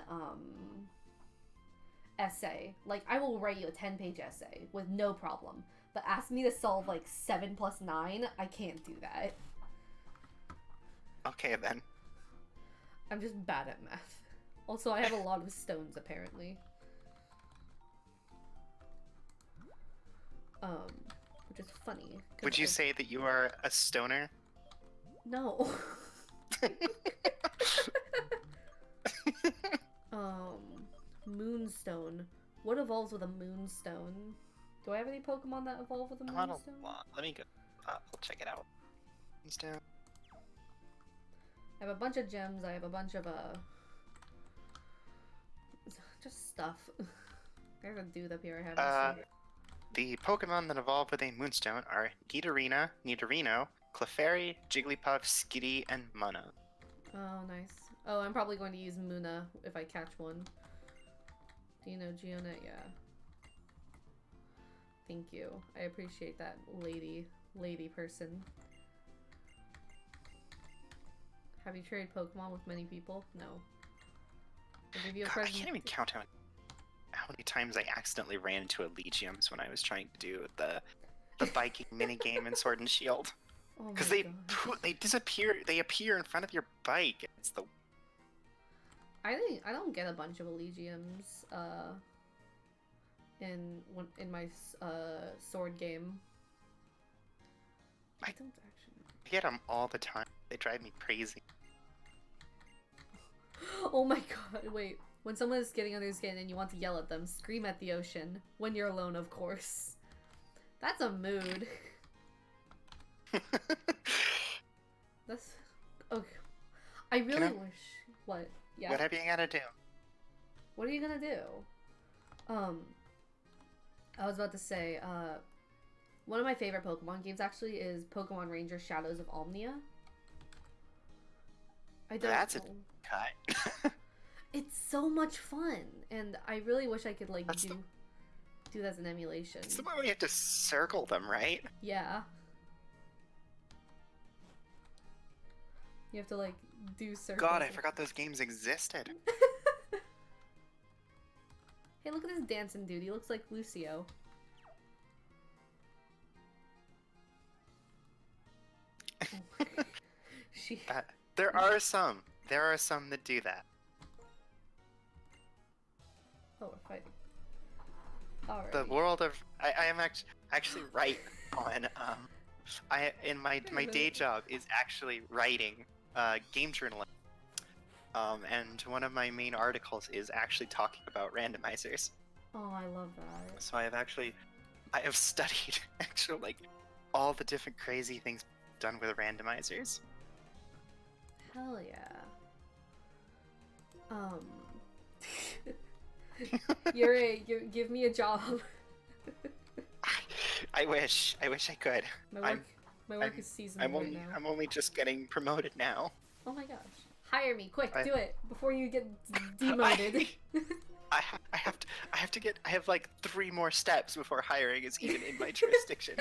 essay. Like, I will write you a 10-page essay with no problem. But ask me to solve, like, 7 plus 9, I can't do that. Okay, then. I'm just bad at math. Also, I have a lot of stones, apparently. Which is funny. Would you say that you are a stoner? No. Moonstone. What evolves with a moonstone? Do I have any Pokemon that evolve with a Not moonstone? a lot. Let me go. I'll check it out. Moonstone. I have a bunch of gems. I have a bunch of just stuff. There's a dude up here I haven't seen. The Pokemon that evolve with a Moonstone are Nidorina, Nidorino, Clefairy, Jigglypuff, Skitty, and Munna. Oh, nice. Oh, I'm probably going to use Munna if I catch one. Do you know Geonet? Yeah. Thank you. I appreciate that, lady person. Have you traded Pokemon with many people? No. I'll give you a God, I present. can't even count how many times I accidentally ran into a Legiums when I was trying to do the Viking minigame in Sword and Shield. Oh Because my they disappear. They appear in front of your bike. It's the. I don't get a bunch of Allegiums in my sword game. I don't actually. I get them all the time. They drive me crazy. Oh my god! Wait. When someone is getting under your skin and you want to yell at them, scream at the ocean. When you're alone, of course. That's a mood. That's okay. I really wish. What? Yeah. Whatever you gotta do. What are you gonna do? I was about to say, one of my favorite Pokemon games actually is Pokemon Ranger Shadows of Omnia. I don't That's a know. cut. It's so much fun, and I really wish I could like That's do that as an emulation. It's the one where you have to circle them, right? Yeah. You have to like do circles. God, I forgot those games existed. Hey, look at this dancing dude. He looks like Lucio. She. There are some that do that. Oh, we're fighting. Alright. The world of I am actually right on my day job is actually writing game journalism. And one of my main articles is actually talking about randomizers. Oh, I love that. So I have studied actually like all the different crazy things done with randomizers. Hell yeah. Give me a job. I wish I could. My work is seasonal right now. I'm only just getting promoted now. Oh my gosh. Hire me, quick, do it before you get demoted. I have like 3 more steps before hiring is even in my jurisdiction.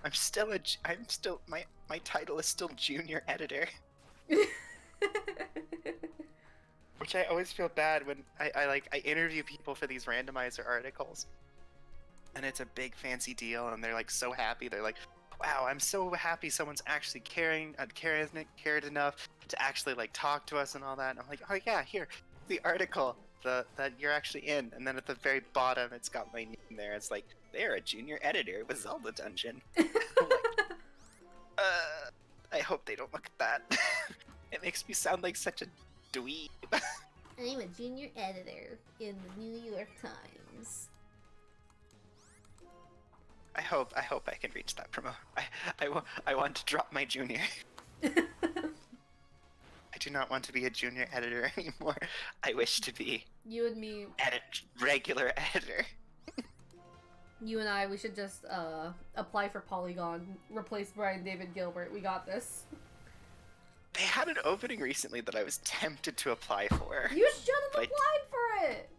My title is still junior editor. Which I always feel bad when I interview people for these randomizer articles. And it's a big fancy deal and they're like so happy. They're like, wow, I'm so happy someone's actually cared enough to actually like talk to us and all that. And I'm like, oh yeah, here, the article that you're actually in. And then at the very bottom, it's got my name there. It's like, they're a junior editor with Zelda Dungeon. I'm like, I hope they don't look at that. It makes me sound like such a dweeb. I'm a junior editor in the New York Times. I hope I can reach that promo. I want to drop my junior. I do not want to be a junior editor anymore. I wish to be You and me, regular editor. you and I, we should just apply for Polygon, replace Brian David Gilbert. We got this. They had an opening recently that I was tempted to apply for. You should have Like- applied for it.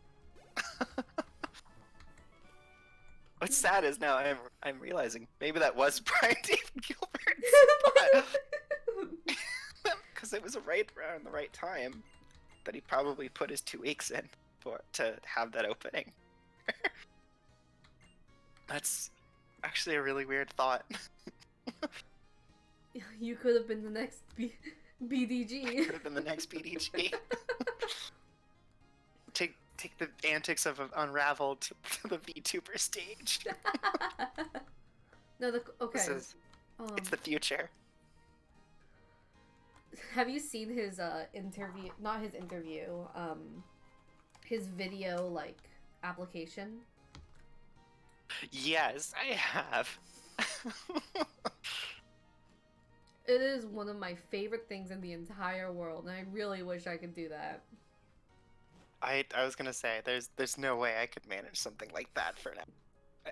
What's sad is now I'm realizing maybe that was Brian David Gilbert's because it was right around the right time that he probably put his 2 weeks in to have that opening. That's actually a really weird thought. You could have been the next BDG. Could have been the next BDG. Take the antics of Unraveled to the VTuber stage. No, okay. It's the future. Have you seen his interview? Not his interview. His video like application. Yes, I have. It is one of my favorite things in the entire world, and I really wish I could do that. I was gonna say there's no way I could manage something like that for now.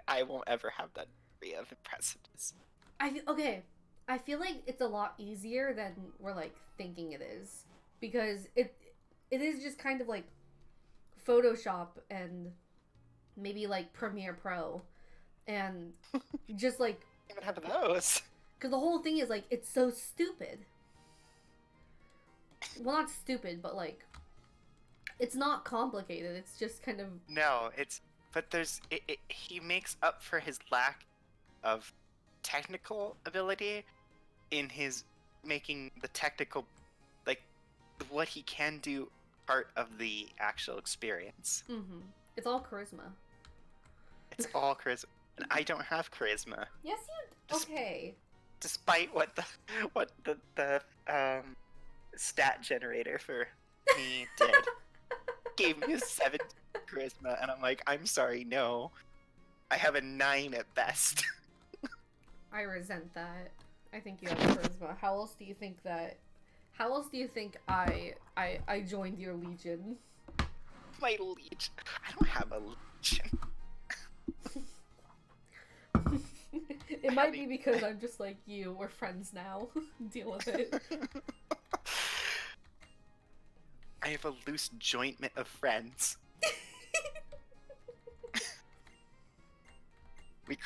I won't ever have that degree of impressiveness. I feel like it's a lot easier than we're like thinking it is, because it is just kind of like Photoshop and maybe like Premiere Pro and just like I don't even have those. because the whole thing is like it's so stupid. Well, not stupid, but like it's not complicated. It's just kind of No, but there's he makes up for his lack of technical ability in his making the technical, like, what he can do part of the actual experience. mm-hmm. It's all charisma. It's all charisma, and I don't have charisma. Yes, you. Okay. Despite what the stat generator for me did, gave me a 7 charisma, and I'm like, I'm sorry, no, I have a 9 at best. I resent that. I think you have charisma. How else do you think I joined your legion? My legion. I don't have a legion. It might be because I'm just like you. We're friends now. Deal with it. I have a loose jointment of friends. we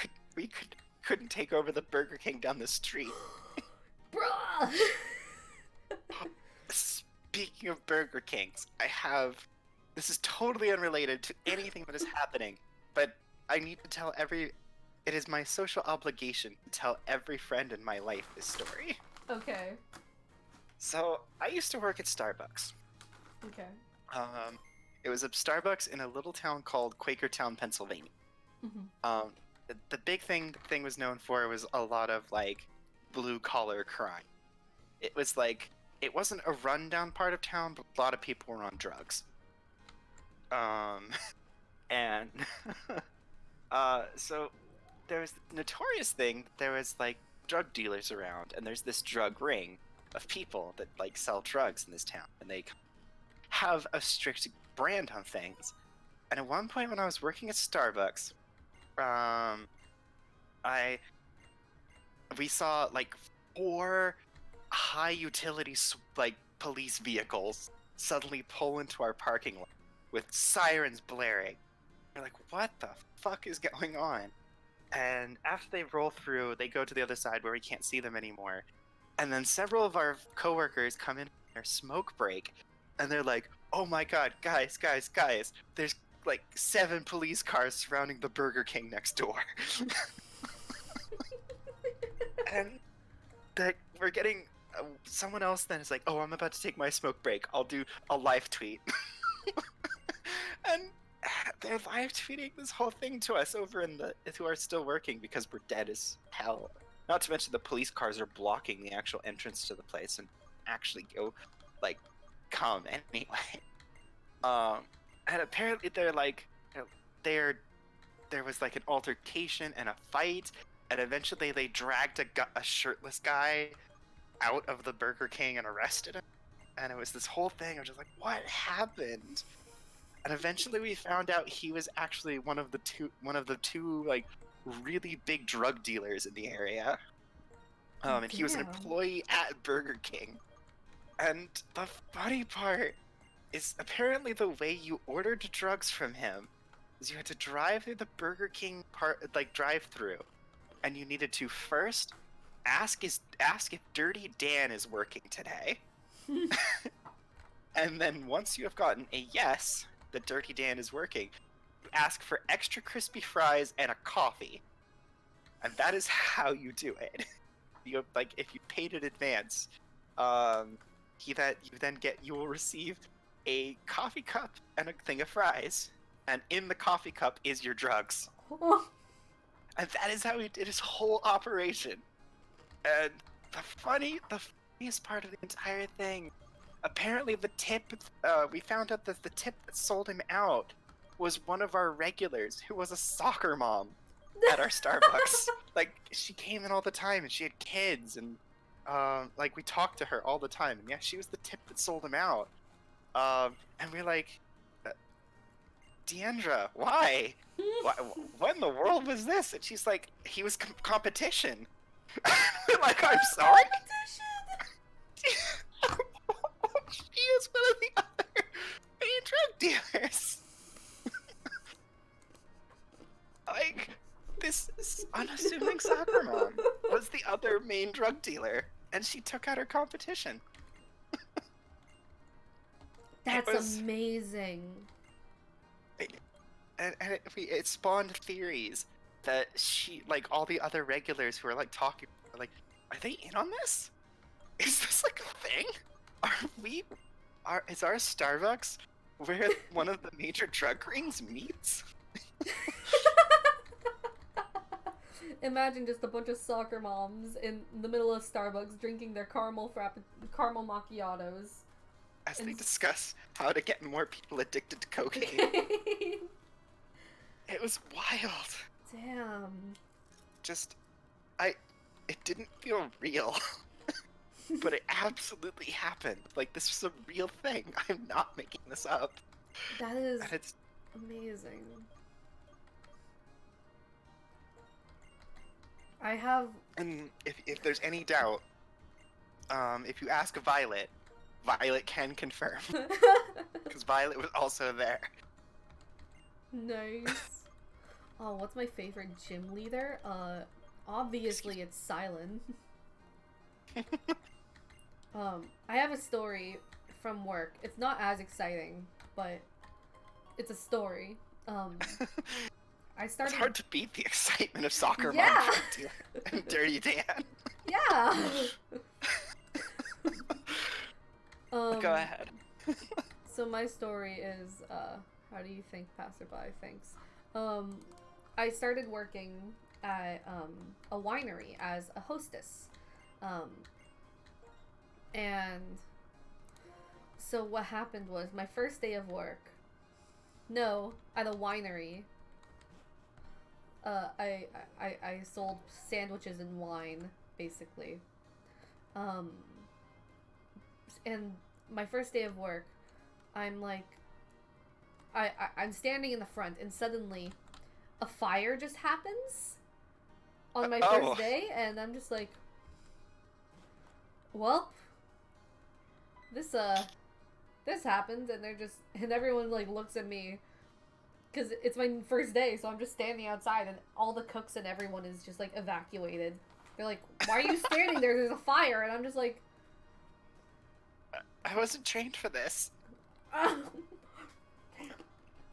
couldn't take over the Burger King down the street. Bruh! Speaking of Burger Kings, this is totally unrelated to anything that is happening, but I need to tell it is my social obligation to tell every friend in my life this story. Okay. So, I used to work at Starbucks. Okay. It was a Starbucks in a little town called Quakertown, Pennsylvania. Mm-hmm. The big thing the thing was known for was a lot of, like, blue-collar crime. It was like, it wasn't a rundown part of town, but a lot of people were on drugs. And, so there was the notorious thing that there was, like, drug dealers around, and there's this drug ring of people that, like, sell drugs in this town, and they have a strict brand on things. And at one point when I was working at Starbucks, we saw, like, 4 high utility, like, police vehicles suddenly pull into our parking lot with sirens blaring. We're like, what the fuck is going on? And after they roll through, they go to the other side where we can't see them anymore. And then several of our coworkers come in their smoke break, and they're like, oh my god, guys, there's like 7 police cars surrounding the Burger King next door. And that we're getting someone else then is like, oh, I'm about to take my smoke break, I'll do a live tweet. And they're live tweeting this whole thing to us over who are still working because we're dead as hell. Not to mention the police cars are blocking the actual entrance to the place and actually come anyway. And apparently they're there was like an altercation and a fight, and eventually they dragged a shirtless guy out of the Burger King and arrested him. And it was this whole thing of just like, what happened? And eventually we found out he was actually one of the two like really big drug dealers in the area. And he was an Damn. employee at Burger King. And the funny part is apparently the way you ordered drugs from him is you had to drive through the Burger King drive-through, and you needed to first ask if Dirty Dan is working today. And then once you have gotten a yes that Dirty Dan is working, you ask for extra crispy fries and a coffee. And that is how you do it. You if you paid in advance, you will receive a coffee cup and a thing of fries, and in the coffee cup is your drugs. And that is how he did his whole operation. And the funniest part of the entire thing, apparently the tip, we found out that the tip that sold him out was one of our regulars who was a soccer mom at our Starbucks. Like, she came in all the time and she had kids, and we talked to her all the time, and yeah, she was the tip that sold him out. And we're like, Deandra, why? What in the world was this? And she's like, he was competition. Like, I'm sorry? She is one of the other main drug dealers. Like, this unassuming soccer mom was the other main drug dealer, and she took out her competition. That's amazing. It spawned theories that she, like, all the other regulars who are like talking, are like, are they in on this? Is this like a thing? Is our Starbucks where one of the major drug rings meets? Imagine just a bunch of soccer moms in the middle of Starbucks drinking their caramel macchiatos. As they discuss how to get more people addicted to cocaine. It was wild. Damn. It didn't feel real. But it absolutely happened. Like, this was a real thing. I'm not making this up. That is and it's amazing. I have... And if there's any doubt, if you ask Violet can confirm. Because Violet was also there. Nice. Oh, what's my favorite gym leader? Obviously it's Silent. I have a story from work. It's not as exciting, but it's a story. I started... It's hard to beat the excitement of soccer Yeah! mom and Dirty Dan. Yeah! Go ahead. So my story is, how do you think, passerby? Thanks. I started working at a winery as a hostess. And so what happened was my first day of work, at a winery, I sold sandwiches and wine, basically. And my first day of work, I'm like, I'm standing in the front, and suddenly a fire just happens on my first day, and I'm just like, well, this happened, and everyone like looks at me, because it's my first day, so I'm just standing outside, and all the cooks and everyone is just like evacuated. They're like, why are you standing there? There's a fire, and I'm just like, I wasn't trained for this. I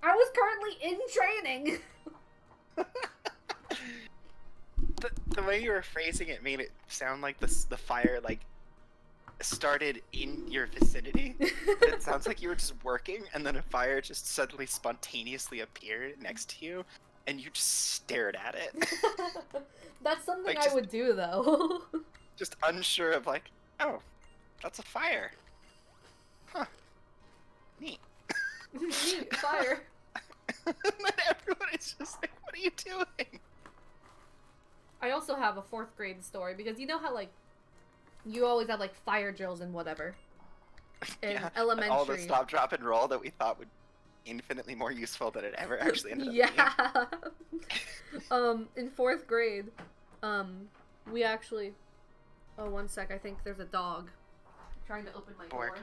was currently in training. The way you were phrasing it made it sound like the fire like started in your vicinity. It sounds like you were just working, and then a fire just suddenly spontaneously appeared next to you, and you just stared at it. That's something Like, I would do, though. Just unsure of like, oh, that's a fire. Huh. Neat. Neat, fire. And then everyone is just like, what are you doing? I also have a 4th grade story because you know how like you always have like fire drills and whatever in elementary. All the stop, drop, and roll that we thought would be infinitely more useful than it ever actually ended up being. In 4th grade, we actually. Oh, one sec. I think there's a dog trying to open my door.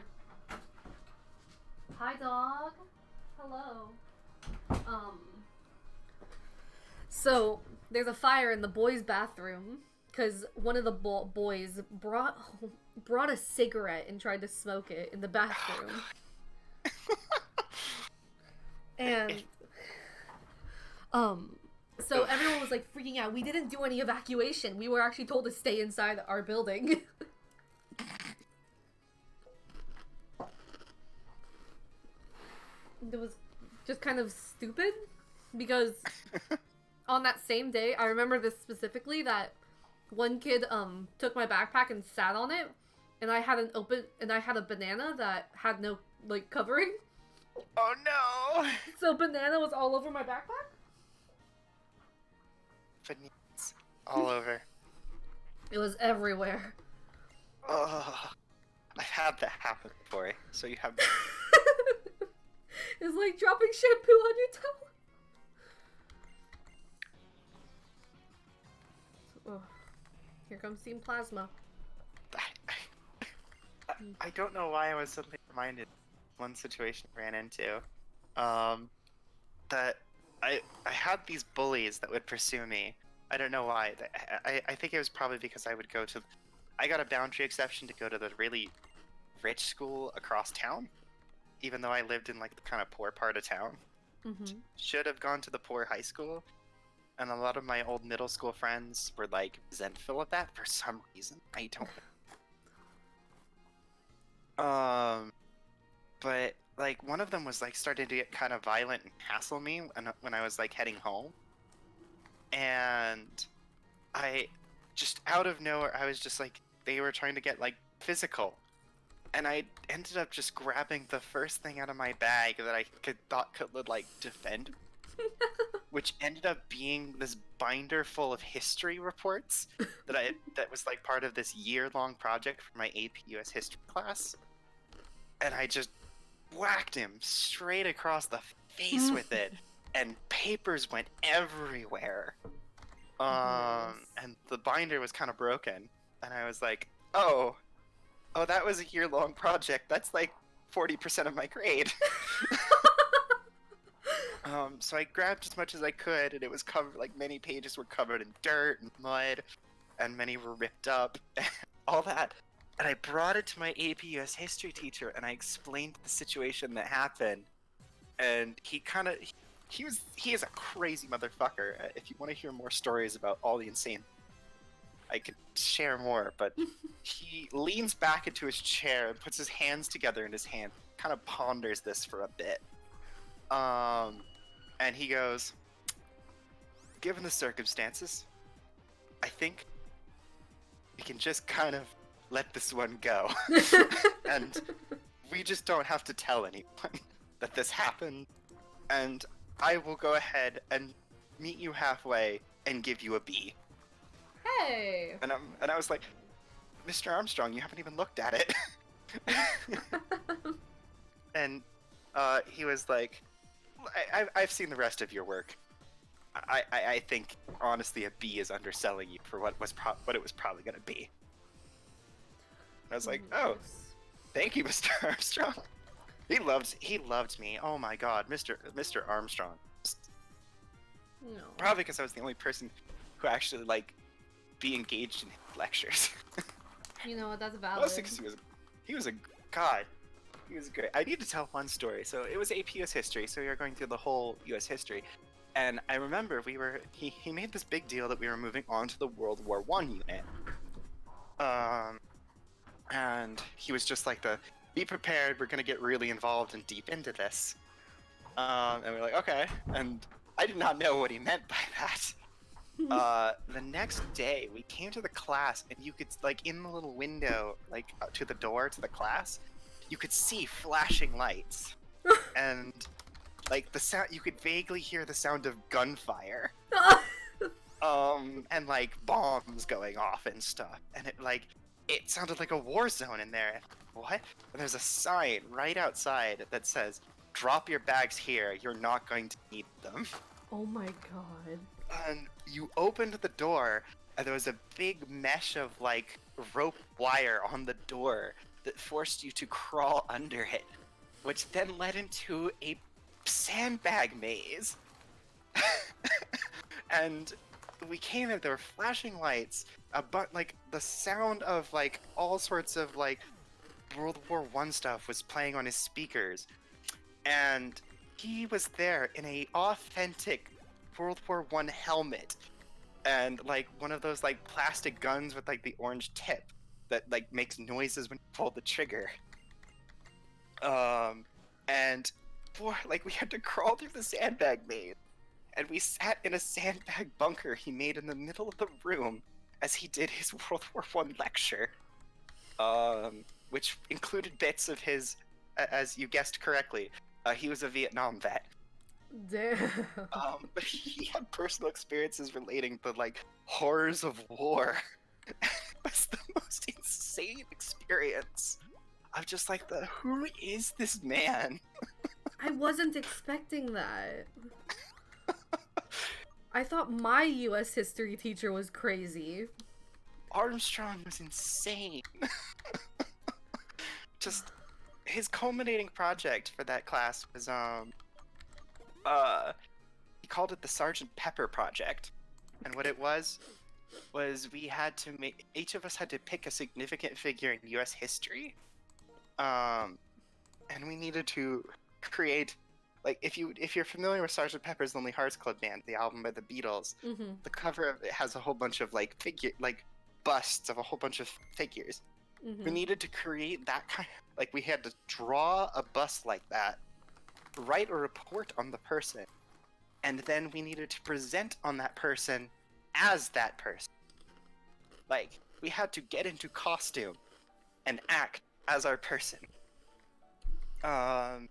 Hi, dog. Hello. So there's a fire in the boys' bathroom because one of the boys brought a cigarette and tried to smoke it in the bathroom. And so everyone was like freaking out. We didn't do any evacuation. We were actually told to stay inside our building. It was just kind of stupid because on that same day, I remember this specifically, that one kid took my backpack and sat on it, and I had a banana that had no like covering. Oh no! So banana was all over my backpack? Bananas all over. It was everywhere. Oh, I've had that happen before, so you have... It's like dropping shampoo on your toe. Oh, here comes Team Plasma. I don't know why I was suddenly reminded of one situation I ran into. That I had these bullies that would pursue me. I don't know why. I think it was probably because I would go to... I got a boundary exception to go to the really rich school across town, even though I lived in like the kind of poor part of town. Mm-hmm. Should have gone to the poor high school, and a lot of my old middle school friends were like resentful of that for some reason. I don't know. But like one of them was like starting to get kind of violent and hassle me when I was like heading home, and I just out of nowhere I was just like, they were trying to get like physical, and I ended up just grabbing the first thing out of my bag that I thought could like defend me, which ended up being this binder full of history reports that was like part of this year-long project for my AP US history class, and I just whacked him straight across the face with it, and papers went everywhere. And the binder was kind of broken, and I was like, oh, that was a year-long project. That's like 40% of my grade. So I grabbed as much as I could, and it was covered, like many pages were covered in dirt and mud, and many were ripped up, and all that. And I brought it to my AP US history teacher, and I explained the situation that happened, and he is a crazy motherfucker. If you want to hear more stories about all the insane, I could share more, but he leans back into his chair and puts his hands together in his hand, kind of ponders this for a bit. And he goes, given the circumstances, I think we can just kind of let this one go. And we just don't have to tell anyone that this happened, and I will go ahead and meet you halfway and give you a B. Hey! And I was like, Mr. Armstrong, you haven't even looked at it. And he was like, I've seen the rest of your work. I think, honestly, a B is underselling you for what it was probably going to be. I was like, oh, thank you, Mr. Armstrong. He loved me. Oh my God, Mr. Armstrong. No. Probably because I was the only person who actually like be engaged in lectures. You know what? That's valid. Mostly because he was a god. He was great. I need to tell one story. So it was AP US history. So we were going through the whole US history, and I remember he made this big deal that we were moving on to the World War I unit. And he was just like, be prepared, we're gonna get really involved and deep into this. And we're like, okay. And I did not know what he meant by that. The next day, we came to the class, and you could, like, in the little window, like, to the door to the class, you could see flashing lights. And like the sound, you could vaguely hear the sound of gunfire. And like bombs going off and stuff. And it sounded like a war zone in there. What? And there's a sign right outside that says, "Drop your bags here, you're not going to need them." Oh my god. And you opened the door, and there was a big mesh of like rope wire on the door that forced you to crawl under it, which then led into a sandbag maze. And we came in, there were flashing lights, like the sound of like all sorts of like World War One stuff was playing on his speakers, and he was there in a authentic World War One helmet and like one of those like plastic guns with like the orange tip that like makes noises when you pull the trigger. And we had to crawl through the sandbag maze, and we sat in a sandbag bunker he made in the middle of the room as he did his World War One lecture, which included bits of his, as you guessed correctly, he was a Vietnam vet. Damn. But he had personal experiences relating to like horrors of war. It was the most insane experience. I'm just like, who is this man? I wasn't expecting that. I thought my US history teacher was crazy. Armstrong was insane. Just his culminating project for that class was he called it the Sergeant Pepper Project. And what it was we had to make, each of us had to pick a significant figure in US history. And we needed to create, like, if you're familiar with Sergeant Pepper's Lonely Hearts Club Band, the album by the Beatles, the cover of it has a whole bunch of like busts of a whole bunch of figures. We needed to create that kind of, like, we had to draw a bust like that, write a report on the person, and then we needed to present on that person as that person. Like, we had to get into costume and act as our person. And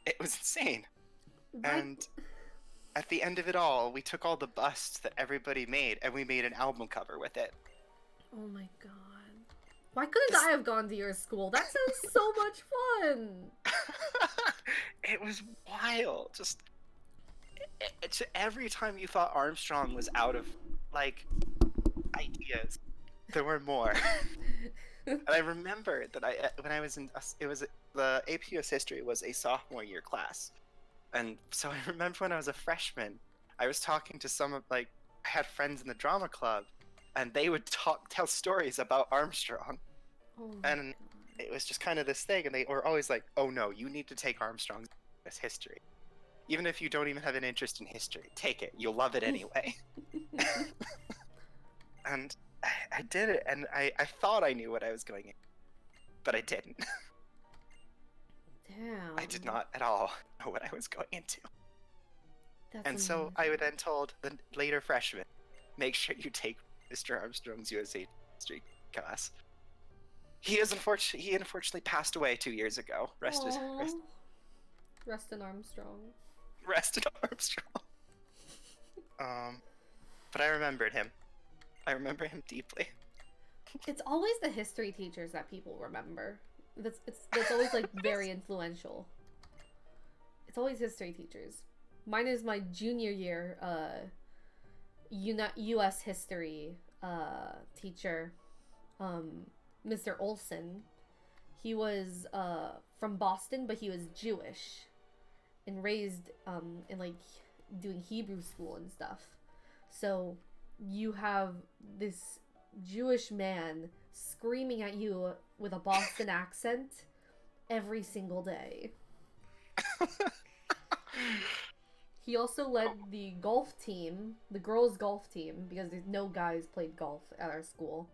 it was insane. What? And at the end of it all, we took all the busts that everybody made and we made an album cover with it. Oh my god. Why couldn't I have gone to your school? That sounds so much fun! It was wild. Just every time you thought Armstrong was out of like ideas, there were more. And I remember that when I was in, it was the AP US History was a sophomore year class, and so I remember when I was a freshman, I was talking to some of I had friends in the drama club, and they would tell stories about Armstrong, and it was just kind of this thing, and they were always like, "Oh no, you need to take Armstrong's US History, even if you don't even have an interest in history, take it. You'll love it anyway." And I did it, and I thought I knew what I was going in, but I didn't. Damn. I did not at all know what I was going into. That's And so I then told the later freshmen, make sure you take Mr. Armstrong's USA history class. He unfortunately passed away 2 years ago. Rest in Armstrong. Rest in Armstrong. But I remembered him. I remember him deeply. It's always the history teachers that people remember. That's always like very influential. It's always history teachers. Mine is my junior year US history teacher, Mr. Olson. He was from Boston, but he was Jewish and raised in like doing Hebrew school and stuff. So you have this Jewish man screaming at you with a Boston accent every single day. He also led the golf team, the girls' golf team, because no guys played golf at our school.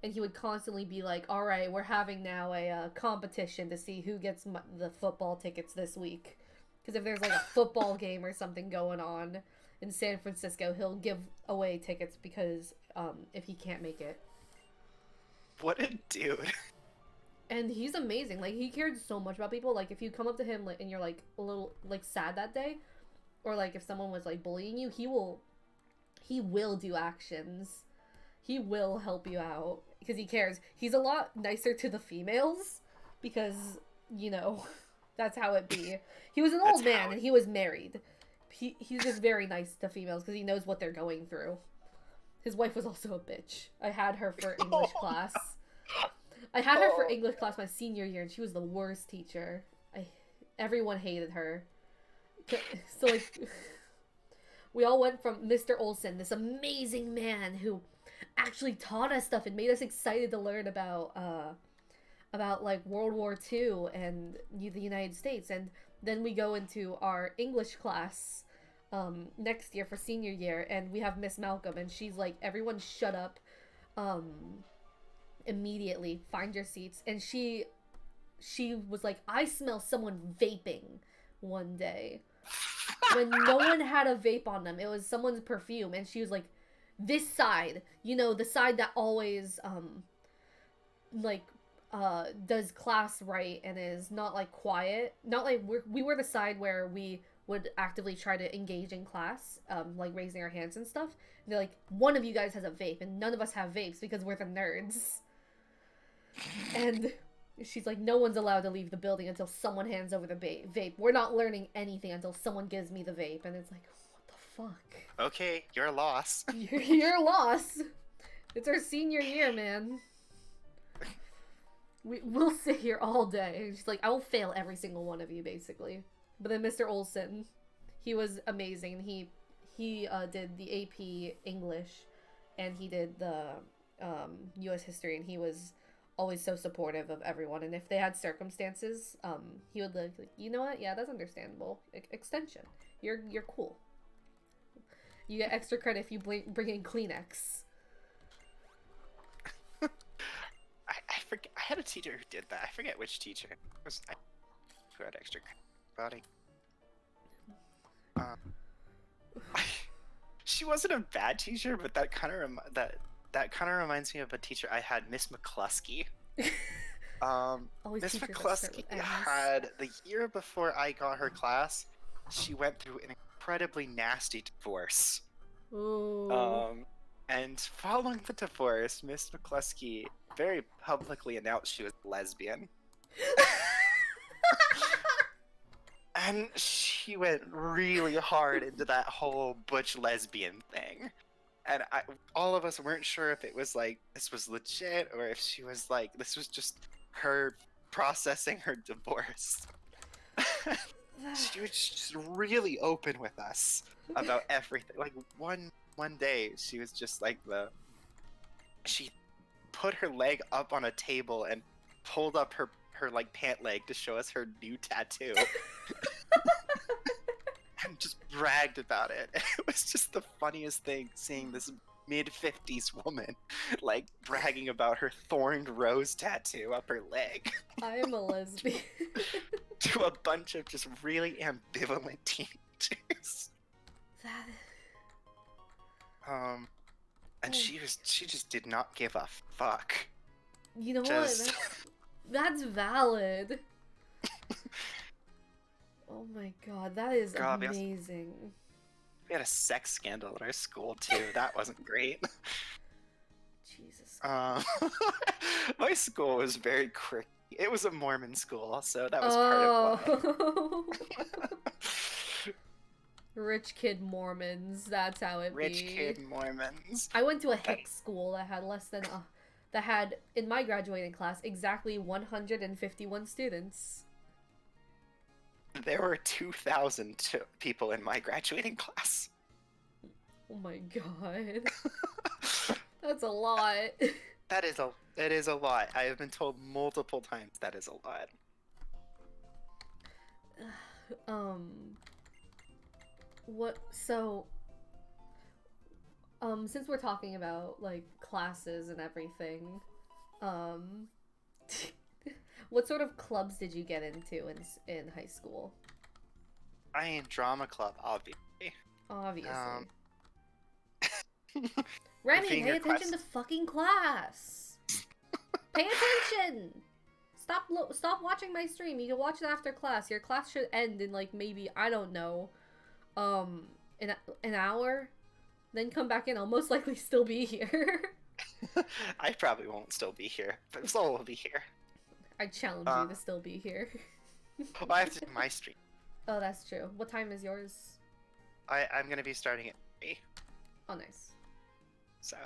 And he would constantly be like, all right, we're having now a competition to see who gets the football tickets this week. Because if there's like a football game or something going on in San Francisco, he'll give away tickets because if he can't make it. What a dude. And he's amazing. Like, he cared so much about people. Like, if you come up to him, like, and you're, like, a little, like, sad that day, or, like, if someone was, like, bullying you, he will do actions. He will help you out, because he cares. He's a lot nicer to the females, because, you know, that's how it be. He was an old man, and he was married. He's just very nice to females, because he knows what they're going through. His wife was also a bitch. I had her for English class. I had her for English class my senior year, and she was the worst teacher. Everyone hated her. So, like, we all went from Mr. Olson, this amazing man who actually taught us stuff and made us excited to learn about like, World War II and the United States. And then we go into our English class next year for senior year, and we have Miss Malcolm, and she's like, everyone shut up. Immediately, find your seats. And she was like, I smell someone vaping one day when no one had a vape on them. It was someone's perfume, and she was like, this side, you know, the side that always does class right and is not, like, quiet, not like we were the side where we would actively try to engage in class, like raising our hands and stuff. And they're like, one of you guys has a vape, and none of us have vapes because we're the nerds. And she's like, no one's allowed to leave the building until someone hands over the vape. We're not learning anything until someone gives me the vape. And it's like, what the fuck? Okay, you're a loss. You're a loss. It's our senior year, man. We'll sit here all day. And she's like, I will fail every single one of you, basically. But then Mr. Olson, he was amazing. He did the AP English, and he did the U.S. history, and he was always so supportive of everyone. And if they had circumstances, he would like, you know what? Yeah, that's understandable. Extension. You're cool. You get extra credit if you bring in Kleenex. I forget. I had a teacher who did that. I forget which teacher. Who had extra body. She wasn't a bad teacher, but that kind of reminds me of a teacher I had, Miss McCluskey. Miss McCluskey had, the year before I got her class, she went through an incredibly nasty divorce. Ooh. And following the divorce, Miss McCluskey very publicly announced she was lesbian. And she went really hard into that whole butch lesbian thing. And all of us weren't sure if it was like, this was legit, or if she was like, this was just her processing her divorce. She was just really open with us about everything. Like, one day, she was just like she put her leg up on a table and pulled up her like pant leg to show us her new tattoo. And just bragged about it. It was just the funniest thing, seeing this mid-50s woman like bragging about her thorned rose tattoo up her leg. I am a lesbian. To a bunch of just really ambivalent teenagers. And she just did not give a fuck. You know what? That's valid. Oh my god, that is amazing. We had a sex scandal at our school too. That wasn't great. Jesus. My school was very quirky. It was a Mormon school, so that was part of why. Rich kid Mormons, that's how it be. Rich kid Mormons. I went to a hick school that had less than that had, in my graduating class, exactly 151 students. There were 2,000 people in my graduating class. Oh my god. That's a lot. It is a lot. I have been told multiple times that is a lot. Since we're talking about, like, classes and everything, what sort of clubs did you get into in high school? I am drama club, obviously. Obviously. Remy, pay attention to fucking class! Pay attention! stop watching my stream. You can watch it after class. Your class should end in like maybe, I don't know, an hour. Then come back in. I'll most likely still be here. I probably won't still be here, but Soul will be here. I challenge you to still be here. Well, I have to do my stream. Oh, that's true. What time is yours? I'm gonna be starting at 3. Oh, nice. So,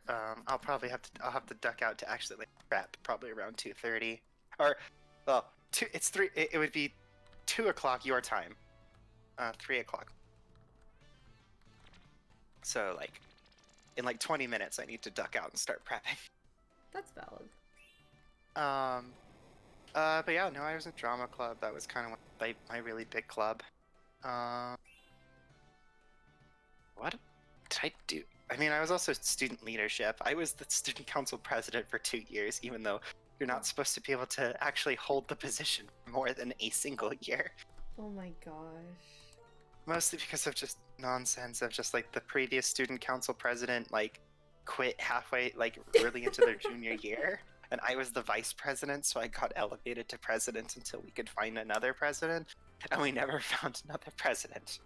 I'll have to duck out to actually like prep probably around 2:30, or, well, it's 3. It would be 2 o'clock your time, 3 o'clock. So like, in like 20 minutes, I need to duck out and start prepping. That's valid. But yeah, no, I was in drama club. That was kind of my really big club. What did I do? I mean, I was also student leadership. I was the student council president for 2 years, even though you're not supposed to be able to actually hold the position for more than a single year. Oh my gosh. Mostly because of just nonsense of just like the previous student council president like quit halfway, like really into their junior year. And I was the vice president, so I got elevated to president until we could find another president. And we never found another president.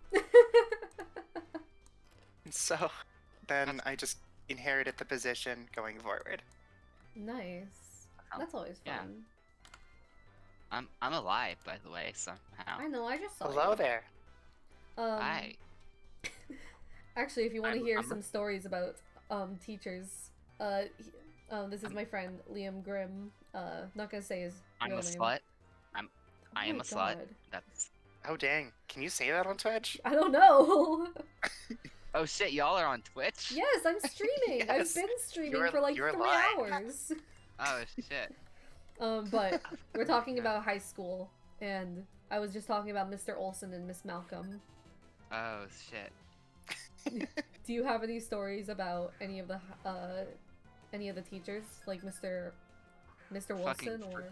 So then I just inherited the position going forward. Nice. That's always fun. Yeah. I'm alive, by the way, somehow. I know, I just saw Hello you. there. Hi. Actually, if you want to hear some stories about teachers, this is my friend Liam Grimm. Not gonna say his I'm real a name. slut. I Oh am my a slut. God. That's. Oh dang, can you say that on Twitch? I don't know. Oh shit, y'all are on Twitch? Yes, I'm streaming. I've Yes. been streaming You're- for like you're 3 live. hours. Oh shit. But we're talking about high school, and I was just talking about Mr. Olson and Miss Malcolm. Oh shit. Do you have any stories about any of the teachers, like Mr. Wilson or?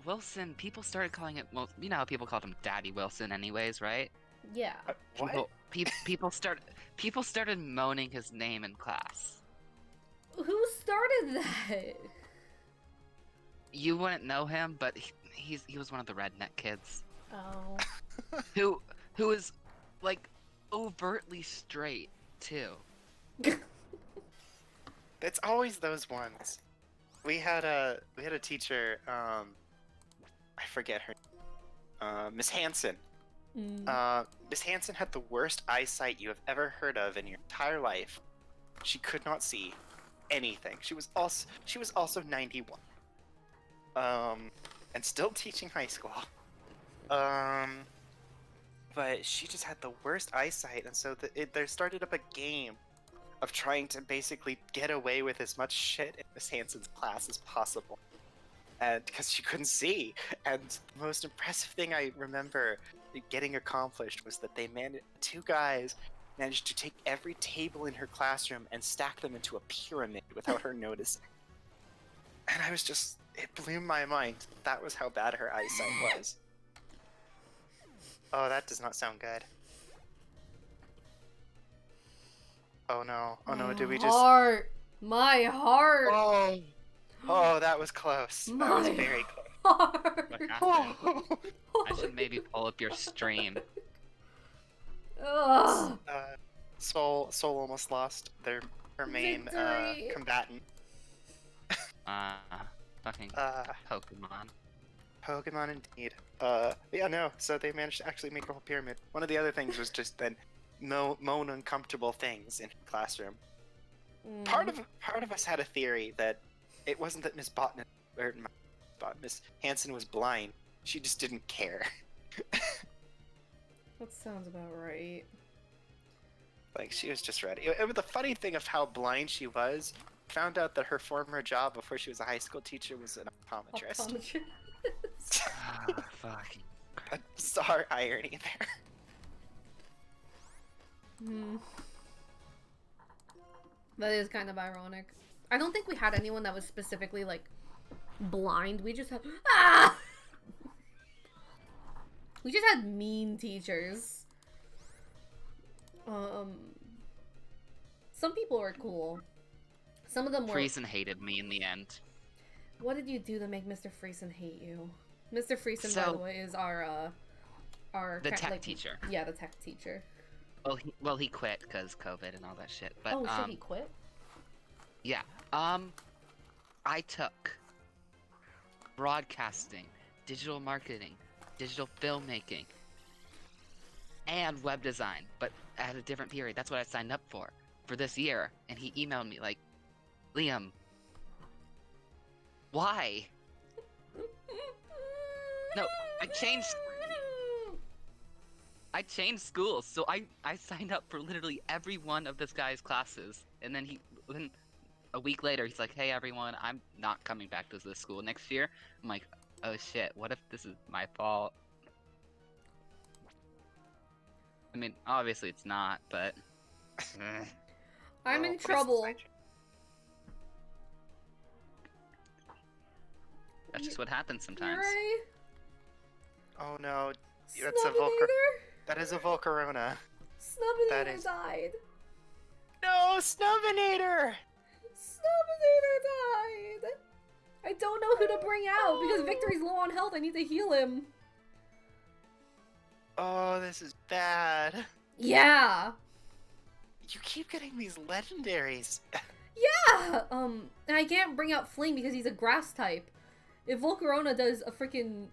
Wilson, people started calling it, well, you know how people called him Daddy Wilson anyways, right? Yeah. What? People started moaning his name in class. Who started that? You wouldn't know him, but he was one of the redneck kids Oh. who is like overtly straight too. It's always those ones. We had a teacher, I forget her, Miss Hanson. Miss Hanson had the worst eyesight you have ever heard of in your entire life. She could not see anything. She was also 91. And still teaching high school. But she just had the worst eyesight, and so there started up a game of trying to basically get away with as much shit in Miss Hanson's class as possible. And because she couldn't see. And the most impressive thing I remember getting accomplished was that two guys managed to take every table in her classroom and stack them into a pyramid without her noticing. And I was just, it blew my mind. That was how bad her eyesight was. Oh, that does not sound good. Oh no, did we just... My heart! Oh, that was close. That was very close. Heart! What happened? I should maybe pull up your stream. Ugh. Soul almost lost her main Victory. combatant. Fucking Pokemon. Pokemon indeed. Yeah, no. So they managed to actually make a whole pyramid. One of the other things was just then moan uncomfortable things in her classroom. Part of us had a theory that it wasn't that Miss Hanson was blind. She just didn't care. That sounds about right. Like, she was just ready. The funny thing of how blind she was, found out that her former job before she was a high school teacher was an optometrist. Fucking. A bizarre irony there. That is kind of ironic. I don't think we had anyone that was specifically, like, blind. We just had... Ah! We just had mean teachers. Some people were cool. Some of them were... Friesen hated me in the end. What did you do to make Mr. Friesen hate you? Mr. Friesen, by So- the way, is our The tech teacher. Yeah, the tech teacher. Well, he quit because COVID and all that shit. But Oh shit, he quit? yeah. I took broadcasting, digital marketing, digital filmmaking, and web design, but at a different period. That's what I signed up for this year. And he emailed me like, Liam, why? No, I changed schools, so I signed up for literally every one of this guy's classes, and then then a week later he's like, hey everyone, I'm not coming back to this school next year. I'm like, oh shit, what if this is my fault? I mean, obviously it's not, but I'm Well, in what is trouble. this? that's just what happens sometimes. Right? Oh no, that's a Volcar. Snubbinator? That is a Volcarona. Snubbinator That is- died. No, Snubbinator! Snubbinator died. I don't know who to bring out because Victory's low on health. I need to heal him. Oh, this is bad. Yeah. You keep getting these legendaries. Yeah. And I can't bring out Fling because he's a grass type. If Volcarona does a freaking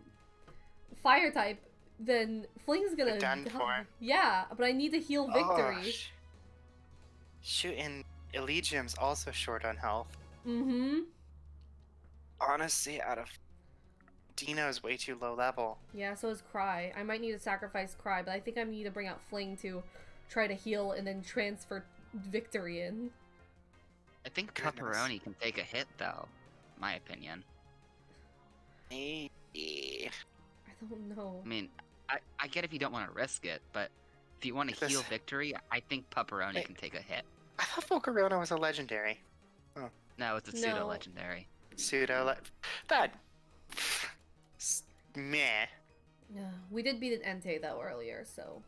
fire type, then Fling's gonna You're done for. Yeah, but I need to heal Victory. Oh, shoot, and Elysium's also short on health. Mm-hmm. Honestly, out of Dino's way too low level. Yeah, so is Cry. I might need to sacrifice Cry, but I think I need to bring out Fling to try to heal and then transfer Victory in. I think Goodness. Pepperoni can take a hit though, my opinion. Maybe. I don't know. I mean, I get if you don't want to risk it, but if you want to This- heal Victory, I think Pepperoni Wait. can take a hit. I thought Volcarona was a legendary. No, it's a No. pseudo legendary. That. Meh. Yeah, we did beat an Entei though earlier, so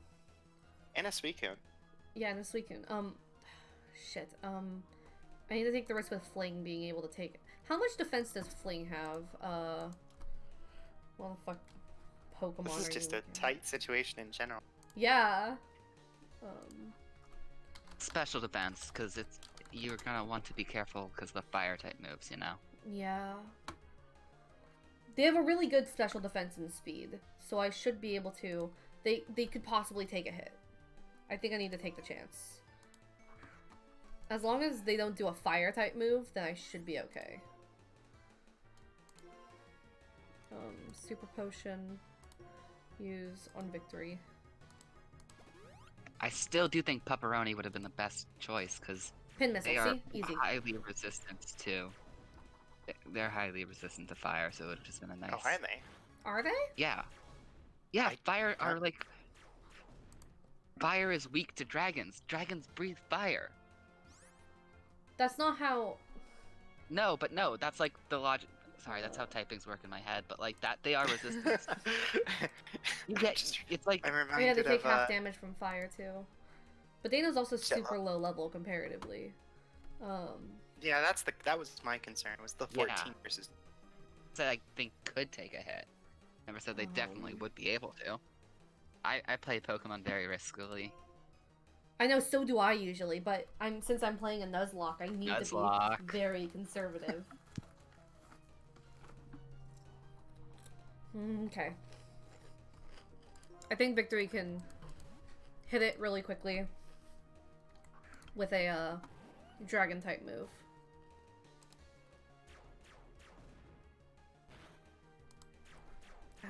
And a Suicune. yeah, this weekend. Shit. I need to take the risk with Fling being able to take it. How much defense does Fling have? What the fuck Pokemon This is are just you a looking at? tight situation in general. Yeah. Special defense, because you're gonna want to be careful because the fire type moves, you know. Yeah. They have a really good special defense and speed, so I should be able to. They could possibly take a hit. I think I need to take the chance. As long as they don't do a fire type move, then I should be okay. Super potion. Use on Victory. I still do think Pepperoni would have been the best choice because Pin missile, they are see? Easy. highly resistant to. They're highly resistant to fire, so it would have just been a nice. Oh, are they? Are they? Yeah. Yeah, I- fire are like. Fire is weak to dragons. Dragons breathe fire. That's not how. No, but no, that's like the logic. Sorry, that's how typings work in my head, but like that, they are resistant. You get, it's like, I'm Oh reminded yeah, they take of, half damage from fire too. But Dano's also Shut super low level comparatively. Yeah, that was my concern. Was the 14 Yeah. versus. that I think could take a hit. Never said they definitely would be able to. I play Pokemon very riskily. I know, so do I usually, but since I'm playing a Nuzlock, I need to Nuzlock. be very conservative. Okay. I think Victory can hit it really quickly with a dragon type move.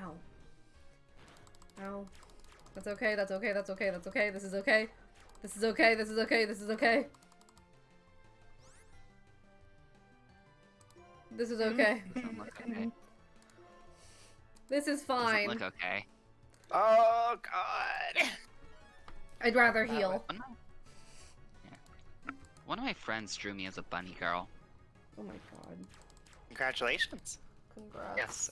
Ow. Ow. That's okay, that's okay, that's okay, that's okay, this is okay. This is okay, this is okay, this is okay. This is okay. Doesn't look okay. This is Doesn't fine. look okay. Oh God. I'd rather heal. One of my friends drew me as a bunny girl. Oh my god. Congratulations. Congrats. Yes,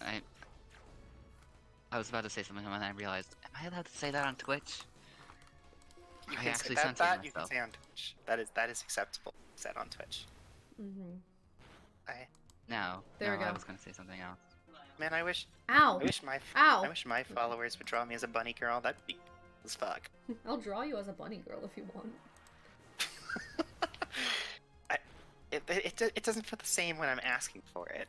I was about to say something and then I realized, am I allowed to say that on Twitch? You I can actually say censored that you can myself. say on Twitch. That is acceptable. Said on Twitch. Mm-hmm. No. There we no, I go. was gonna say something else. Man, I wish Ow! Ow! my followers would draw me as a bunny girl. That'd be cool as fuck. I'll draw you as a bunny girl if you want. It doesn't feel the same when I'm asking for it.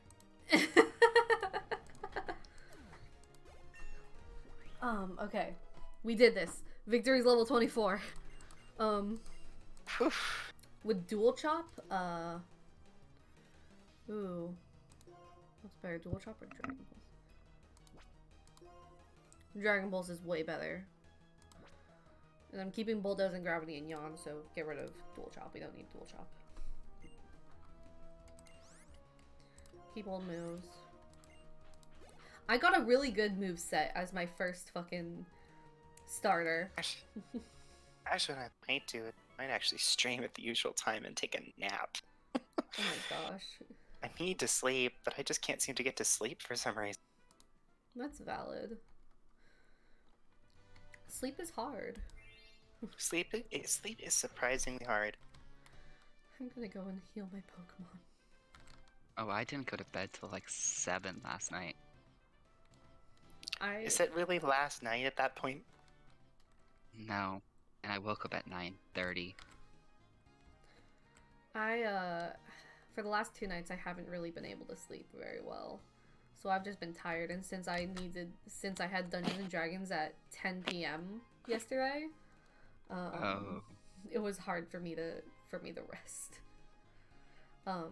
Okay. We did this. Victory's level 24. Oof. With dual chop, ooh. What's better, dual chop or Dragon Pulse? Dragon Pulse is way better. And I'm keeping Bulldoze and Gravity and Yawn, so get rid of dual chop. We don't need dual chop. Keep old moves. I got a really good move set as my first fucking starter. Actually, what I might do, I might actually stream at the usual time and take a nap. Oh my gosh. I need to sleep, but I just can't seem to get to sleep for some reason. That's valid. Sleep is hard. Sleep is surprisingly hard. I'm gonna go and heal my Pokemon. Oh, I didn't go to bed till like 7 last night. Is it really last night at that point? No. And I woke up at 9:30. For the last 2 nights, I haven't really been able to sleep very well. So I've just been tired, and since I had Dungeons and Dragons at 10 p.m. yesterday, it was hard for me to rest. I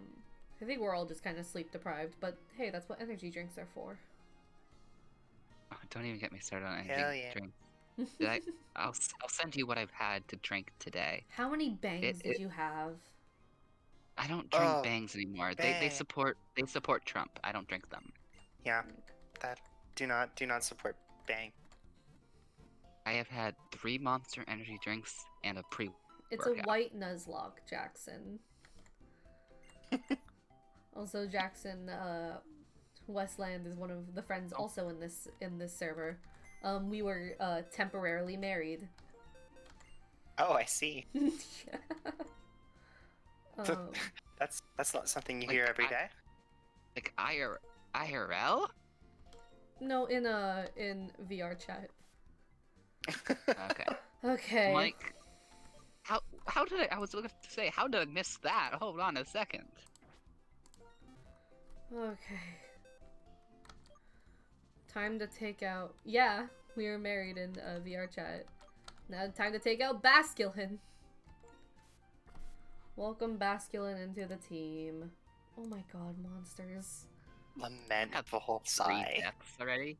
think we're all just kind of sleep deprived, but hey, that's what energy drinks are for. Oh, don't even get me started on Hell energy yeah. drinks. I'll send you what I've had to drink today. How many bangs did you have? I don't drink Oh, bangs anymore. bang. They support Trump. I don't drink them. Yeah, that do not support Bang. I have had 3 Monster energy drinks and a pre. It's a white Nuzlock, Jackson. Also, Jackson, Westland is one of the friends also in this server. We were temporarily married. Oh, I see. um, That's not something you Like, hear every day. Like IRL? no, in VR chat. Okay. Okay. Like, how did I was looking to say, how did I miss that? Hold on a second. Okay. Time to take out. Yeah, we were married in VR chat. Now time to take out Basculin. Welcome Basculin into the team. Oh my god, monsters. Lamentable 3 sigh. deaths already.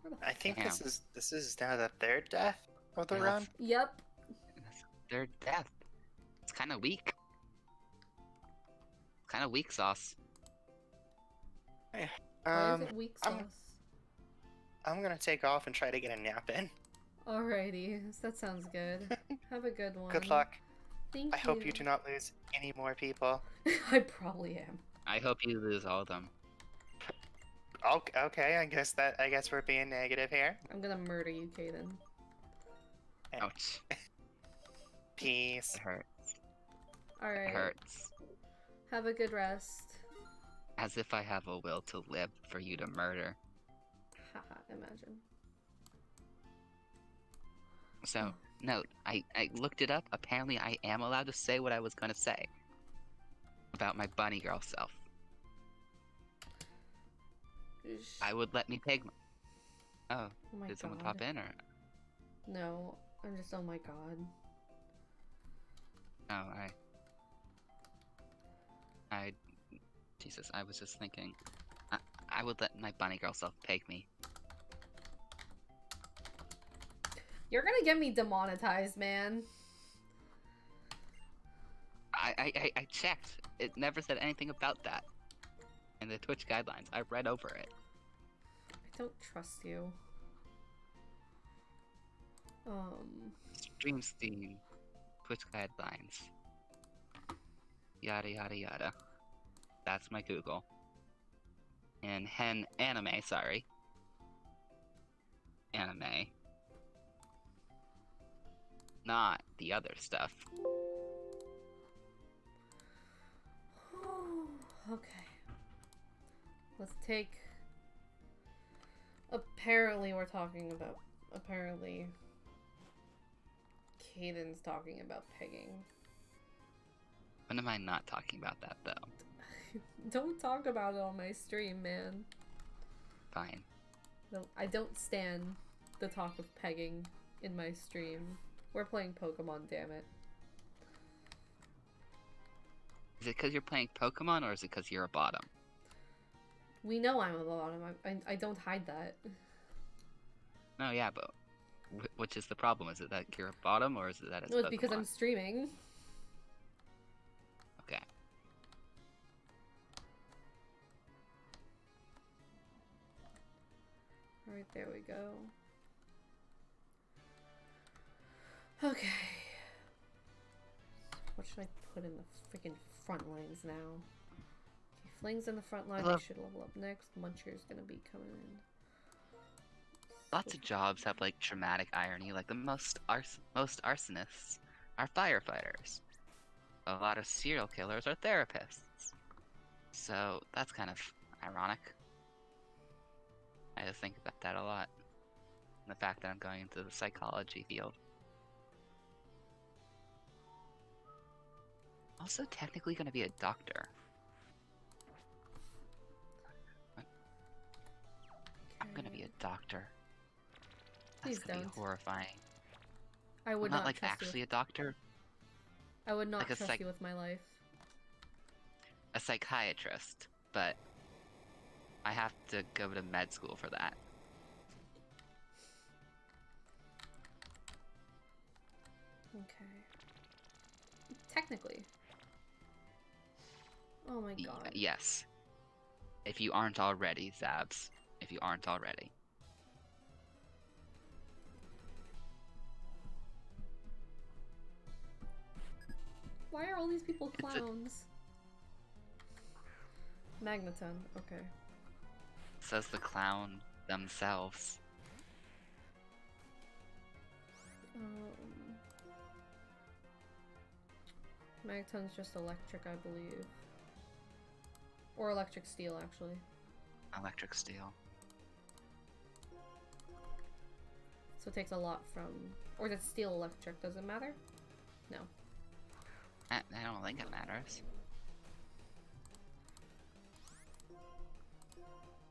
Where the I think Damn. this is now the 3rd death of the Yeah. run. Yep. That's their death. It's kind of weak. Kind of weak sauce. Why is it weak I'm- sauce? I'm gonna take off and try to get a nap in. Alrighty, that sounds good. Have a good one. Good luck. Thank I hope you do not lose any more people. I probably am. I hope you lose all of them. Okay, I guess we're being negative here. I'm gonna murder you, Kaden. Ouch. Peace. It hurts. It Alright. hurts. Have a good rest. As if I have a will to live for you to murder. Haha, imagine. So, note, I looked it up. Apparently, I am allowed to say what I was gonna say about my bunny girl self. I would let me take. Oh, Oh my did someone god. pop in or? No, I'm just, oh my god. Oh, Jesus, I was just thinking. I would let my bunny girl self peg me. You're gonna get me demonetized, man. I checked. It never said anything about that. In the Twitch guidelines, I read over it. I don't trust you. Stream Steam, Twitch guidelines. Yada yada yada. That's my Google. And anime, sorry. Anime. Not the other stuff. Okay. Let's take... Apparently we're talking about... Apparently... Caden's talking about pegging. When am I not talking about that, though? Don't talk about it on my stream, man. Fine. No, I don't stand the talk of pegging in my stream. We're playing Pokemon, damn it. Is it because you're playing Pokemon, or is it because you're a bottom? We know I'm a bottom. I don't hide that. No, yeah, but which is the problem? Is it that you're a bottom, or is it that it's No, it's Pokemon? because I'm streaming. Okay. Alright, there we go. Okay. What should I put in the freaking front lines now? Okay, Fling's in the front line. They should level up next. Muncher's gonna be coming in. Lots of jobs have like dramatic irony. Like the most arsonists are firefighters. A lot of serial killers are therapists. So that's kind of ironic. I just think about that a lot. And the fact that I'm going into the psychology field. Also technically going to be a doctor. I'm going to be a doctor. That's Please going to don't. be horrifying. I would Not not like trust actually you. a doctor. I would not like a trust you with my life. A psychiatrist, but I have to go to med school for that. Okay. Technically. Oh my god. Yes. If you aren't already, Zabs. If you aren't already. Why are all these people clowns? Magneton, okay. Says the clown themselves. Magneton's just electric, I believe. Or electric steel, actually. Electric steel. So it takes a lot from... Or is it steel electric? Does it matter? No. I don't think it matters.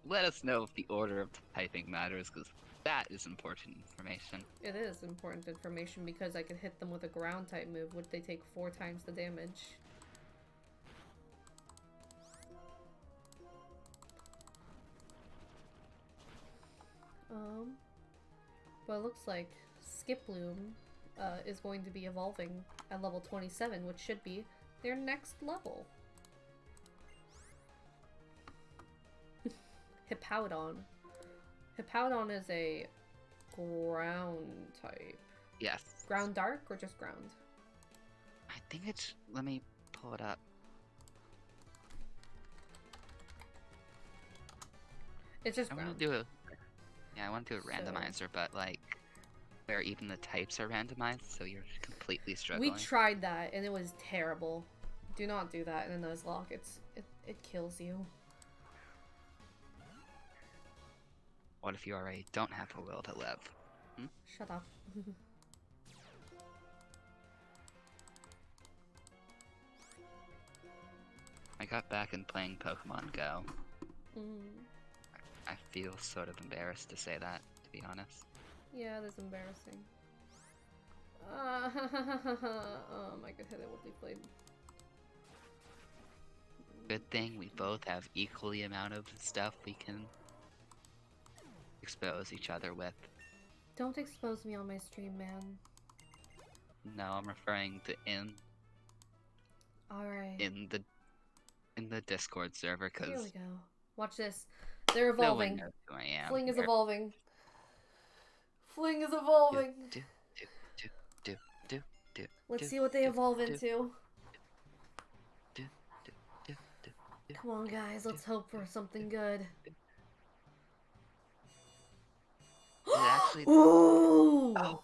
Let us know if the order of typing matters, because that is important information. It is important information because I could hit them with a ground type move, which they take 4 times the damage. But it looks like Skiploom is going to be evolving at level 27, which should be their next level. Hippowdon. Hippowdon is a ground type. Yes. Ground dark or just ground? I think it's... Let me pull it up. It's just I ground. want to do a... Yeah, I want to do a randomizer, but like... Where even the types are randomized, so you're completely struggling. We tried that and it was terrible. Do not do that in a Nuzlock. It kills you. What if you already don't have a will to live? Hmm? Shut up. I got back in playing Pokemon Go. Mm. I feel sort of embarrassed to say that, to be honest. Yeah, that's embarrassing. I could hit it with the blade. Good thing we both have equally amount of stuff we can expose each other with. Don't expose me on my stream, man. No, I'm referring to Alright. in the Discord server, Here we because go. Watch this. They're no one evolving. knows who I am. Fling is They're- evolving. Fling is evolving. do, Let's see what they evolve into. do. Come on, guys. Let's hope for something good. Actually, Ooh! oh,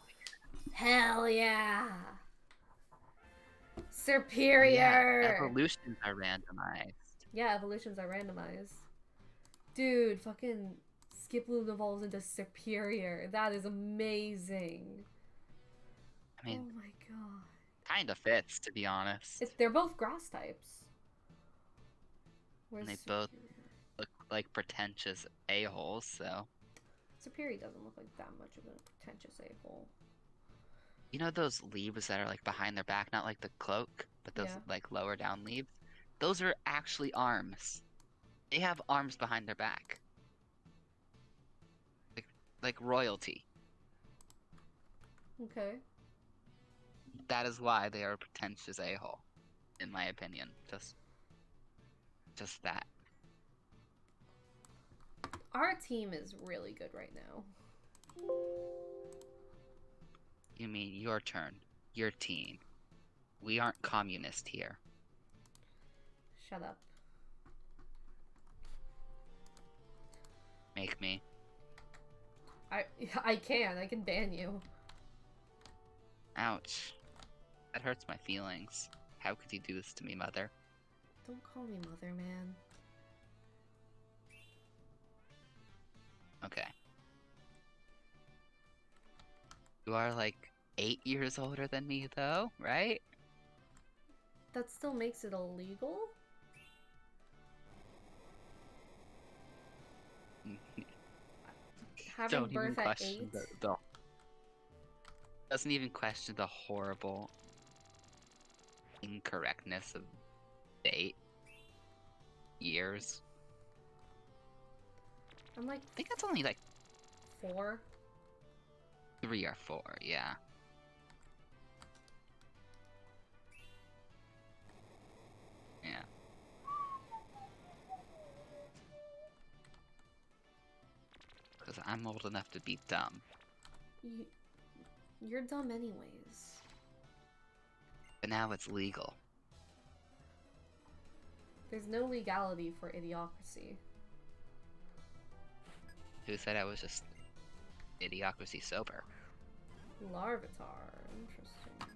Hell yeah! yeah, Superior! evolutions are randomized. Yeah, evolutions are randomized. Dude, fucking Skiploom evolves into Superior. That is amazing. I mean, oh my god. kinda fits, to be honest. They're both grass types. Where's And they both Superior? look like pretentious a-holes, so... Superior doesn't look like that much of a pretentious a-hole. You know those leaves that are like behind their back, not like the cloak, but those Yeah. like lower down leaves? Those are actually arms. They have arms behind their back. Like royalty. Okay. That is why they are a pretentious a-hole, in my opinion. Just that. Our team is really good right now. You mean your turn, your team. We aren't communist here. Shut up. Make me. I can ban you. Ouch. That hurts my feelings. How could you do this to me, mother? Don't call me mother, man. Okay. You are like 8 years older than me, though, right? That still makes it illegal? Having Don't even birth at question 8? the doesn't even question the horrible incorrectness of date. Years. I'm like I think that's only like 4. 3 or 4, yeah. Yeah. Because I'm old enough to be dumb. You're dumb anyways. But now it's legal. There's no legality for idiocracy. Who said I was just idiocracy sober? Larvitar. Interesting.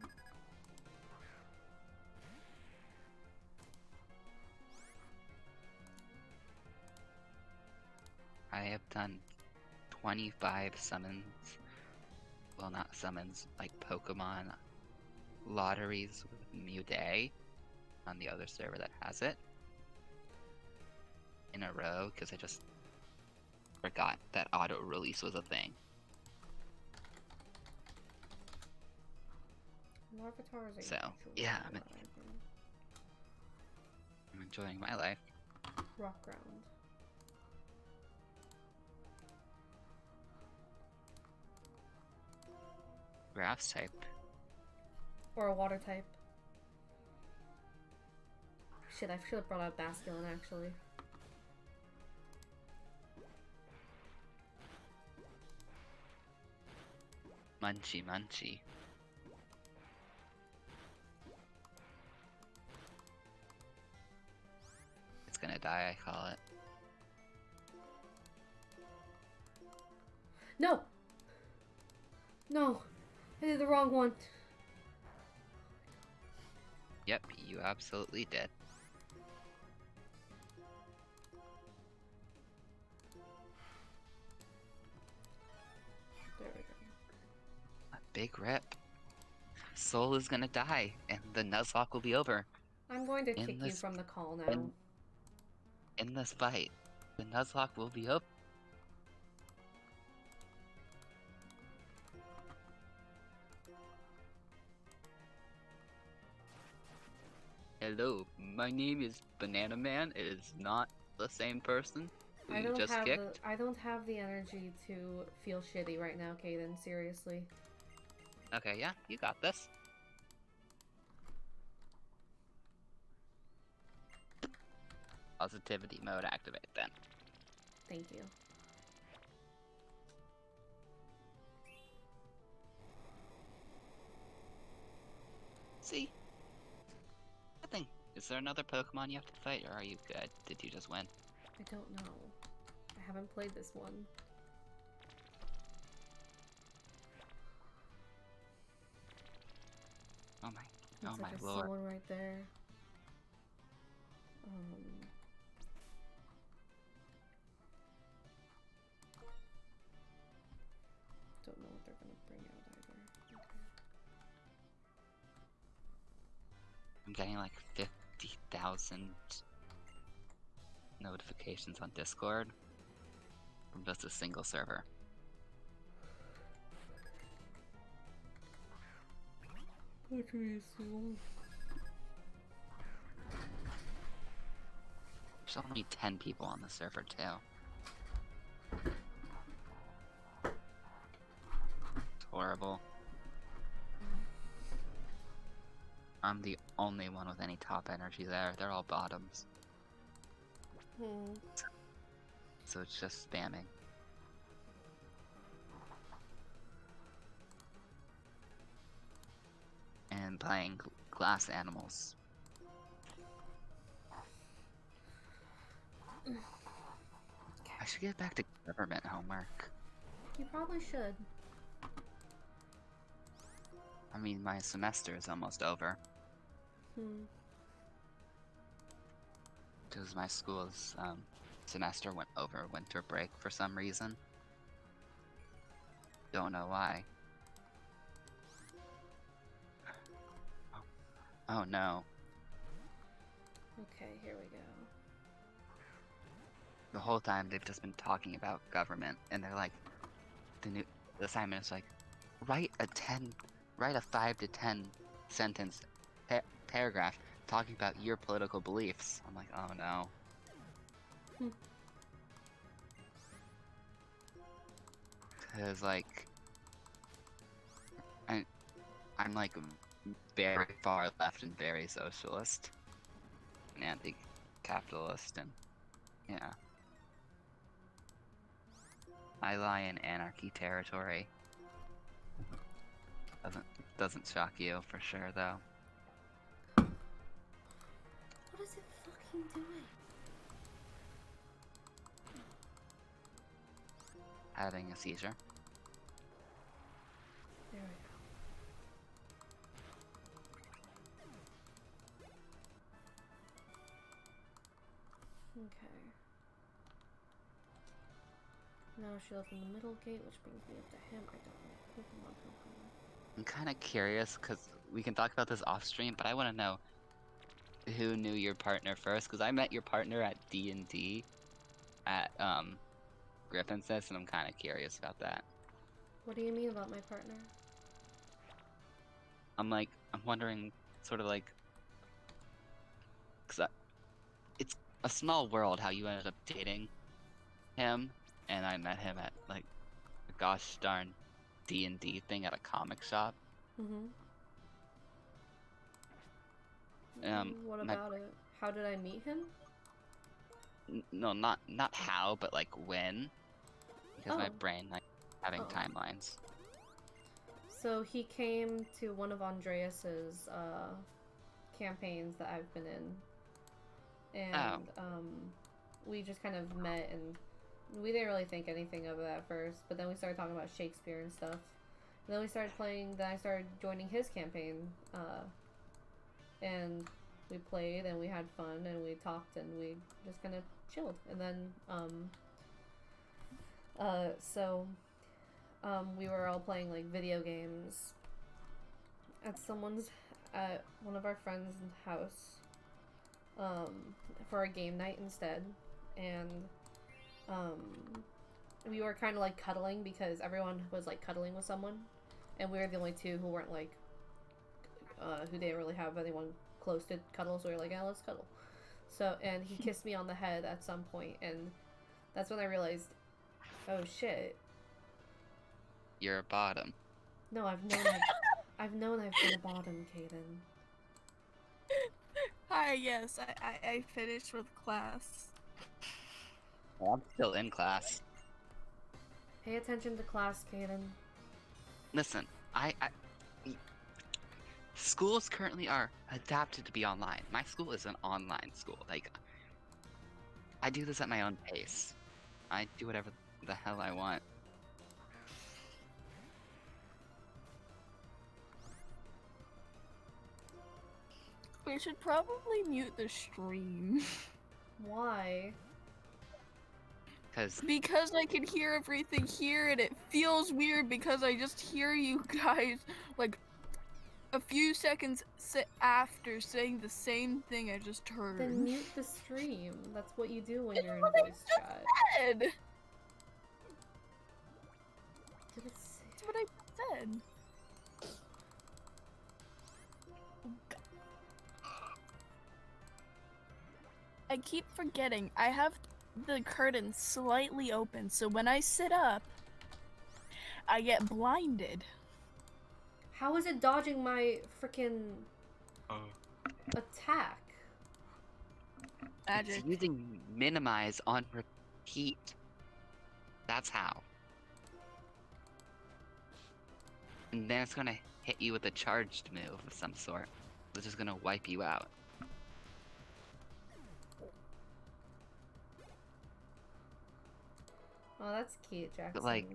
I have done 25 summons. Well, not summons, like Pokemon lotteries with Muday on the other server that has it in a row because I just forgot that auto release was a thing. Larvitar is a So, natural yeah, dragon. I'm enjoying my life. Rock ground. Grass type. Or a water type. Shit, I should have brought out Basculin actually. Munchy munchy. It's gonna die, I call it. No! No! I did the wrong one. Yep, you absolutely did. There we go. A big rip. Soul is gonna die, and the Nuzlock will be over. I'm going to In kick you this- from the call now. In this fight, the Nuzlock will be over. Hello, my name is Banana Man. It is not the same person who I you don't just have kicked. I don't have the energy to feel shitty right now, Kaden. Seriously. Okay, yeah, you got this. Positivity mode activate then. Thank you. See? Nothing. Is there another Pokemon you have to fight, or are you good? Did you just win? I don't know. I haven't played this one. Oh my Looks like my there's lord. someone right there. getting like 50,000 notifications on Discord from just a single server. What do you assume? There's only 10 people on the server too. It's horrible. I'm the only one with any top energy there. They're all bottoms. So it's just spamming. And playing glass animals. I should get back to government homework. You probably should. I mean, my semester is almost over. Because my school's semester went over winter break for some reason. Don't know why. Oh no. Okay, here we go. The whole time they've just been talking about government, and they're like, the assignment is like, write a 5 to 10 sentence paragraph talking about your political beliefs. I'm like, oh no. Cause like, I'm like very far left and very socialist and anti-capitalist, and yeah. I lie in anarchy territory. Doesn't shock you for sure though. What is it fucking doing? Having a seizure. There we go. Okay. Now she left in the middle gate, which brings me up to him. I don't know. Pokemon. I'm kind of curious because we can talk about this off stream, but I want to know who knew your partner first, because I met your partner at D&D at Griffin's Nest, and I'm kind of curious about that. What do you mean about my partner? I'm wondering, sort of like, because it's a small world how you ended up dating him, and I met him at like a gosh darn D&D thing at a comic shop. What about it? How did I meet him? No, not how, but like when, because my Oh. brain like having Oh. timelines. So he came to one of Andreas's campaigns that I've been in, and we just kind of met, and we didn't really think anything of it at first, but then we started talking about Shakespeare and stuff. And then we started playing, then I started joining his campaign, and we played, and we had fun, and we talked, and we just kind of chilled. And then, we were all playing, like, video games at one of our friends' house, for a game night instead, and, we were kind of, like, cuddling, because everyone was, like, cuddling with someone, and we were the only two who weren't, like, who didn't really have anyone close to cuddle, so we were like, yeah, let's cuddle. So, and he kissed me on the head at some point, and that's when I realized, oh shit. You're a bottom. No, I've known I've been a bottom, Kaden. Hi, yes, I finished with class. Well, I'm still in class. Pay attention to class, Kaden. Listen, schools currently are adapted to be online. My school is an online school. Like, I do this at my own pace. I do whatever the hell I want. We should probably mute the stream. Why? Because I can hear everything here, and it feels weird because I just hear you guys, like, a few seconds after saying the same thing I just heard. Then mute the stream. That's what you do when you're in voice chat. Said. Did it say? That's what I said. I keep forgetting. I have the curtain slightly open, so when I sit up, I get blinded. How is it dodging my freaking attack? Magic. It's using minimize on repeat. That's how. And then it's gonna hit you with a charged move of some sort, which is gonna wipe you out. Oh, that's cute, Jackson. But like,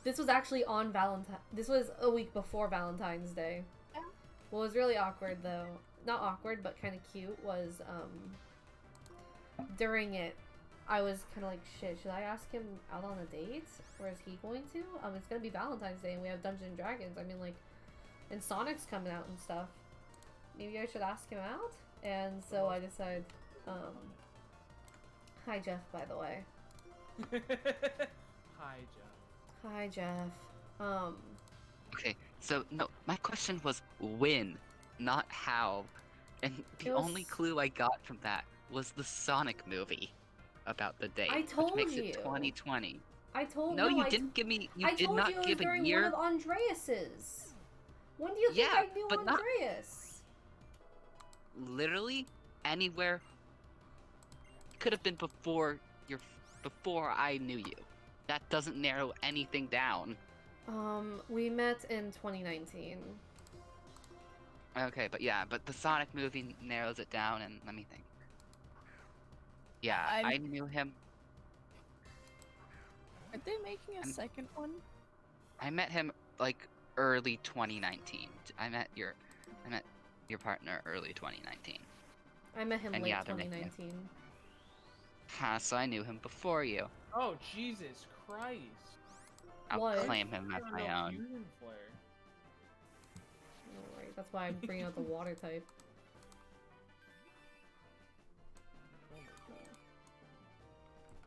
this was actually on Valentine. This was a week before Valentine's Day. Yeah. What was really awkward, though, not awkward, but kind of cute, was during it, I was kind of like, shit, should I ask him out on a date, or is he going to? It's gonna be Valentine's Day, and we have Dungeons and Dragons. I mean, like, and Sonic's coming out and stuff. Maybe I should ask him out. And so I decided, hi Jeff, by the way. Hi, Jeff. Hi Jeff. okay, so no, my question was when, not how. And the It was- only clue I got from that was the Sonic movie about the date. I told which makes you. it 2020. I told No, you I didn't give me. You I did told not you it give was a during year. one of Andreas's. When do you think Yeah, I knew but not- Andreas? Literally anywhere. Could have been before I knew you. That doesn't narrow anything down. We met in 2019. Okay, but yeah, but the Sonic movie narrows it down, and let me think. Yeah, I knew him. Are they making a I'm- second one? I met him like early 2019. I met your partner early 2019. I met him And late yeah, they're making it. 2019. Ha, so I knew him before you. Oh, Jesus Christ. I'll What? claim him as You're my no own. fusion flare. Oh, right. That's why I'm bringing out the water type. Oh my god.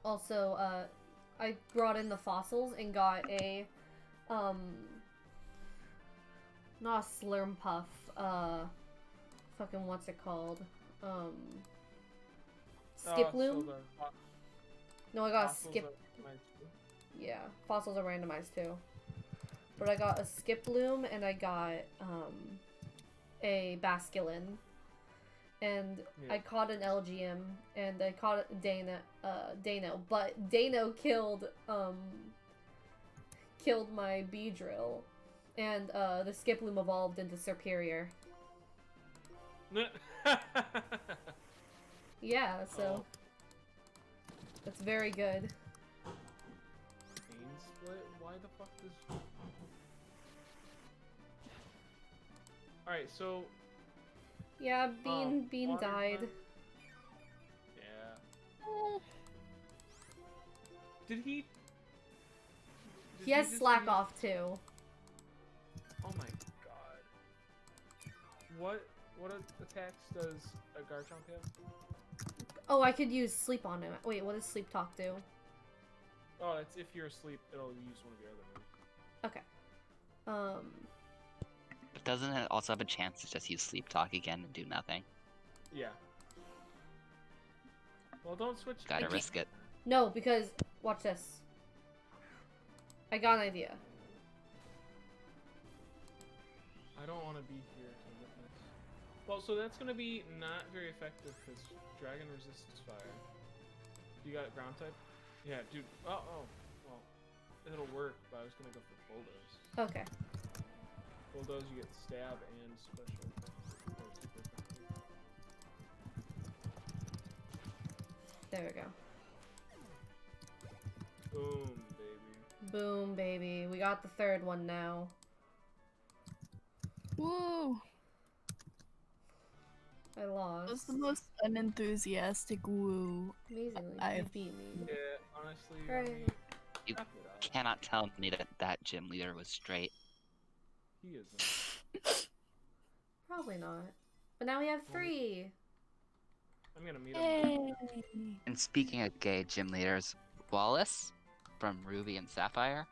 Also, I brought in the fossils and got a, not a Slurm Puff, fucking what's it called? Skip So Loom? the No, I got a fossils Skip, are nice too. yeah, fossils are randomized too. But I got a Skip Loom and I got, a Basculin. And Yeah. I caught an LGM and I caught Dano, but Dano killed my Beedrill, and the Skip Loom evolved into Superior. Yeah, so Oh. that's very good. Pain split? Why the fuck does... Alright, so... Yeah, Bean water died. type. Yeah. Did he... He has just slack use- off too. Oh my god. What attacks does a Garchomp have? Oh, I could use sleep on him. Wait, what does sleep talk do? Oh, it's if you're asleep, it'll use one of your other moves. Okay. But doesn't it also have a chance to just use Sleep Talk again and do nothing? Yeah. Well, don't switch. Gotta can't- risk it. No, because watch this. I got an idea. I don't want to be here to witness. Well, so that's gonna be not very effective because Dragon resists fire. You got it ground type? Yeah, dude. Oh, well, it'll work, but I was gonna go for Bulldoze. Okay. Bulldoze, you get stab and special effect, or super effective. There we go. Boom, baby. Boom, baby. We got the third one now. Woo! I lost. That's the most unenthusiastic woo. Amazingly, you I've- beat me. Yeah, honestly. Right. I mean, You wrap it up. Cannot tell me that that gym leader was straight. He isn't. Probably not. But now we have 3. I'm gonna meet him. And speaking of gay gym leaders, Wallace from Ruby and Sapphire.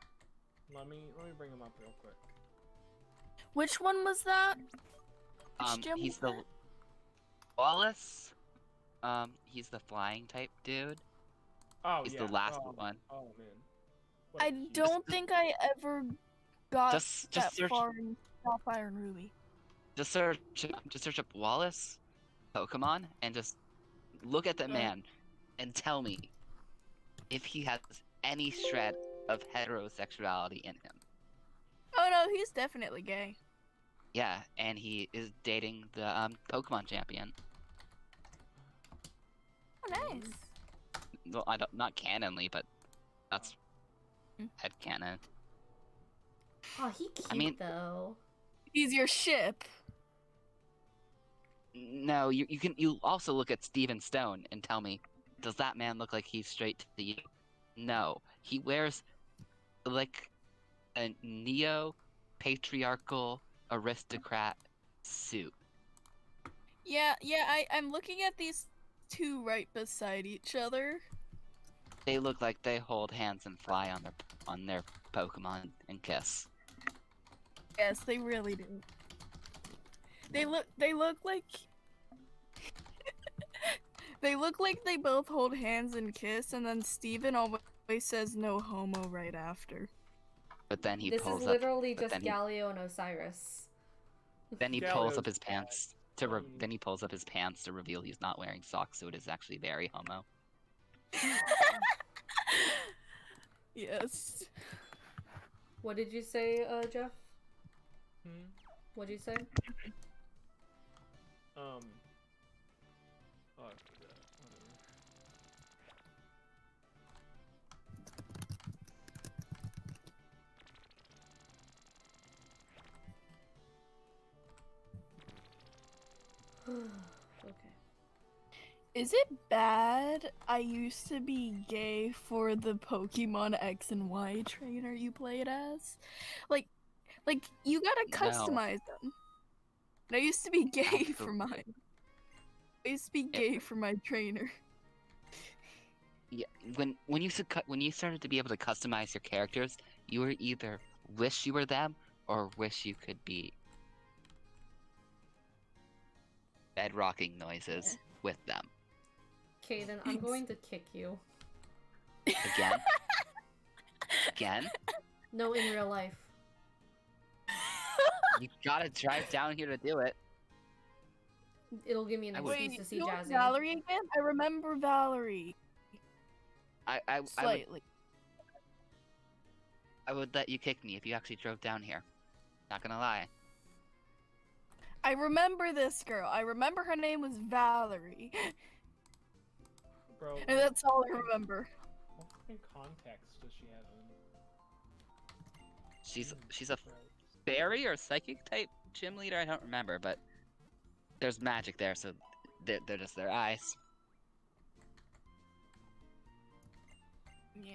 Let me bring him up real quick. Which one was that? Which gym He's was the Wallace. He's the flying type dude. Oh, He's yeah. the last oh, one. Oh man. What a I cutie. don't think I ever got Just that search. far in Sapphire and Ruby. Just search up Wallace Pokemon and just look at the man and tell me if he has any shred of heterosexuality in him. Oh no, he's definitely gay. Yeah, and he is dating the Pokemon champion. Oh, nice. Well, I don't, not canonly, but that's Hmm. headcanon. Oh, he cute mean- though. He's your ship. No, you also look at Steven Stone and tell me, does that man look like he's straight to you? No, he wears like a neo-patriarchal aristocrat suit. Yeah, I'm looking at these two right beside each other. They look like they hold hands and fly on their Pokemon and kiss. Yes, they really do. They look like they look like they both hold hands and kiss, and then Steven always says no homo right after. But then he This pulls is up. literally but just then he- Galio and Osiris. Then he Galio's pulls up his bad. pants then he pulls up his pants to reveal he's not wearing socks, so it is actually very homo. Yes. What did you say, Jeff? Hmm? What'd you say? Oh, I forgot. Whatever. Okay. Is it bad I used to be gay for the Pokemon X and Y trainer you played as? Like you gotta No. customize them. And I used to be gay for Absolutely. mine. I used to be gay for my trainer. Yeah, when you started to be able to customize your characters, you were either wish you were them or wish you could be bedrocking noises with them. Kaden, I'm going to kick you. Again? Again? No, in real life. You gotta drive down here to do it. It'll give me an I would- excuse Wait, to see you know Jazzy. Valerie again? I remember Valerie I slightly. would let you kick me if you actually drove down here. Not gonna lie. I remember this girl. I remember her name was Valerie. Bro, And that's all I remember. what fucking context does she have in? She's a Christ. fairy or psychic type gym leader. I don't remember, but there's magic there, so they're just their eyes. Yeah.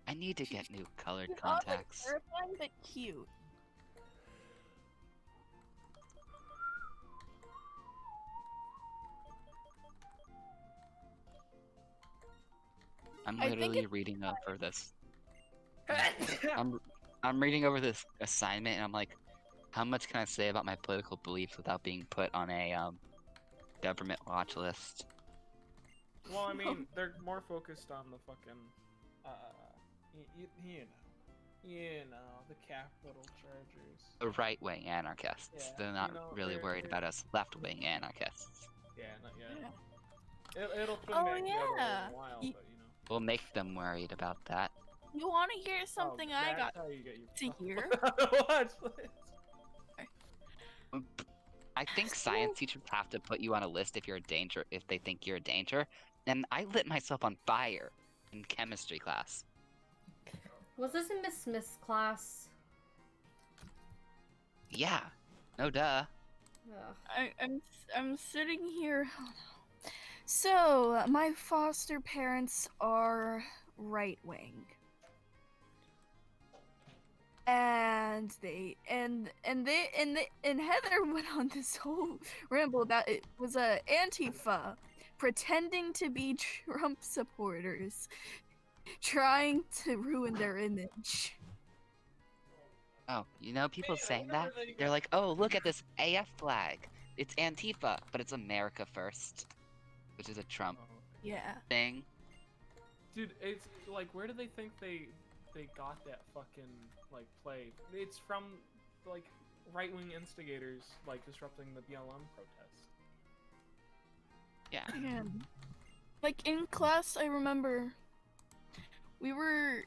I need to get new colored She's oddly contacts. terrifying but cute. I'm I think literally reading over this. I'm reading over this assignment, and I'm like, how much can I say about my political beliefs without being put on a government watch list? Well, I mean, they're more focused on the fucking, you know, the capital chargers. The right-wing anarchists. Yeah, They're not you know, really worried they're- about us left-wing anarchists. Yeah, not yet. Yeah. It'll swing Oh, back the other way yeah. in a while, Y- but you know. We'll make them worried about that. You want to hear something I that's got how you get your to hear? watch list. I think science teachers have to put you on a list if you're a danger, if they think you're a danger. And I lit myself on fire in chemistry class. Was this in Miss Smith's class? Yeah, no duh. Ugh. I'm sitting here. Oh, no. So my foster parents are right wing. and Heather went on this whole ramble about it was a Antifa pretending to be Trump supporters, trying to ruin their image. Oh, you know, people saying that, they're like, oh, look at this AF flag. It's Antifa, but it's America first, which is a Trump Oh. Yeah. thing. Dude, it's like, where do they think they got that fucking like play? It's from like right-wing instigators like disrupting the BLM protest. Yeah. Man. Like in class, I remember we were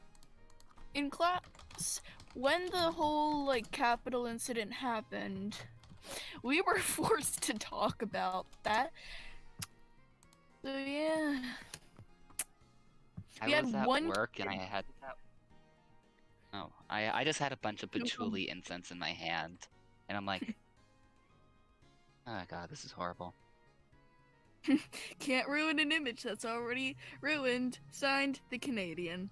in class when the whole like Capitol incident happened. We were forced to talk about that. So yeah. I We had was at one work and I had. Oh, I just had a bunch of patchouli incense in my hand, and I'm like, oh god, this is horrible. Can't ruin an image that's already ruined. Signed, the Canadian.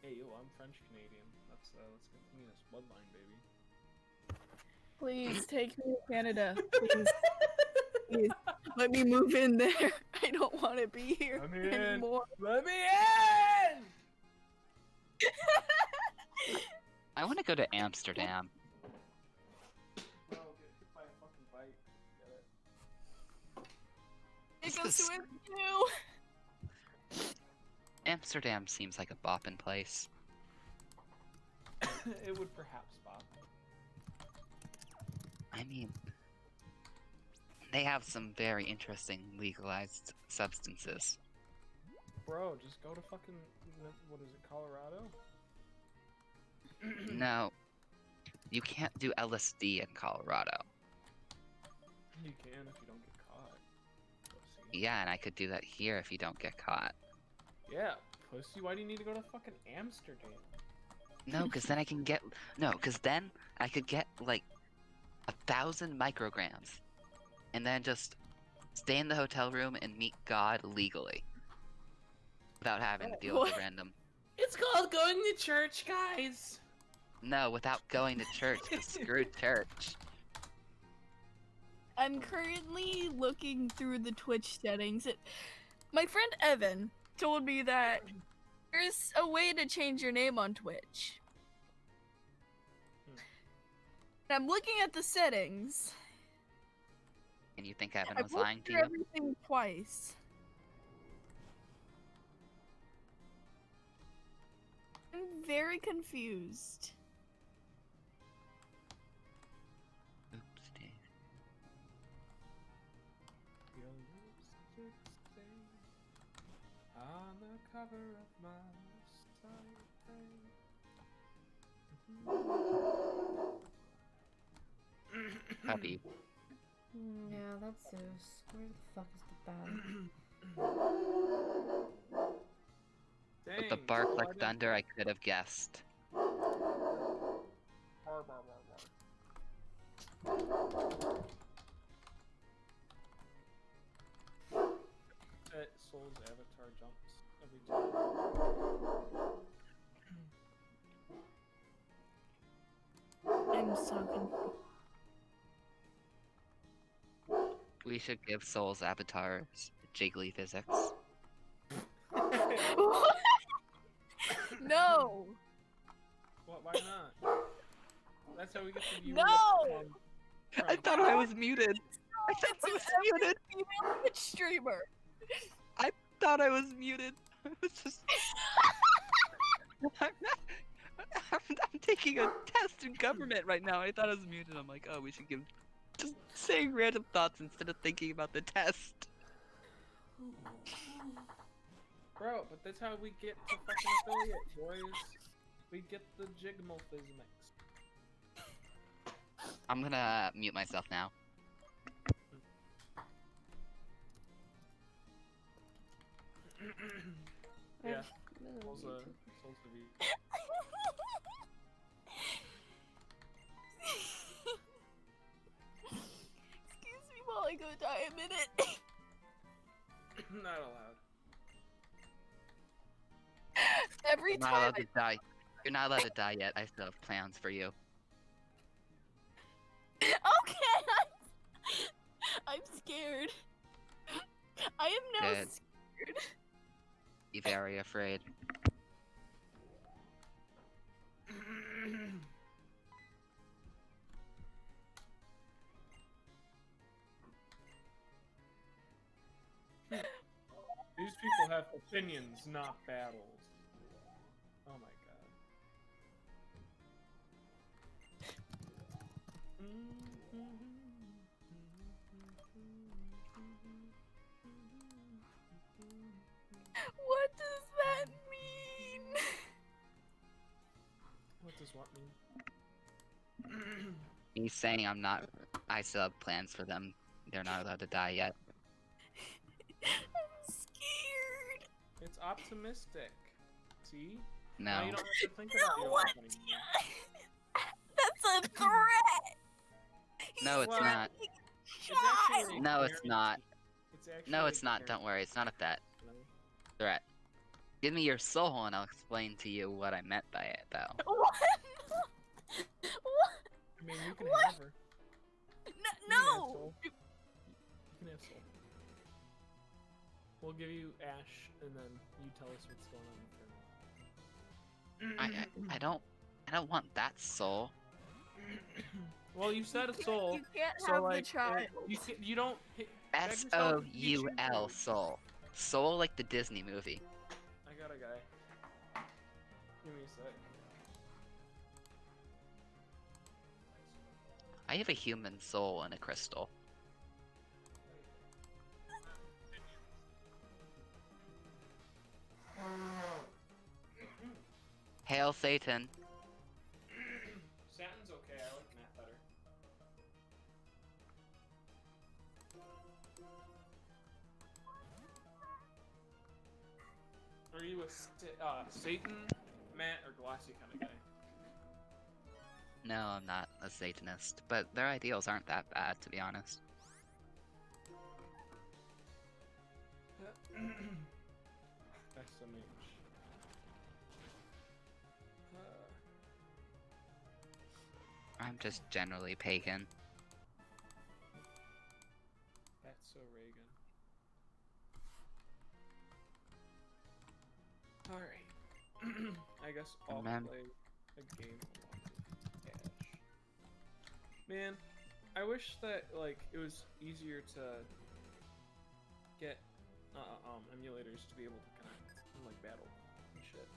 Hey yo, I'm French Canadian. Let's continue this bloodline, baby. Please take me to Canada. Please. Please. Let me move in there. I don't want to be here Let me in. anymore. Let me in! I want to go to Amsterdam. Oh, get hit by a fucking bike. Get it? It This goes is- with you. Amsterdam seems like a boppin' place. It would perhaps bop. I mean, they have some very interesting legalized substances. Bro, just go to fucking, what is it, Colorado? No, you can't do LSD in Colorado. You can if you don't get caught. Pussy. Yeah, and I could do that here if you don't get caught. Yeah, pussy, why do you need to go to fucking Amsterdam? No, because then I can get. No, because then I could get like 1,000 micrograms, and then just stay in the hotel room and meet God legally, without having to deal with the random. It's called going to church, guys! No, without going to church. 'Cause screw church. I'm currently looking through the Twitch settings. My friend Evan told me that there's a way to change your name on Twitch. And I'm looking at the settings. And you think Evan I was went lying to through you? everything twice. I'm very confused. Oops, Dave. Your lipstick stain on the cover of my side. Puppy. Yeah, that's Zeus. Where the fuck is the bat? With the bark like thunder, I could have guessed. Soul's avatar jumps every time. I'm so confused. We should give Soul's avatars jiggly physics. No! What? Why not? That's how we get the viewers. No! I thought I was muted. I thought I was muted. Female Twitch streamer. Thought I was muted. I was just. I'm taking a test in government right now. I thought I was muted. I'm like, oh, we should give. Just saying random thoughts instead of thinking about the test. Bro, but that's how we get to fucking affiliate, boys. We get the jigmorphismics. I'm gonna mute myself now. Yeah. No, Soul's YouTube. Soul's the V. Excuse me while I go die a minute. Not allowed. Every You're not time allowed to die. You're not allowed to die yet. I still have plans for you. Okay, I'm scared. I am now Good. scared. Be very afraid. These people have opinions, not battles. Oh my god. What does that mean? What does what mean? He's saying I still have plans for them. They're not allowed to die yet. I'm scared. It's optimistic. See? No. Now you don't have to think about the What? others anymore. That's a threat. No, it's Well, not. It's actually No, it's very- not. It's actually No, it's not. very- Don't worry. It's not a threat. you know? Threat. Give me your soul and I'll explain to you what I meant by it, though. What? What? I mean, you can What? have her. You can have No. soul. You can have soul. We'll give you Ash, and then you tell us what's going on with her. I don't want that soul. Well, you said a soul. You can't So have like, the child. you don't. beg yourself to be SOUL, choosy. soul. Soul like the Disney movie. I got a guy. Give me a sec. I have a human soul and a crystal. Hail Satan. Satin's okay. I like Matt better. Are you a Satan, Matt, or Glassy kind of guy? No, I'm not a Satanist, but their ideals aren't that bad, to be honest. SMH. I'm just generally pagan. That's so Reagan. Alright. I guess I'll Remember- play a game along with Ash. Man, I wish that like it was easier to get emulators to be able to connect and like battle and shit.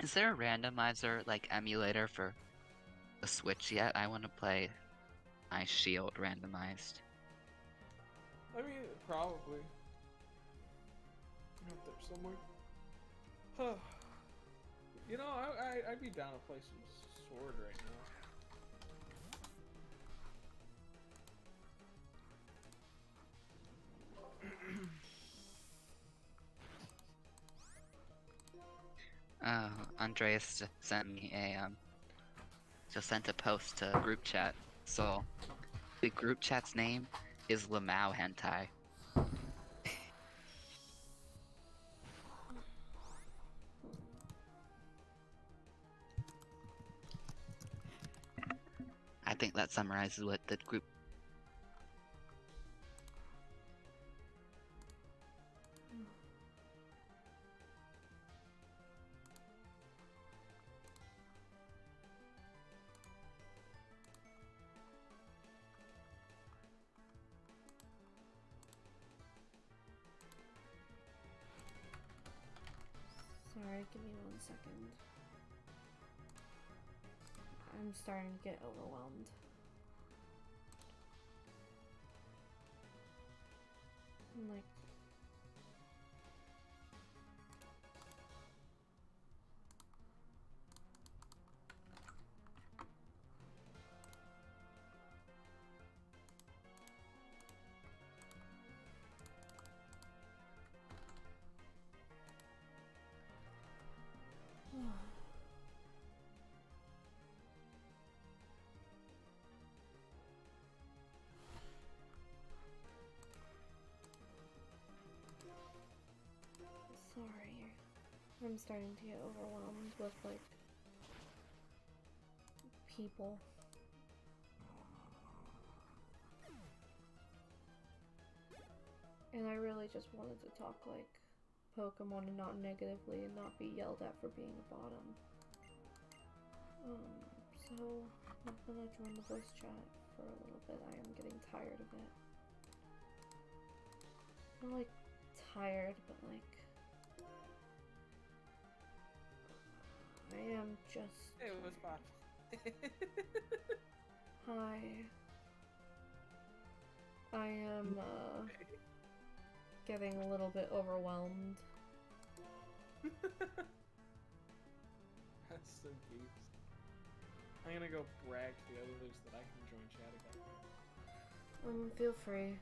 Is there a randomizer, like, emulator for the Switch yet? I want to play my Shield randomized. I mean, probably. Up there somewhere. Huh. You know, I'd be down to play some Sword right now. Andreas sent me just sent a post to group chat. So, the group chat's name is Lamau Hentai. I think that summarizes what the group. Sorry, give me 1 second. I'm starting to get overwhelmed. I'm like, I'm starting to get overwhelmed with, like, people. And I really just wanted to talk, like, Pokemon and not negatively and not be yelled at for being a bottom. So I'm gonna join the voice chat for a little bit. I am getting tired of it. Not like tired, but like I am just. Hey, what's Bob? Hi. I am getting a little bit overwhelmed. That's so cute. I'm gonna go brag to the others that I can join chat again. Feel free.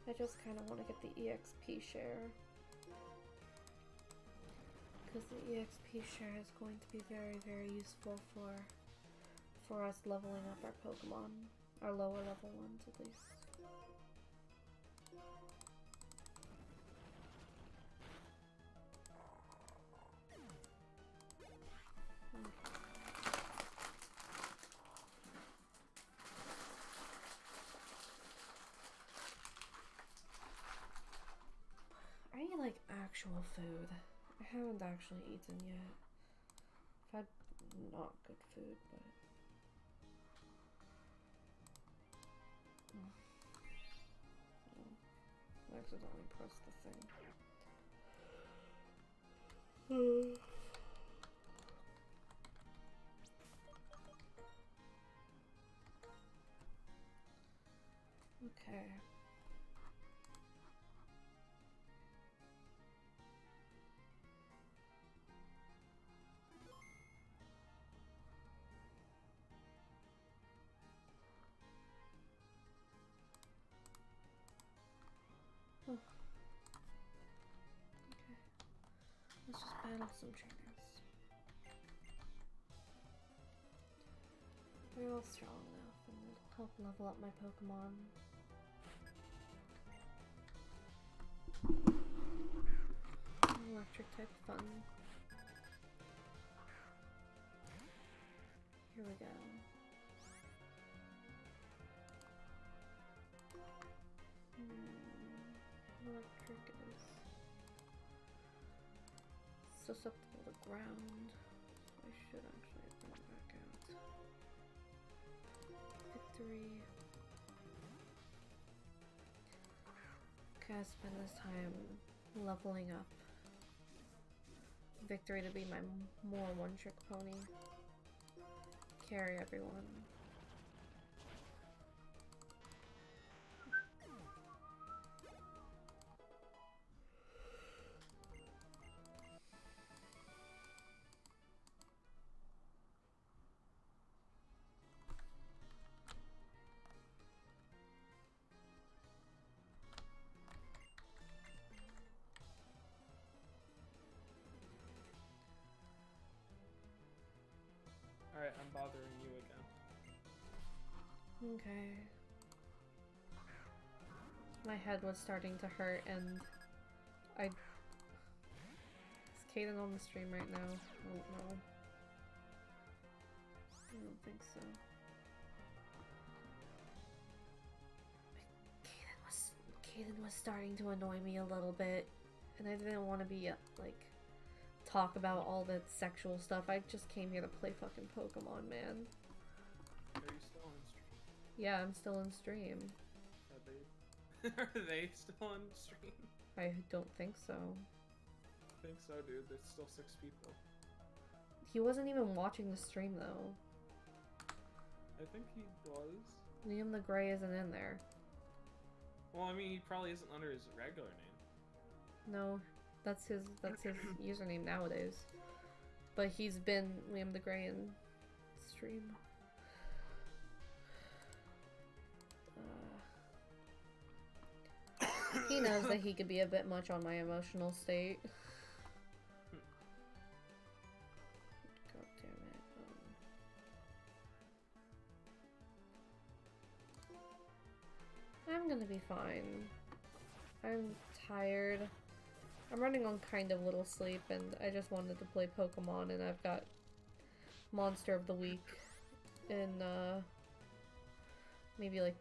I just kind of want to get the EXP share. Because the EXP share is going to be very, very useful for us leveling up our Pokemon. Our lower level ones, at least. I need like actual food. I haven't actually eaten yet. I've had not good food, but I accidentally pressed the thing. Okay. Okay. Let's just battle some trainers. They're all strong enough and it'll help level up my Pokemon. Electric type fun. Here we go. Electric is susceptible to ground. I should actually bring it back out. Victory. Okay, I spend this time leveling up Victory to be my more one-trick pony. Carry everyone. Alright, I'm bothering you again. Okay. My head was starting to hurt and is Kaden on the stream right now? I don't know. I don't think so. Kaden was starting to annoy me a little bit, and I didn't want to be like talk about all the sexual stuff. I just came here to play fucking Pokemon, man. Are you still on stream? Yeah, I'm still in stream. Are they still on stream? I don't think so. I think so, dude. There's still 6 people. He wasn't even watching the stream though. I think he was. Liam the Gray isn't in there. Well, I mean, he probably isn't under his regular name. No, that's his username nowadays. But he's been Liam the Grey in stream. He knows that he could be a bit much on my emotional state. God damn it. I'm gonna be fine. I'm tired. I'm running on kind of little sleep, and I just wanted to play Pokemon, and I've got Monster of the Week in, maybe like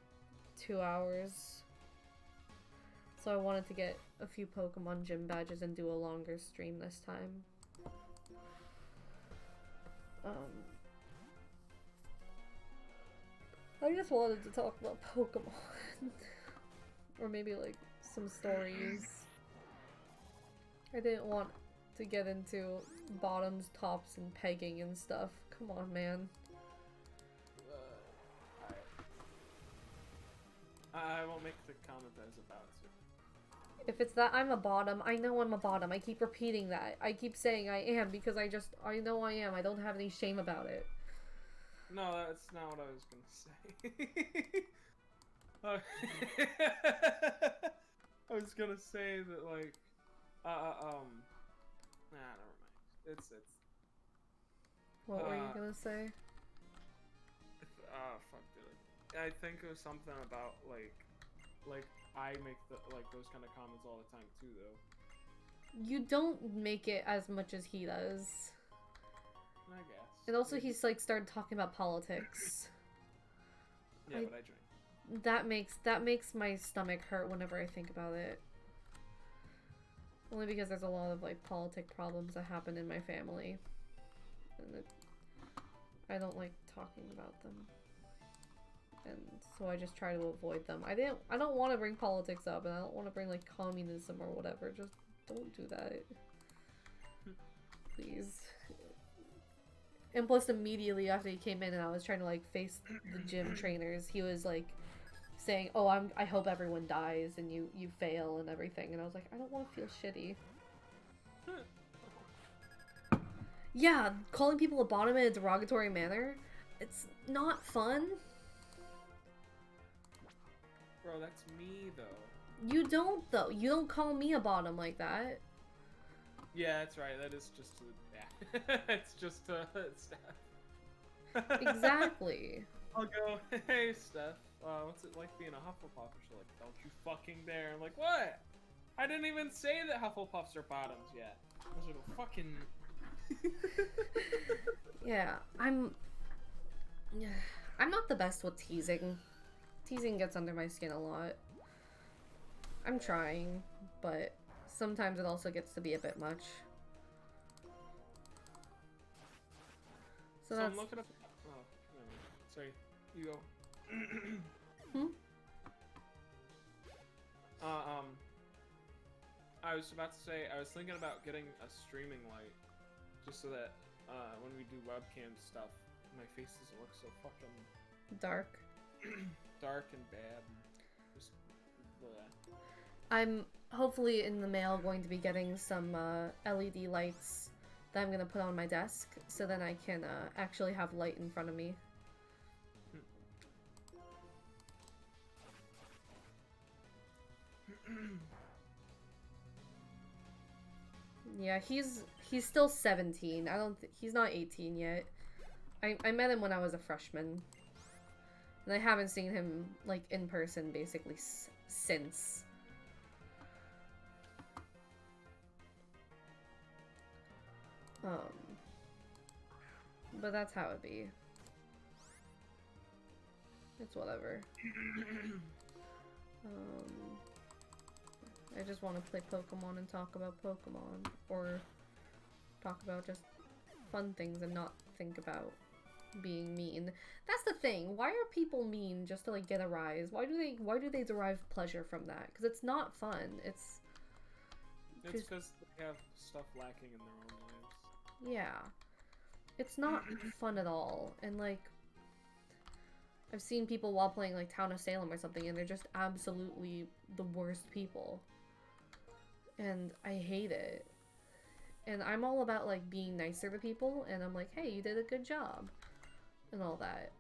2 hours. So I wanted to get a few Pokemon gym badges and do a longer stream this time. I just wanted to talk about Pokemon. Or maybe like some stories. I didn't want to get into bottoms, tops, and pegging and stuff. Come on, man. I won't make the comment that is about to. If it's that I'm a bottom, I know I'm a bottom. I keep repeating that. I keep saying I am because I know I am. I don't have any shame about it. No, that's not what I was gonna say. I was gonna say that, like, nah, never mind. It's. What were you gonna say? Fuck, dude. I think it was something about, like, I make those kind of comments all the time too, though. You don't make it as much as he does. I guess. And also he's like started talking about politics. Yeah, but I drink. That makes my stomach hurt whenever I think about it. Only because there's a lot of like politic problems that happen in my family. And I don't like talking about them. And so I just try to avoid them. I don't want to bring politics up, and I don't want to bring like communism or whatever. Just don't do that. Please. And plus immediately after he came in and I was trying to like face the gym trainers, he was like saying, "Oh, I hope everyone dies and you fail and everything." And I was like, I don't want to feel shitty. Yeah, calling people a bottom in a derogatory manner, it's not fun. Bro, that's me, though. You don't, though. You don't call me a bottom like that. Yeah, that's right. That is just yeah. It's just Steph. Exactly. I'll go, hey, Steph. What's it like being a Hufflepuff? And she's like, don't you fucking dare. I'm like, what? I didn't even say that Hufflepuffs are bottoms yet. Those are the fucking... Yeah, I'm not the best with teasing. Teasing gets under my skin a lot. I'm trying, but sometimes it also gets to be a bit much. So that's... I'm looking up... Oh, no. Sorry. You go. I was about to say, I was thinking about getting a streaming light, just so that when we do webcam stuff, my face doesn't look so fucking dark. Dark and bad. And just bleh. I'm hopefully in the mail going to be getting some LED lights that I'm gonna put on my desk, so then I can actually have light in front of me. Yeah, he's still 17. He's not 18 yet. I met him when I was a freshman. And I haven't seen him like in person basically since. But that's how it be. It's whatever. I just want to play Pokemon and talk about Pokemon, or talk about just fun things and not think about being mean. That's the thing. Why are people mean just to like get a rise? Why do they derive pleasure from that? Because it's not fun. It's because they have stuff lacking in their own lives. Yeah. It's not fun at all. And like I've seen people while playing like Town of Salem or something, and they're just absolutely the worst people. And I hate it. And I'm all about like being nicer to people, and I'm like, hey, you did a good job. And all that.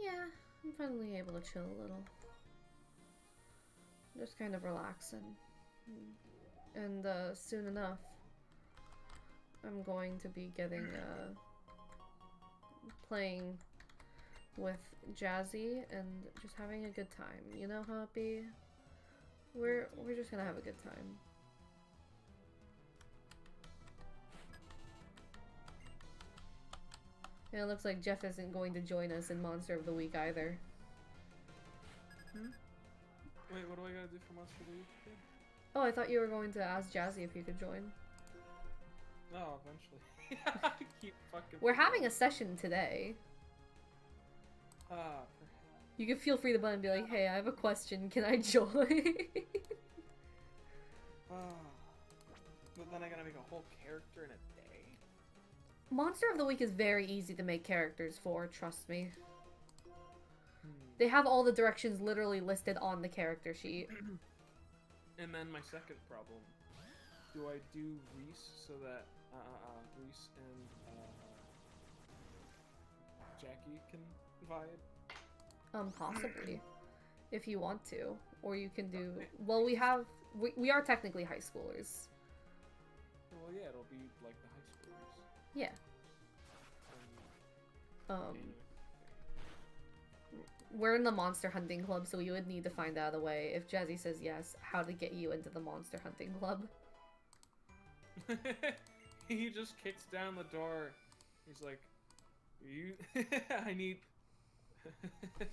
Yeah, I'm finally able to chill a little. Just kind of relaxing. And soon enough, I'm going to be getting playing with Jazzy and just having a good time. You know how it be? We're just gonna have a good time. And it looks like Jeff isn't going to join us in Monster of the Week either. Wait, what do I gotta do for Monster of the Week again? Oh, I thought you were going to ask Jazzy if you could join. No, eventually. I keep fucking. We're having a session today. You can feel free to button and be like, hey, I have a question, can I join? But then I gotta make a whole character in a day. Monster of the Week is very easy to make characters for, trust me. They have all the directions literally listed on the character sheet. And then my second problem. Do I do Reese so that Reese and Jackie can vibe? Possibly. If you want to. Or you can do... Well, we are technically high schoolers. Well, yeah, it'll be like the high schoolers. Yeah. We're in the monster hunting club, so we would need to find out a way, if Jazzy says yes, how to get you into the monster hunting club. He just kicks down the door. He's like, you... I need...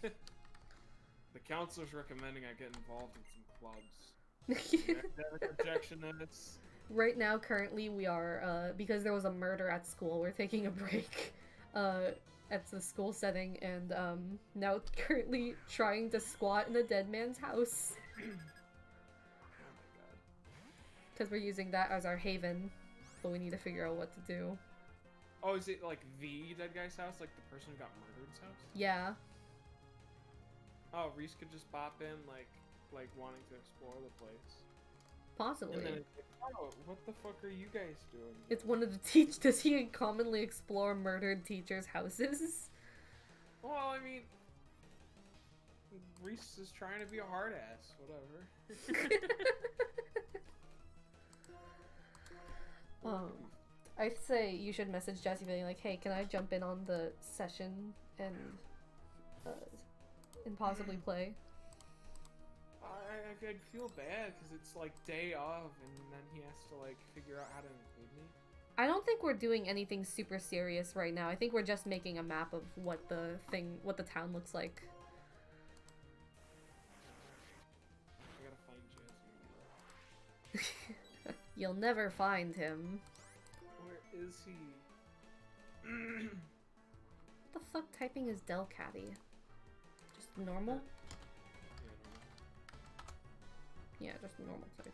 The counselor's recommending I get involved in some clubs. Academic objectionists. Right now, currently, we are, because there was a murder at school, we're taking a break, at the school setting, and, now currently trying to squat in a dead man's house. Oh my god. Because we're using that as our haven, but we need to figure out what to do. Oh, is it like the dead guy's house? Like the person who got murdered's house? Yeah. Oh, Reese could just bop in, like wanting to explore the place. Possibly. And then it's like, oh, what the fuck are you guys doing? It's one of the does he commonly explore murdered teachers' houses? Well, I mean, Reese is trying to be a hard ass, whatever. I'd say you should message Jazzy being like, hey, can I jump in on the session and possibly play? I'd feel bad because it's like day of and then he has to like figure out how to include me. I don't think we're doing anything super serious right now. I think we're just making a map of what the town looks like. I gotta find Jazzy. You'll never find him. Where is he? What the fuck typing is Delcatty? Just normal? Yeah, just normal type.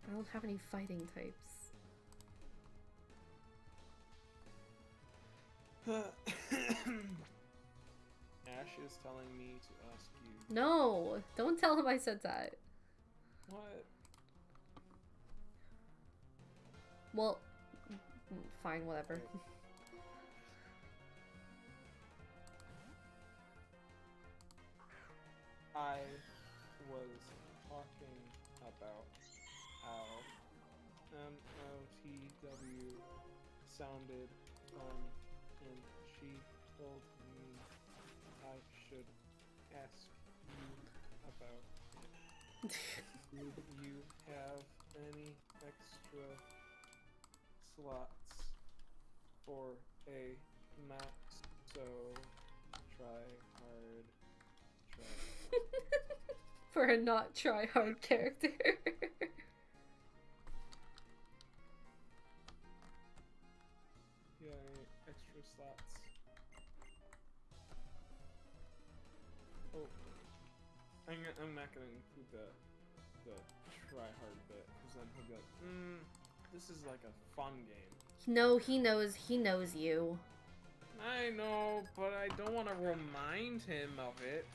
I don't have any fighting types. Ash is telling me to ask you. No! Don't tell him I said that. What? Well, fine, whatever. I was talking about how MOTW sounded fun, and she told me I should ask you about it. Do you have any extra slots for a not so try hard? For a not try hard character. Yeah, extra slots. Oh, I'm not gonna include the try hard bit because then he'll be like, This is like a fun game. No, he knows you. I know, but I don't want to remind him of it.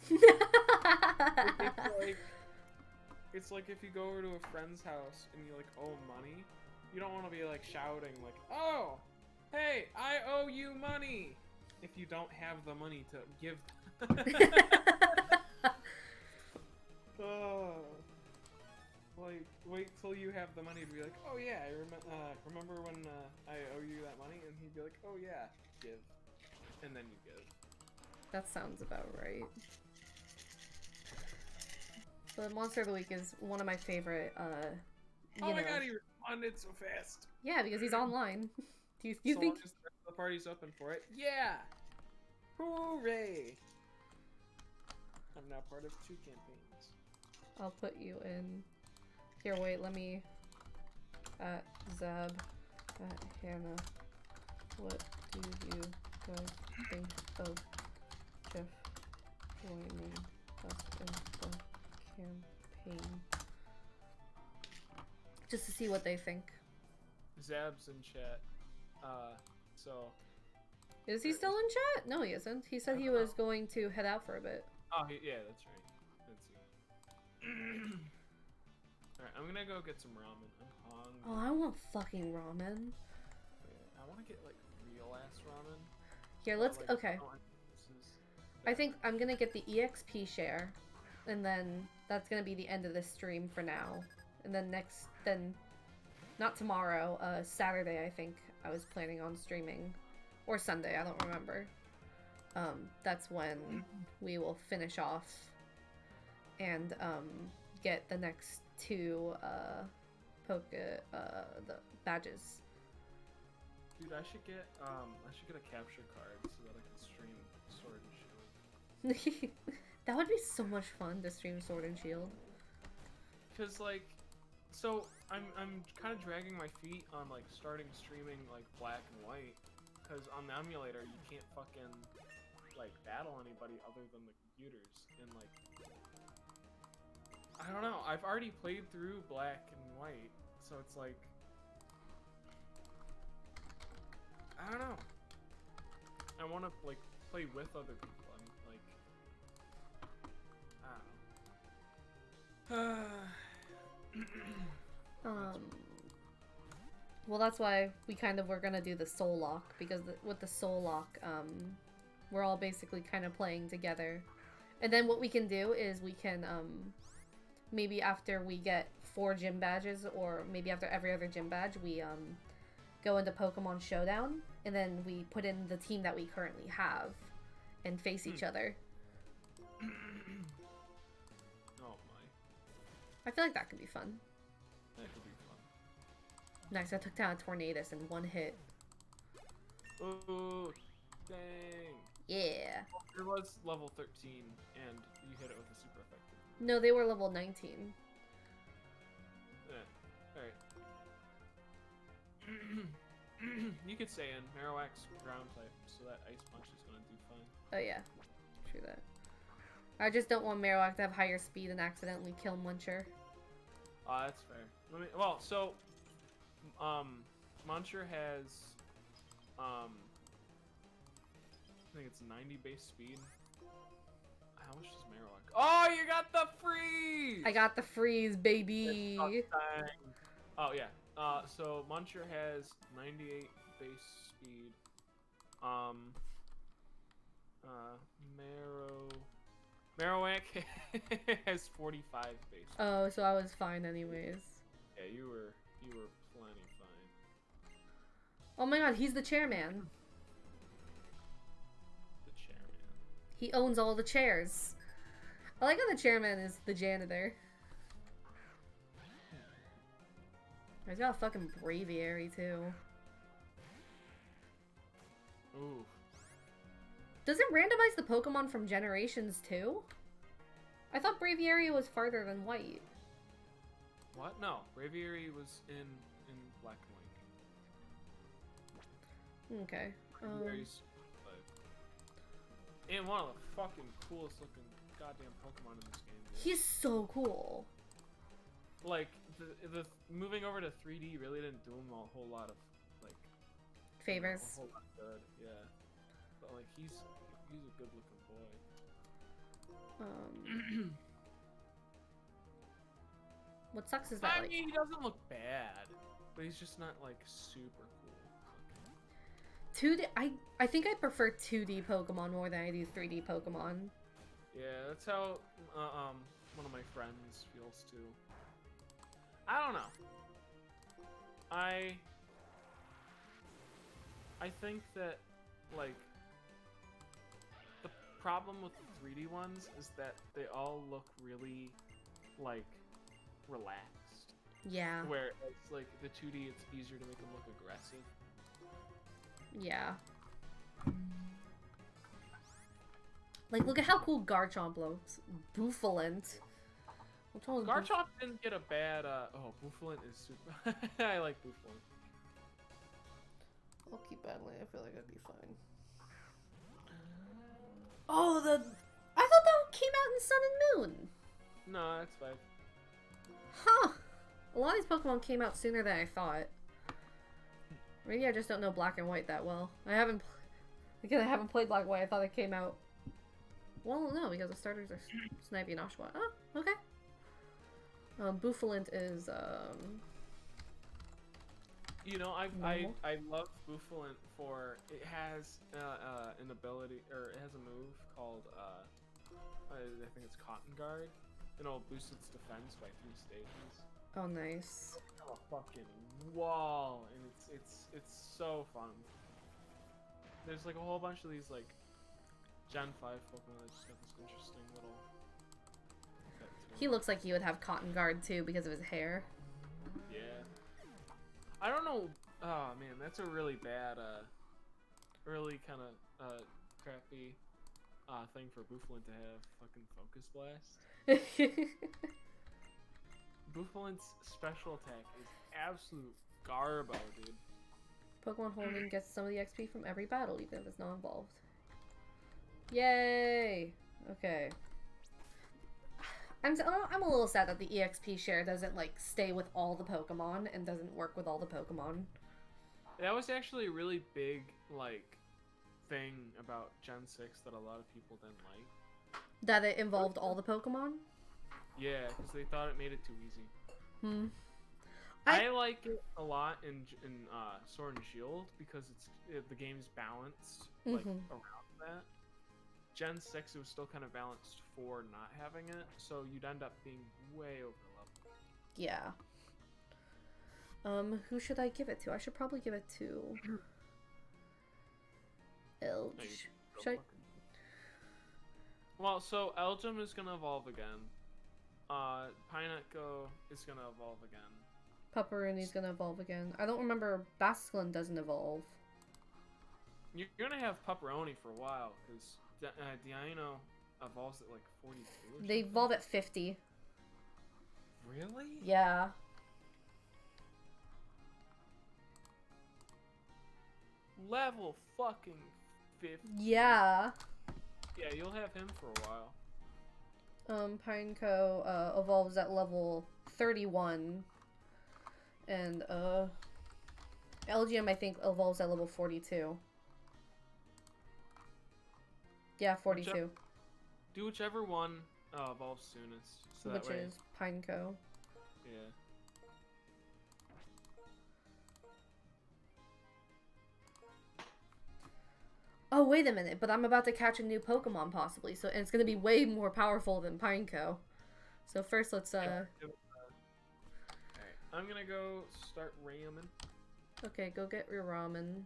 It's like if you go over to a friend's house and you like owe money, you don't want to be like shouting like, "Oh, hey, I owe you money," if you don't have the money to give. Oh, like wait till you have the money to be like, "Oh yeah, I remember when I owe you that money," and he'd be like, "Oh yeah, give," and then you give. That sounds about right. The Monster of the Week is one of my favorite, Oh my god, he responded so fast. Yeah, because he's online. Do you So think... long as the party's open for it? Yeah! Hooray! I'm now part of 2 campaigns. I'll put you in... Here, wait, let me... Zab, Hannah, what do you guys think of Jeff joining us in the campaign? Just to see what they think. Zab's in chat. So... Is he still in chat? No, he isn't. He said he was going to head out for a bit. Oh, yeah, that's right. Let's see. Alright, I'm gonna go get some ramen. I'm hungry. Oh, I want fucking ramen. I want to get, like, real-ass ramen. Here, let's... Like, Okay. I think I'm gonna get the EXP share. And then that's gonna be the end of this stream for now. And then not tomorrow, Saturday, I think I was planning on streaming. Or Sunday, I don't remember. That's when we will finish off and get the next 2 the badges. Dude, I should get a capture card so that I can stream Sword and Shield. That would be so much fun to stream Sword and Shield. Cause like, so I'm kind of dragging my feet on like starting streaming like Black and White, cause on the emulator you can't fucking like battle anybody other than the computers, and like I don't know. I've already played through Black and White, so it's like I don't know. I want to like play with other people. I'm like I don't know. Well, that's why we kind of were gonna do the Soul Lock, because with the Soul Lock, we're all basically kind of playing together. And then what we can do is we can, maybe after we get 4 gym badges, or maybe after every other gym badge, we, go into Pokemon Showdown, and then we put in the team that we currently have, and face each other. Oh my. I feel like that could be fun. That could be fun. Nice, I took down a Tornadus in 1 hit. Oh, dang. Yeah. It was level 13, and you hit it with a super effective. No, they were level 19. Alright. You could say in Marowak's ground type, so that Ice Punch is gonna do fine. Oh yeah, true that. I just don't want Marowak to have higher speed and accidentally kill Muncher. That's fair. Well, so, Muncher has, I think it's 90 base speed. How much does Marowak? Oh, you got the freeze! I got the freeze, baby! Oh, yeah. So Muncher has 98 base speed. Marowak has 45 base speed. Oh, so I was fine anyways. Yeah, you were plenty fine. Oh my god, he's the chairman. The chairman. He owns all the chairs. I like how the chairman is the janitor. He's got a fucking Braviary too. Ooh. Does it randomize the Pokemon from generations too? I thought Braviary was farther than White. What? No, Braviary was in Black and White. Okay. Braviary's and one of the fucking coolest looking goddamn Pokemon in this game. Dude. He's so cool. like the moving over to 3D really didn't do him a whole lot of like Favors. a whole lot good. Yeah, but like he's a good looking boy. What sucks is that I like mean, he doesn't look bad, but he's just not like super cool. 2D. I think I prefer 2D Pokemon more than I do 3D Pokemon. Yeah, that's how one of my friends feels too. I don't know. I think that like the problem with the 3D ones is that they all look really like relaxed. Yeah. Whereas like the 2D, it's easier to make them look aggressive. Yeah. Like, look at how cool Garchomp looks. Bouffalant. Which one was Garchomp didn't get a bad. Oh, Bouffalant is super. I like Bouffalant. I'll keep battling. I feel like I'd be fine. Oh, I thought that came out in Sun and Moon. No, that's fine. Huh. A lot of these Pokemon came out sooner than I thought. Maybe I just don't know Black and White that well. I haven't played Black and White. I thought it came out. Well, no, because the starters are Snivy and Oshawott. Oh, okay. Bouffalant is You know, I normal. I love Bouffalant for it has an ability, or it has a move called I think it's Cotton Guard, and it'll boost its defense by 3 stages. Oh, nice. A fucking wall, and it's so fun. There's like a whole bunch of these like Gen 5 Pokemon that just got this interesting little. He looks like he would have Cotton Guard too because of his hair. Yeah. I don't know. Oh man, that's a really bad, really kind of crappy thing for Bouffalant to have. Fucking Focus Blast. Bouffalant's special attack is absolute garbo, dude. Pokemon Holding gets some of the XP from every battle, even if it's not involved. Yay! Okay. I'm a little sad that the EXP share doesn't like stay with all the Pokemon and doesn't work with all the Pokemon. That was actually a really big like thing about Gen 6 that a lot of people didn't like. That it involved all the Pokemon? Yeah, because they thought it made it too easy. Hmm. I like it a lot in Sword and Shield because the game's balanced like around that. Gen 6 it was still kind of balanced for not having it, so you'd end up being way over level. Yeah. Who should I give it to? I should probably give it to Elge. Should I? Well, so Elgem is gonna evolve again. Pineco is gonna evolve again. Pepperoni's gonna evolve again. I don't remember Basculin doesn't evolve. You're gonna have Pepperoni for a while, because Deino evolves at like 42 or They something. evolve at 50. Really? Yeah. Level fucking 50. Yeah. Yeah, you'll have him for a while. Pineco evolves at level 31. And Elgium I think evolves at level 42. Yeah, 42. Do whichever one evolves soonest. So Which that way, is Pineco. yeah. Oh, wait a minute, but I'm about to catch a new Pokemon possibly, so and it's gonna be way more powerful than Pineco. So first let's Alright, I'm gonna go start ramming. okay, go get your ramen.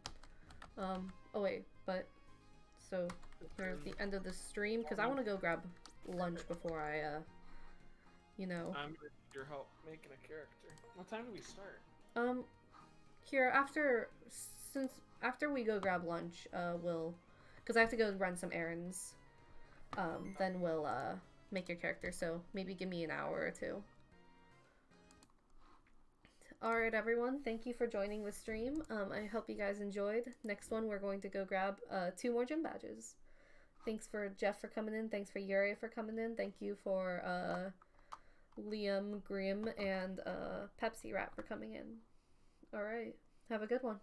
Oh wait, but so here's the end of the stream because I want to go grab lunch before I you know. I'm gonna need your help making a character. What time do we start? Here after we go grab lunch, we'll because I have to go run some errands. Then we'll make your character. So maybe give me an hour or two. Alright everyone, thank you for joining the stream. I hope you guys enjoyed. Next one we're going to go grab 2 more gym badges. Thanks for Jeff for coming in. Thanks for Yuri for coming in. Thank you for Liam, Grim, and Pepsi Rat for coming in. All right. Have a good one.